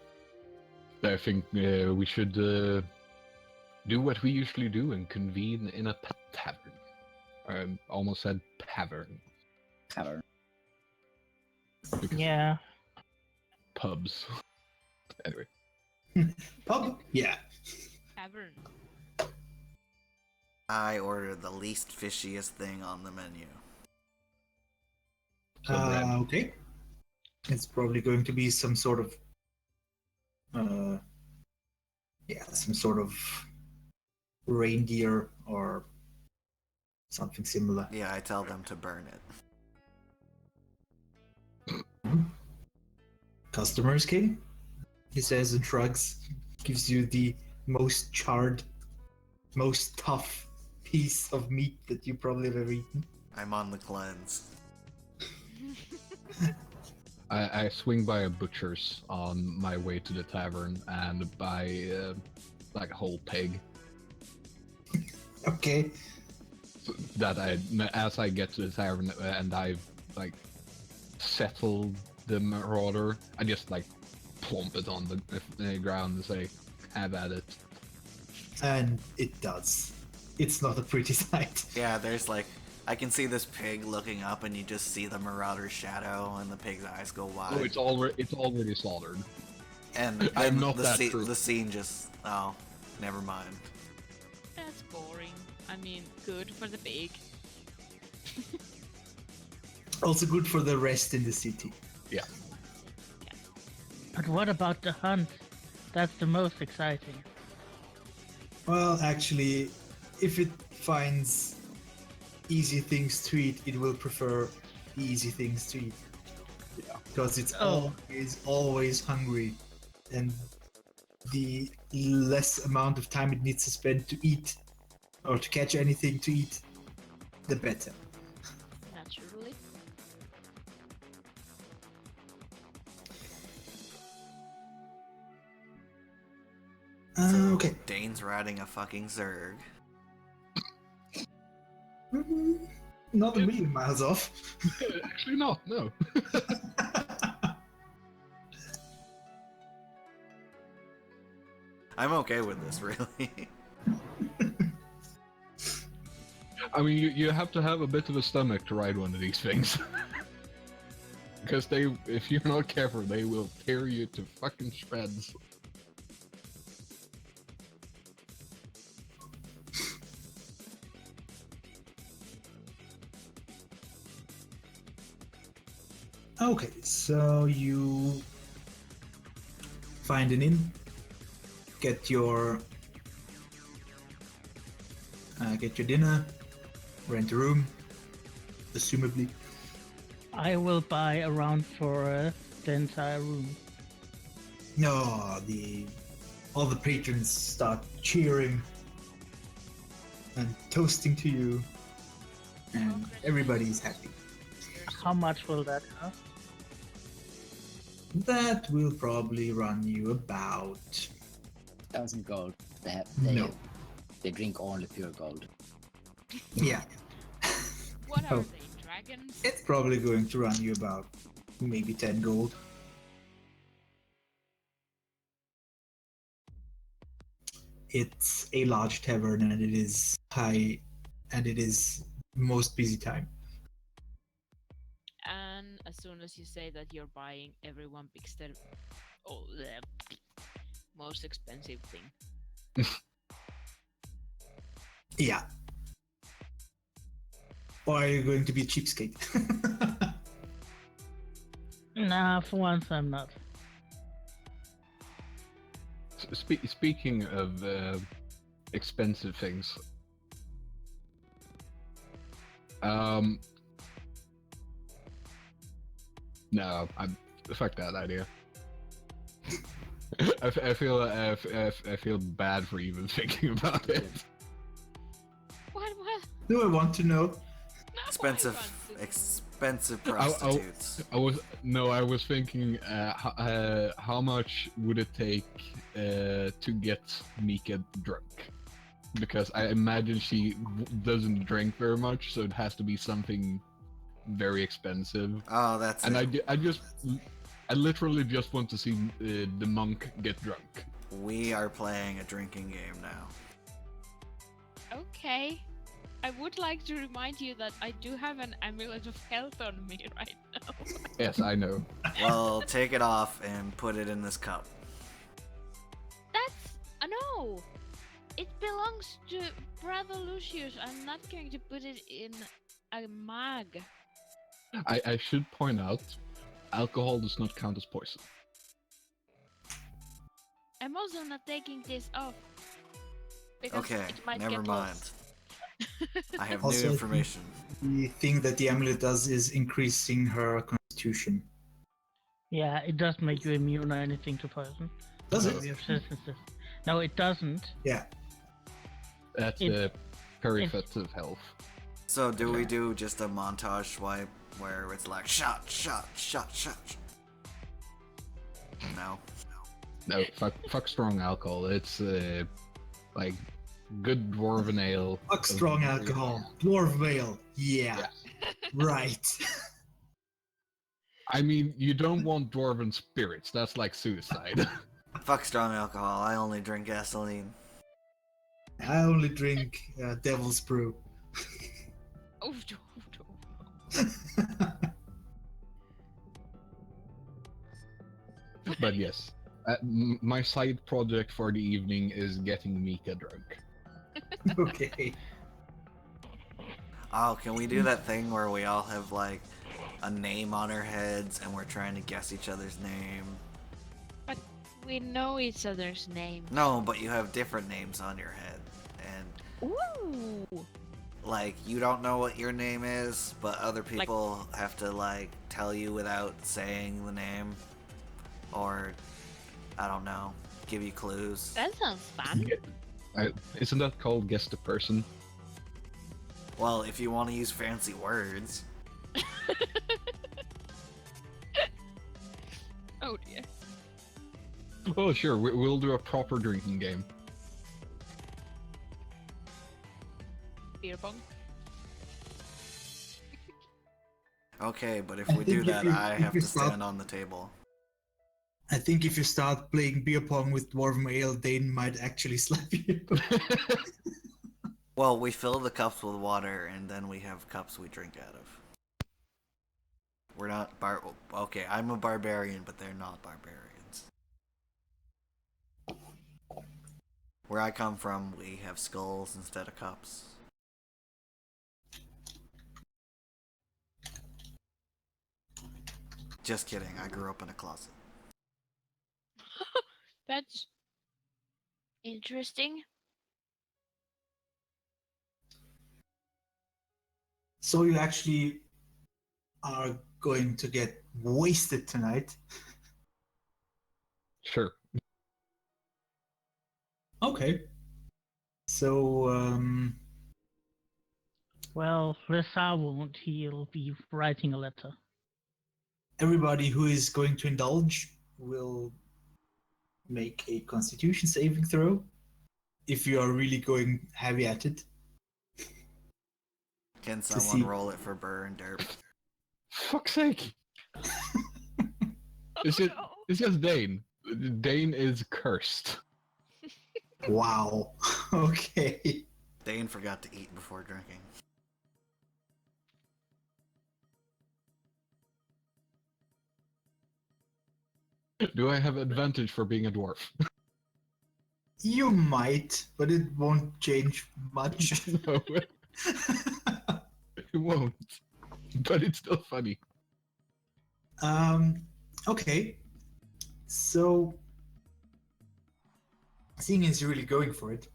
I think we should do what we usually do and convene in a tavern. I almost said tavern. Tavern. Because Yeah. pubs. Anyway. Pub? Yeah. Tavern. I ordered the least fishiest thing on the menu. Okay. It's probably going to be some sort of some sort of reindeer or something similar. Yeah, I tell them to burn it. Customers, king? He says and shrugs. Gives you the most charred, most tough piece of meat that you probably have ever eaten. I'm on the cleanse. I swing by a butcher's on my way to the tavern and buy like a whole pig. Okay. That as I get to the tavern and I've like settled the marauder, I just like plump it on the ground and say, "Have at it." And it does. It's not a pretty sight. Yeah, there's like, I can see this pig looking up and you just see the marauder's shadow and the pig's eyes go wide. Oh, it's already slaughtered. And I'm then not that true. the scene just, oh, never mind. That's boring. I mean, good for the pig. Also good for the rest in the city. Yeah. But what about the hunt? That's the most exciting. Well, actually, if it finds easy things to eat, it will prefer the easy things to eat. Yeah. Because it's Oh. always hungry. And the less amount of time it needs to spend to eat or to catch anything to eat, the better. Naturally. Okay. Dane's riding a fucking Zerg. Not a million miles off. Actually, not. No. I'm okay with this, really. I mean, you have to have a bit of a stomach to ride one of these things. Because if you're not careful, they will tear you to fucking shreds. Okay, so you find an inn, get your dinner, rent a room, assumably. I will buy around for the entire room? No, all the patrons start cheering and toasting to you, and everybody's happy. How much will that cost? That will probably run you about 1,000 gold. No. They drink only pure gold. yeah. What are Oh. they, dragons? It's probably going to run you about maybe 10 gold. It's a large tavern and it is high and it is most busy time. And as soon as you say that you're buying, everyone picks the most expensive thing. Yeah. Or are you going to be a cheapskate? Nah, for once I'm not. Speaking of expensive things, no, fuck that idea. I feel bad for even thinking about it. What? Do I want to know? No, Expensive, I want to- expensive prostitutes. I was thinking, how much would it take to get Mika drunk? Because I imagine she doesn't drink very much, so it has to be something very expensive. Oh, that's And it. I literally just want to see the monk get drunk. We are playing a drinking game now. Okay. I would like to remind you that I do have an amulet of health on me right now. Yes, I know. Well, take it off and put it in this cup. That's no. It belongs to Brother Lucius. I'm not going to put it in a mug. I should point out, alcohol does not count as poison. I'm also not taking this off. Because Okay, it might never get mind. lost. I have Also, new information. The thing that the amulet does is increasing her constitution. Yeah, it does make you immune or anything to poison. Does So it? you have resistance. No, it doesn't. Yeah. That's It- the perifet of health. So, do we do just a montage swipe where it's like shot, shot, shot, shot? No. No, fuck strong alcohol. It's like good dwarven ale. Fuck strong alcohol. Dwarf ale. Yeah. Right. I mean, you don't want dwarven spirits. That's like suicide. Fuck strong alcohol. I only drink gasoline. I only drink Devil's Brew. Oh, no. But yes, my side project for the evening is getting Mika drunk. Okay. Oh, can we do that thing where we all have like a name on our heads and we're trying to guess each other's name? But we know each other's names. No, but you have different names on your head. And Ooh. like you don't know what your name is, but other people have to like tell you without saying the name. Or I don't know, give you clues. That sounds fun. Isn't that called guess the person? Well, if you want to use fancy words. Oh dear. Oh sure, we'll do a proper drinking game. Beer pong. Okay, but if I we do think if that, you- I if have you to stop- stand on the table. I think if you start playing beer pong with Dwarven ale, Dane might actually slap you. Well, we fill the cups with water, and then we have cups we drink out of. We're not Okay, I'm a barbarian, but they're not barbarians. Where I come from, we have skulls instead of cups. Just kidding, I grew up in a closet. That's interesting. So you actually are going to get wasted tonight. Sure. Okay. So, Well, Ressa won't. He'll be writing a letter. everybody who is going to indulge will make a Constitution saving throw. If you are really going heavy at it. Can To someone see- roll it for Burr and Derp? Fuck's sake! It's Oh, just, it's just Dane. Dane is cursed. Wow. Okay. Dane forgot to eat before drinking. Do I have advantage for being a dwarf? You might, but it won't change much. No, it won't. But it's still funny. Okay. So, seeing as you're really going for it,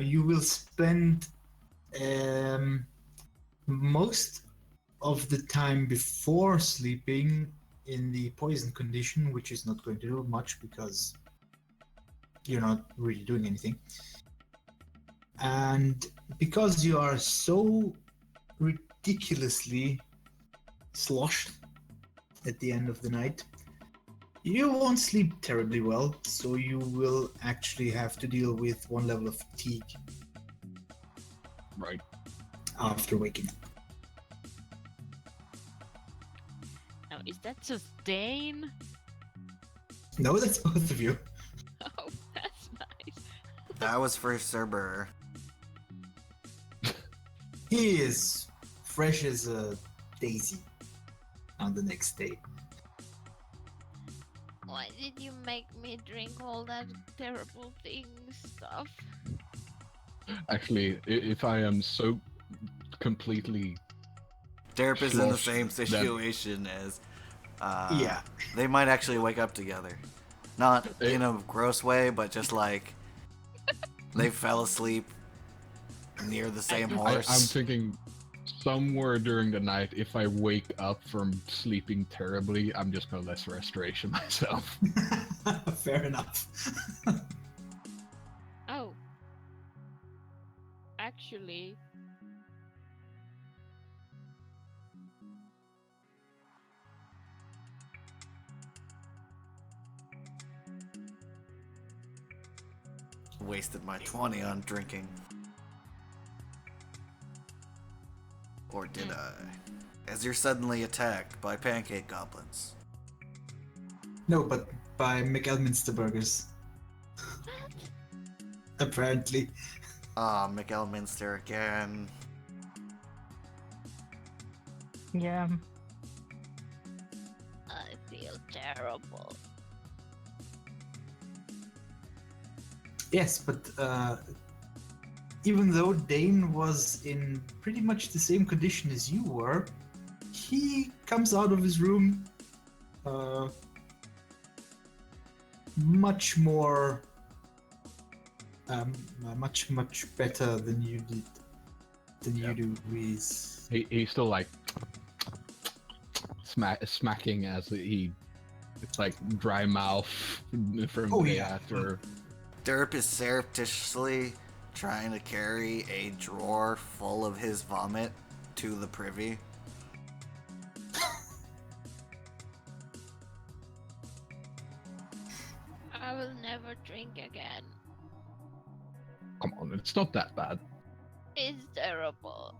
you will spend most of the time before sleeping in the poison condition, which is not going to do much because you're not really doing anything. And because you are so ridiculously sloshed at the end of the night, you won't sleep terribly well, so you will actually have to deal with one level of fatigue Right. after waking up. Now, is that just Dane? No, that's both of you. Oh, that's nice. That was for Sir Burr. He is fresh as a daisy on the next day. Why did you make me drink all that terrible thing stuff? Actually, if I am so completely... Derp is in the Sloshed same that- situation as. Yeah. They might actually wake up together. Not in a gross way, but just like they fell asleep near the same horse. I'm thinking somewhere during the night, if I wake up from sleeping terribly, I'm just gonna less restoration myself. Fair enough. Oh. Actually. Wasted my 20 on drinking. Or did I? As you're suddenly attacked by pancake goblins. No, but by McElminster burgers. Apparently. Ah, McElminster again. Yeah. I feel terrible. Yes, but even though Dane was in pretty much the same condition as you were, he comes out of his room much more, much better than you did, than you do with. He's still like smacking as it's like dry mouth from Oh, the day yeah. after. Derp is surreptitiously trying to carry a drawer full of his vomit to the privy. I will never drink again. Come on, it's not that bad. It's terrible.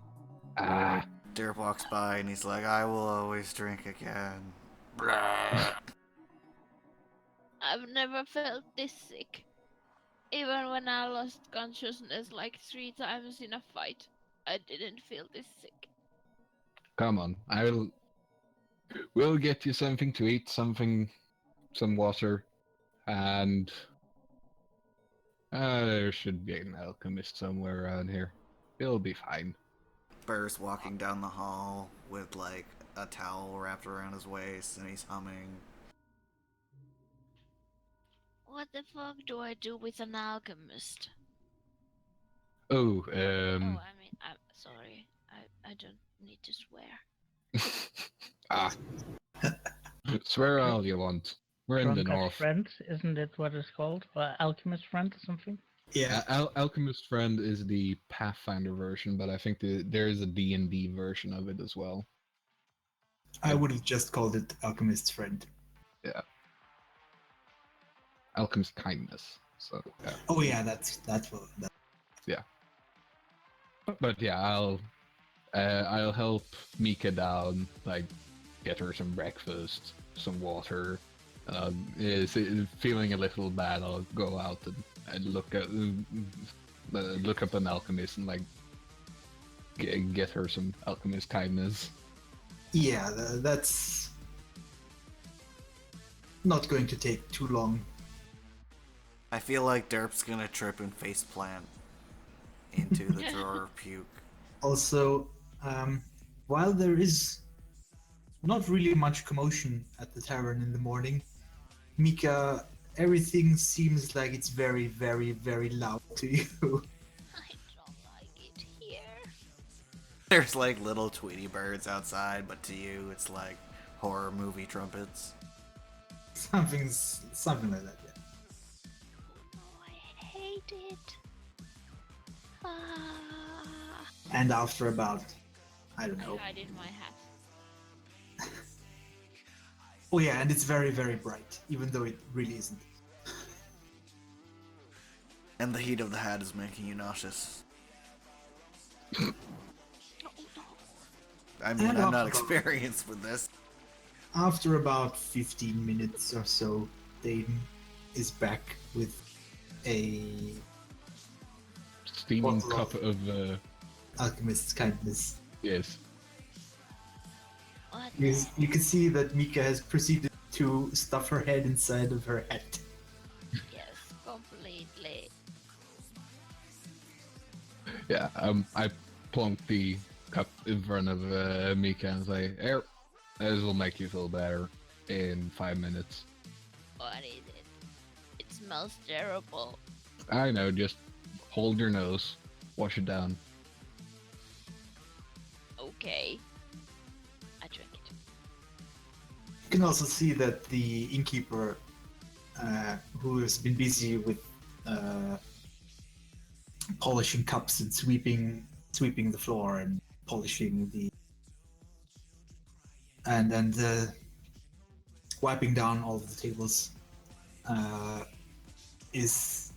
Ah, Derp walks by and he's like, I will always drink again. Blah. I've never felt this sick. Even when I lost consciousness like 3 times in a fight, I didn't feel this sick. come on. We'll get you something to eat, some water, and there should be an alchemist somewhere around here. He'll be fine. Burr's walking down the hall with like a towel wrapped around his waist and he's humming. What the fuck do I do with an alchemist? Oh, Oh, I mean, I'm sorry. I don't need to swear. Ah. Swear all you want. We're in the Drunkard's north. friend, isn't it what it's called? Or alchemist friend or something? Yeah, Alchemist Friend is the Pathfinder version, but I think there is a D&D version of it as well. I would have just called it Alchemist's Friend. Yeah. Alchemist Kindness. So yeah. Oh yeah, that's what. But yeah, I'll help Mika down, like get her some breakfast, some water. Is feeling a little bad, I'll go out and look up an alchemist and like get her some alchemist kindness. Yeah, that's not going to take too long. I feel like Derp's gonna trip and faceplant into the drawer of puke. Also, while there is not really much commotion at the tavern in the morning, Mika, everything seems like it's very, very, very loud to you. I don't like it here. There's like little Tweety birds outside, but to you it's like horror movie trumpets. Something like that. Yeah. Oh, I hate it. Ah, And after about, I don't know. I hide in my hat. Oh yeah, and it's very, very bright, even though it really isn't. And the heat of the hat is making you nauseous. Oh no. I mean, And I'm not after- experienced with this. After about 15 minutes or so, Dayton is back with a Steaming Bottle cup of alchemist's kindness. yes. What? You can see that Mika has proceeded to stuff her head inside of her hat. Yes, completely. Yeah, I plonk the cup in front of Mika and say, "Here, this will make you feel better in 5 minutes." What is it? It smells terrible. I know, just hold your nose, wash it down. Okay. I drink it. You can also see that the innkeeper, who has been busy with polishing cups and sweeping the floor and polishing the and wiping down all of the tables, is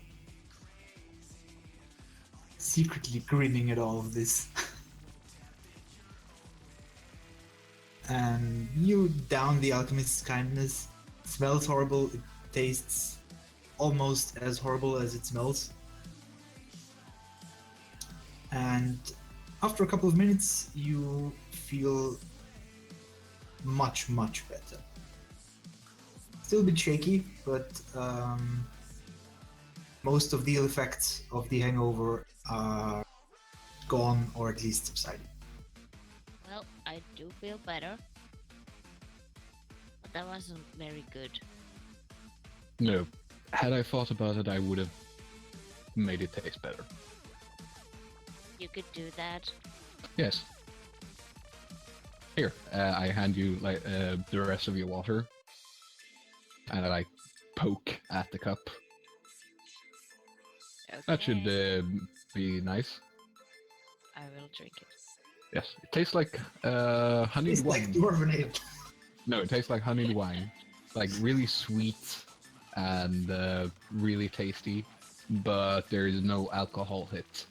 secretly grinning at all of this. And you down the alchemist's kindness. It smells horrible. It tastes almost as horrible as it smells. And after a couple of minutes, you feel much, much better. Still a bit shaky, but most of the ill effects of the hangover are gone, or at least subsided. Well, I do feel better. But that wasn't very good. No, had I thought about it, I would have made it taste better. You could do that. Yes. Here, I hand you like the rest of your water, and I like poke at the cup. Okay. That should be nice. I will drink it. Yes, it tastes like honeyed It's like wine. dwarven ale. No, it tastes like honeyed wine, like really sweet and really tasty, but there is no alcohol hit.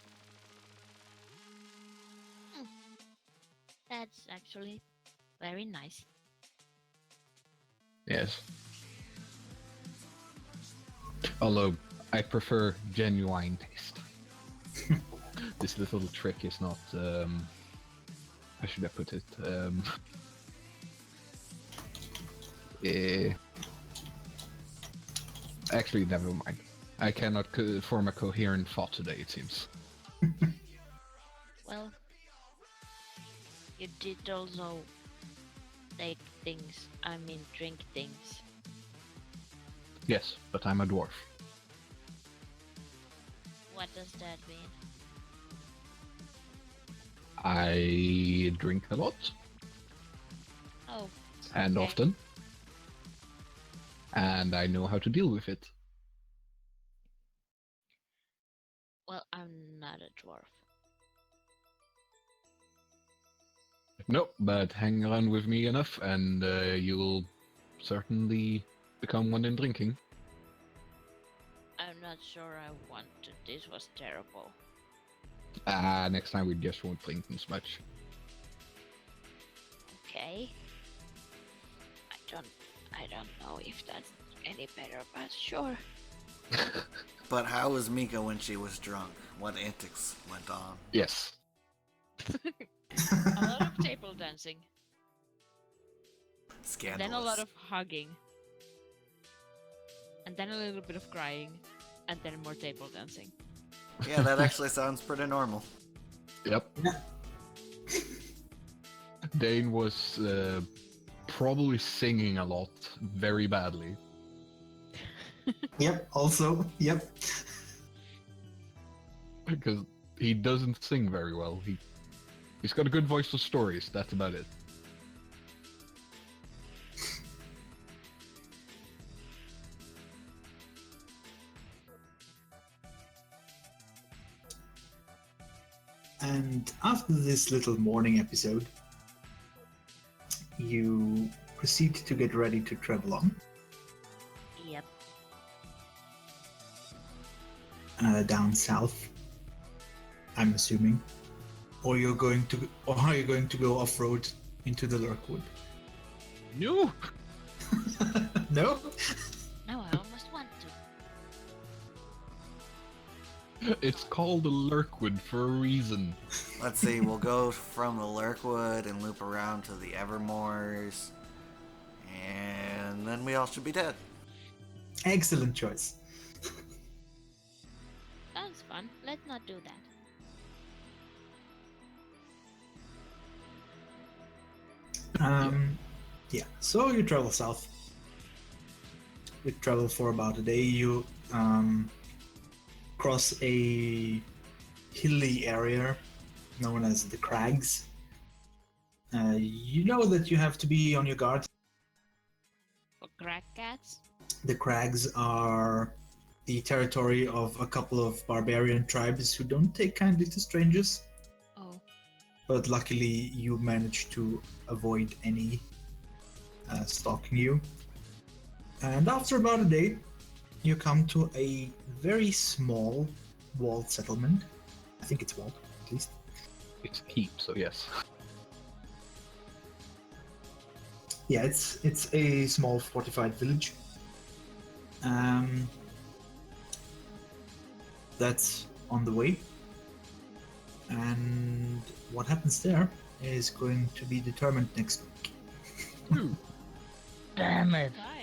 That's actually very nice. Yes. Although I prefer genuine taste. This little trick is not. How should I put it? Actually, never mind. I cannot form a coherent thought today. It seems. Well, you did also take things, I mean drink things. Yes, but I'm a dwarf. What does that mean? I drink a lot. and Okay. often. And I know how to deal with it. Well, I'm not a dwarf. No, but hang around with me enough, and you'll certainly become one in drinking. I'm not sure I want to. This was terrible. Next time we just won't drink as much. Okay. I don't know if that's any better, but sure. But how was Mika when she was drunk? What antics went on? Yes. A lot of table dancing. Scandalous. Then a lot of hugging. And then a little bit of crying. And then more table dancing. Yeah, that actually sounds pretty normal. Yep. Dane was probably singing a lot, very badly. Yep, also, yep. Because he doesn't sing very well. He's got a good voice for stories, that's about it. And after this little morning episode, you proceed to get ready to travel on Yep. down south. I'm assuming, or are you going to go off road into the Lurkwood? No! No. Now I almost want to. It's called the Lurkwood for a reason. Let's see, we'll go from the Lurkwood and loop around to the Evermoors. And then we all should be dead. Excellent choice. Sounds fun. Let's not do that. Yeah. So you travel south. You travel for about a day. You cross a hilly area known as the Crags. You know that you have to be on your guard. For crack cats? The Crags are the territory of a couple of barbarian tribes who don't take kindly to strangers. Oh. But luckily you managed to avoid any stalking you. And after about a day, you come to a very small walled settlement. I think it's walled, at least. It's a keep, so yes. Yeah, it's a small fortified village. That's on the way. And what happens there is going to be determined next week. Damn it. Hi.